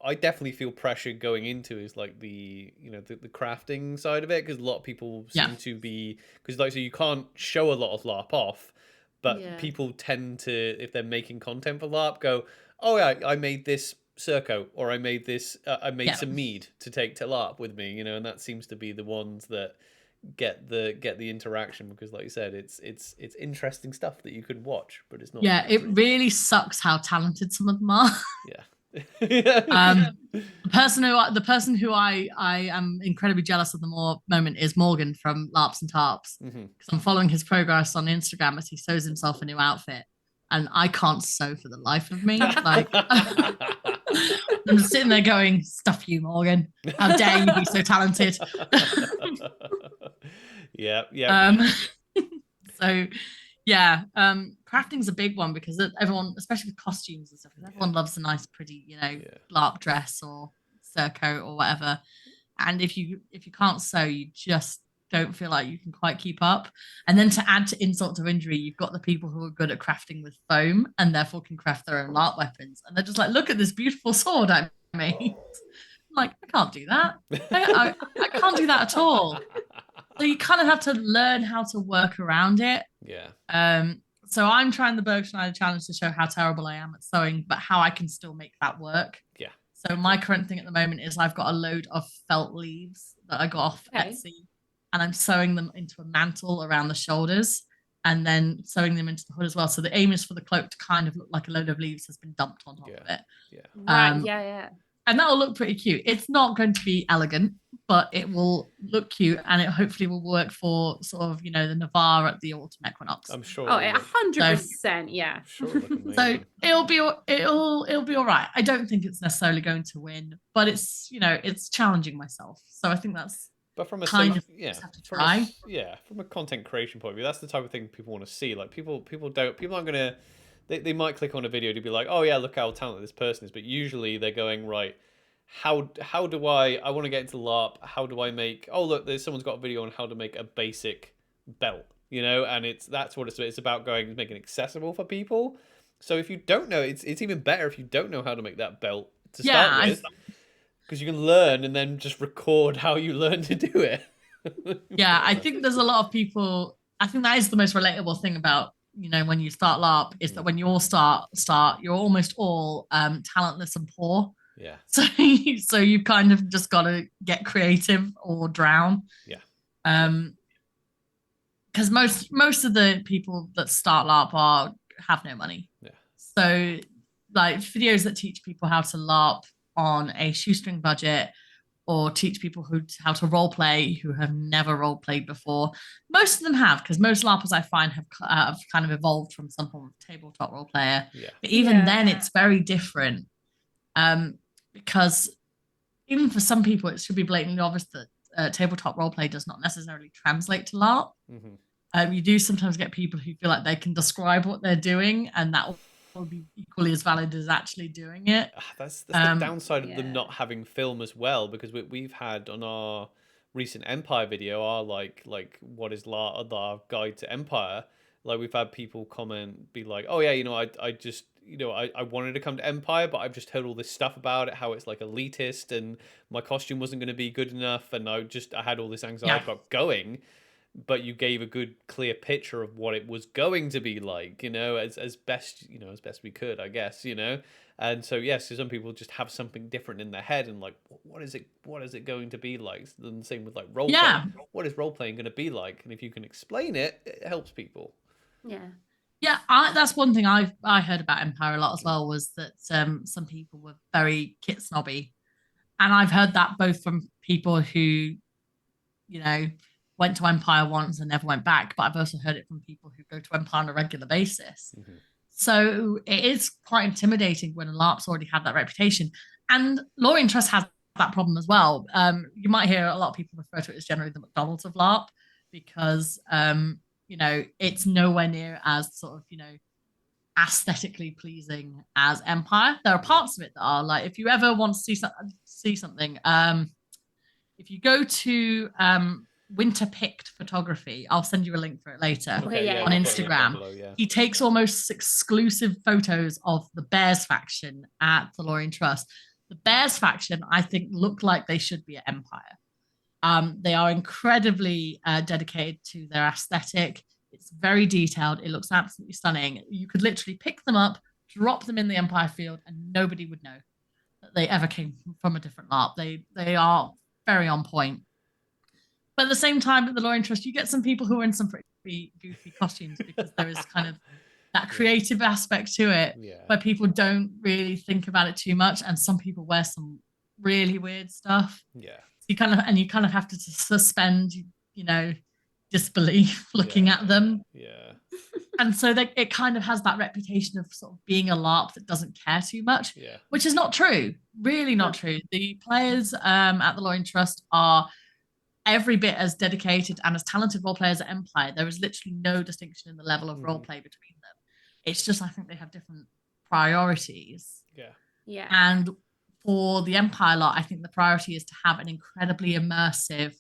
I definitely feel pressure going into is like the crafting side of it, because a lot of people seem to be, because like, so you can't show a lot of LARP off, but people tend to, if they're making content for LARP, go, oh yeah, I made this Circo, or I made this, I made some mead to take to LARP with me, and that seems to be the ones that get the interaction, because like you said, it's interesting stuff that you could watch, but it's not. Yeah, it really sucks how talented some of them are. Yeah. The person who I am incredibly jealous of the moment is Morgan from LARPS and TARPS, because I'm following his progress on Instagram as he sews himself a new outfit, and I can't sew for the life of me. Like, I'm just sitting there going, "Stuff you, Morgan! How dare you be so talented?" Yeah. So, yeah, crafting's a big one, because everyone, especially with costumes and stuff, everyone loves a nice, pretty, LARP dress or surcoat or whatever. And if you can't sew, you just don't feel like you can quite keep up. And then to add to insult to injury, you've got the people who are good at crafting with foam and therefore can craft their own LARP weapons. And they're just like, look at this beautiful sword I made. I'm like, I can't do that. I can't do that at all. So you kind of have to learn how to work around it. Yeah. So I'm trying the Bergschneider challenge to show how terrible I am at sewing, but how I can still make that work. Yeah. So my current thing at the moment is I've got a load of felt leaves that I got off Etsy, and I'm sewing them into a mantle around the shoulders, and then sewing them into the hood as well. So the aim is for the cloak to kind of look like a load of leaves has been dumped on top of it. Yeah. And that will look pretty cute. It's not going to be elegant, but it will look cute, and it hopefully will work for sort of, the Navarre at the autumn equinox. I'm sure. Oh, 100%. Yeah. Sure. So it'll be all right. I don't think it's necessarily going to win, but it's it's challenging myself. So I think that's But from a kind of yeah, just have to try. from a content creation point of view, that's the type of thing people want to see. Like people aren't gonna, they might click on a video to be like, oh yeah, look how talented this person is, but usually they're going, right, how do I want to get into LARP? How do I make? Oh look, someone's got a video on how to make a basic belt, you know, and that's what it's about, going making it accessible for people. So if you don't know, it's even better if you don't know how to make that belt to start with. Because you can learn and then just record how you learn to do it. Yeah, I think there's a lot of people. I think that is the most relatable thing about, you know, when you start LARP, is that when you all start, you're almost all talentless and poor. Yeah. So you've kind of just got to get creative or drown. Yeah. Because most of the people that start LARP have no money. Yeah. So like videos that teach people how to LARP on a shoestring budget, or teach people how to role play who have never role played before. Most of them have, because most LARPers I find have kind of evolved from some form of tabletop role player. Yeah. But even then, it's very different, because even for some people, it should be blatantly obvious that tabletop role play does not necessarily translate to LARP. Mm-hmm. You do sometimes get people who feel like they can describe what they're doing, and that will be equally as valid as actually doing it. That's the downside of them not having film as well, because we've had on our recent Empire video, our like what is our guide to Empire, like we've had people comment, be like, oh yeah, you know, I just, you know, I wanted to come to Empire, but I've just heard all this stuff about it, how it's like elitist and my costume wasn't going to be good enough, and I had all this anxiety about going. But you gave a good, clear picture of what it was going to be like, you know, as best we could, I guess, you know. And so yes, so some people just have something different in their head, and like, what is it going to be like? And the same with like role playing. What is role playing going to be like? And if you can explain it, it helps people. Yeah, that's one thing I heard about Empire a lot as well, was that some people were very kit snobby, and I've heard that both from people who, you know, went to Empire once and never went back, but I've also heard it from people who go to Empire on a regular basis. Mm-hmm. So it is quite intimidating when a LARP's already had that reputation. And Lorien Trust has that problem as well. You might hear a lot of people refer to it as generally the McDonald's of LARP, because, you know, it's nowhere near as sort of, you know, aesthetically pleasing as Empire. There are parts of it that are like, if you ever want to see something, if you go to Winter Picked Photography, I'll send you a link for it later, on Instagram. He takes almost exclusive photos of the Bears faction at the Lorien Trust. The Bears faction, I think, look like they should be at Empire. They are incredibly dedicated to their aesthetic. It's very detailed. It looks absolutely stunning. You could literally pick them up, drop them in the Empire field, and nobody would know that they ever came from a different LARP. They are very on point. But at the same time, at the Lorien Trust, you get some people who are in some pretty goofy costumes, because there is kind of that creative aspect to it, where people don't really think about it too much, and some people wear some really weird stuff. Yeah. You kind of have to suspend, you know, disbelief looking at them. Yeah. And so it kind of has that reputation of sort of being a LARP that doesn't care too much, which is not true. Really not true. The players at the Lorien Trust are every bit as dedicated and as talented role players at Empire. There is literally no distinction in the level of role play between them. It's just, I think they have different priorities. Yeah. And for the Empire lot, I think the priority is to have an incredibly immersive,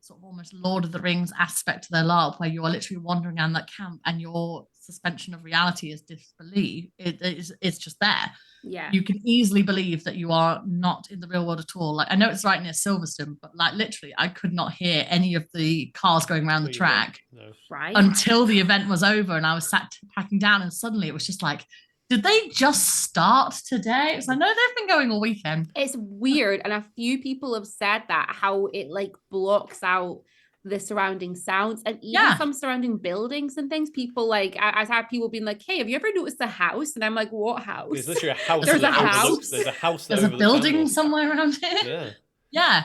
sort of almost Lord of the Rings aspect to their LARP, where you are literally wandering around that camp and your suspension of reality is disbelief. It's just there. Yeah. You can easily believe that you are not in the real world at all. Like, I know it's right near Silverstone, but like literally I could not hear any of the cars going around the track until the event was over, and I was sat packing down, and suddenly it was just like, did they just start today? It's like, no, they've been going all weekend. It's weird. And a few people have said that, how it like blocks out the surrounding sounds, and even some surrounding buildings and things. People like, I've had people being like, hey, have you ever noticed the house? And I'm like, what house? There's literally a house. There's a house. There's a house. There's a building somewhere around here. Yeah.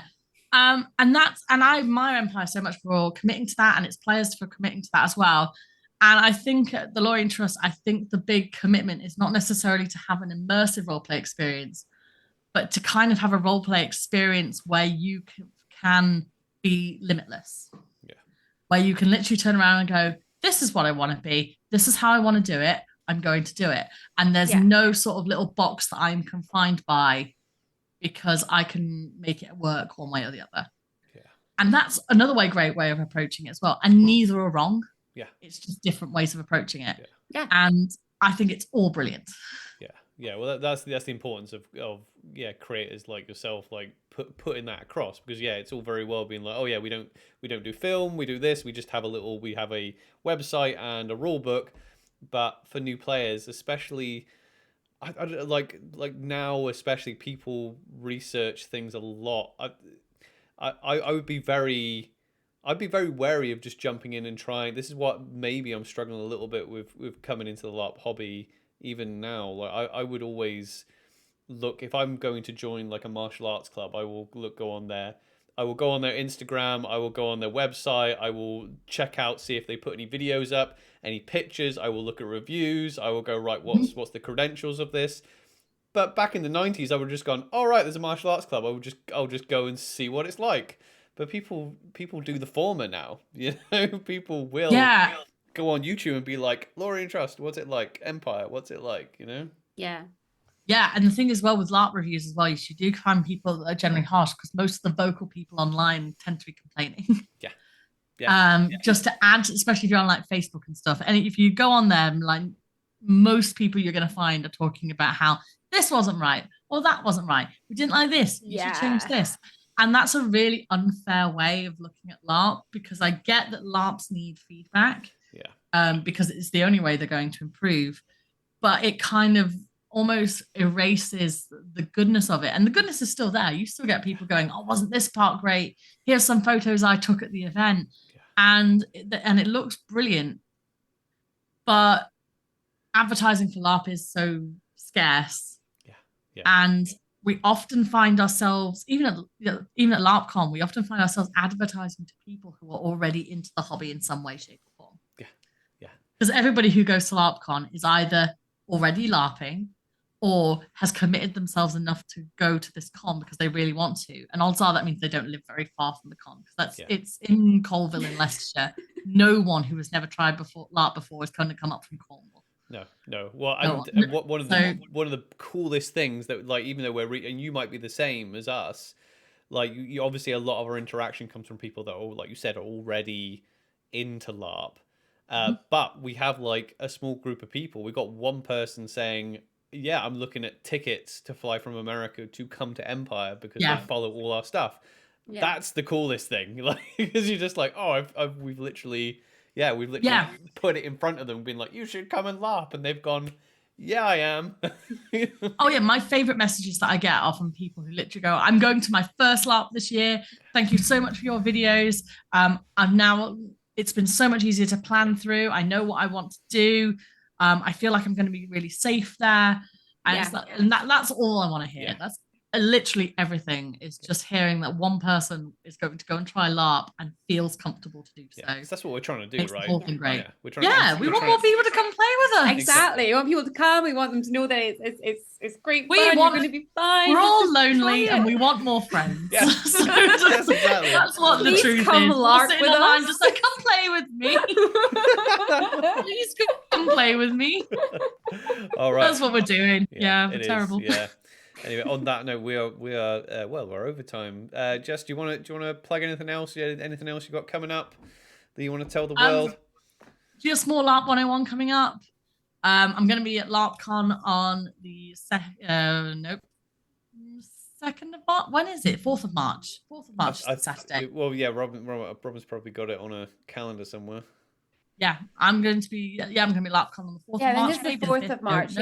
And I admire Empire so much for committing to that, and its players for committing to that as well. And I think at the Lorien Trust, I think the big commitment is not necessarily to have an immersive roleplay experience, but to kind of have a roleplay experience where you can be limitless. Yeah. Where you can literally turn around and go, this is what I want to be. This is how I want to do it. I'm going to do it. And there's no sort of little box that I'm confined by because I can make it work one way or the other. Yeah. And that's another great way of approaching it as well. And neither are wrong. Yeah. It's just different ways of approaching it. Yeah. And I think it's all brilliant. Yeah. Yeah. Well, that's the importance of creators like yourself, like putting that across, because it's all very well being like, oh yeah, we don't do film, we do this, we have a website and a rule book. But for new players, especially, I like now, especially, people research things a lot. I'd be very wary of just jumping in and trying. This is what maybe I'm struggling a little bit with coming into the LARP hobby even now. Like I would always look, if I'm going to join like a martial arts club, I will go on there. I will go on their Instagram, I will go on their website, I will check out, see if they put any videos up, any pictures, I will look at reviews, I will go, right, what's the credentials of this? But back in the 90s, I would have just gone, all right, there's a martial arts club, I'll just go and see what it's like. But people do the former now, you know? People will go on YouTube and be like, Lorien Trust, what's it like? Empire, what's it like, you know? Yeah. Yeah, and the thing as well with LARP reviews as well, you do find people that are generally harsh because most of the vocal people online tend to be complaining. Just to add, especially if you're on like Facebook and stuff. And if you go on there, like most people you're going to find are talking about how this wasn't right, or that wasn't right. We didn't like this. You should change this. And that's a really unfair way of looking at LARP, because I get that LARPs need feedback. Because it's the only way they're going to improve. But it kind of almost erases the goodness of it, and the goodness is still there. You still get people going, oh, wasn't this part great? Here's some photos I took at the event, and it looks brilliant. But advertising for LARP is so scarce, and we often find ourselves, even at LARPCon, we often find ourselves advertising to people who are already into the hobby in some way, shape, or form. Because everybody who goes to LARPCon is either already LARPing or has committed themselves enough to go to this con because they really want to. And odds are that means they don't live very far from the con, because it's in Colville in Leicestershire. No one who has never tried LARP before is going to come up from Cornwall. No. Well, and one of the coolest things that, like, even though and you might be the same as us, like you obviously a lot of our interaction comes from people that are, like you said, are already into LARP. But we have like a small group of people. We've got one person saying, yeah, I'm looking at tickets to fly from America to come to Empire because they follow all our stuff. That's the coolest thing. Like, because you're just like, oh, we've literally put it in front of them and been like, you should come and LARP. And they've gone, yeah, I am. Oh yeah, my favorite messages that I get are from people who literally go, I'm going to my first LARP this year. Thank you so much for your videos. It's been so much easier to plan through. I know what I want to do. I feel like I'm going to be really safe there. And that's all I want to hear. That's literally everything, is just hearing that one person is going to go and try LARP and feels comfortable to do so. That's what we're trying to do, Makes right? the whole thing great. We want more people to come play with us. Exactly. We want people to come. We want them to know that it's great fun. You're going to be fun. We're all lonely and we want more friends. So exactly. That's what the truth is. LARP with us. Just like, come play with me. Please come play with me. All right. That's what we're doing. We're terrible. Anyway, on that note, we're over time. Jess, do you want to plug anything else? Anything else you got coming up that you want to tell the world? Just more LARP 101 coming up. I'm going to be at LARPCon on the 2nd of March. When is it? 4th of March. 4th of March, Saturday. Well, yeah, Robin's probably got it on a calendar somewhere. Yeah, I'm going to be at LARPCon on the 4th of March. Yeah, I think it's the 4th of March.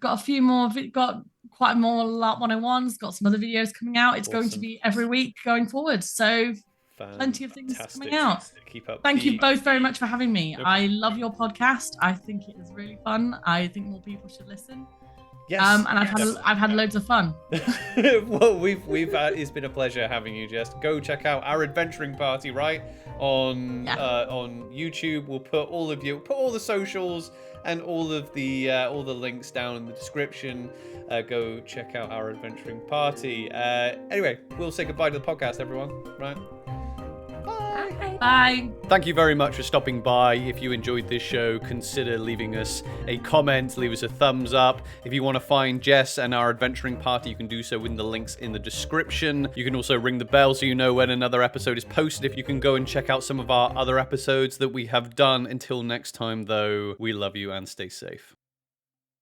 Got a few more. Got quite more LARP 101s. Got some other videos coming out. It's going to be every week going forward. So plenty of things coming out. Keep up. Thank you both very much for having me. I love your podcast. I think it is really fun. I think more people should listen. Yes. And I've had loads of fun. Well, we've it's been a pleasure having you, Jess. Go check out our adventuring party, right? on YouTube. We'll put all the socials and all the links down in the description. Go check out our adventuring party. Anyway, we'll say goodbye to the podcast, everyone. Right? Bye. Thank you very much for stopping by. If you enjoyed this show, consider leaving us a comment, leave us a thumbs up. If you want to find Jess and our adventuring party, you can do so in the links in the description. You can also ring the bell so you know when another episode is posted. If you can go and check out some of our other episodes that we have done. Until next time, though, we love you and stay safe.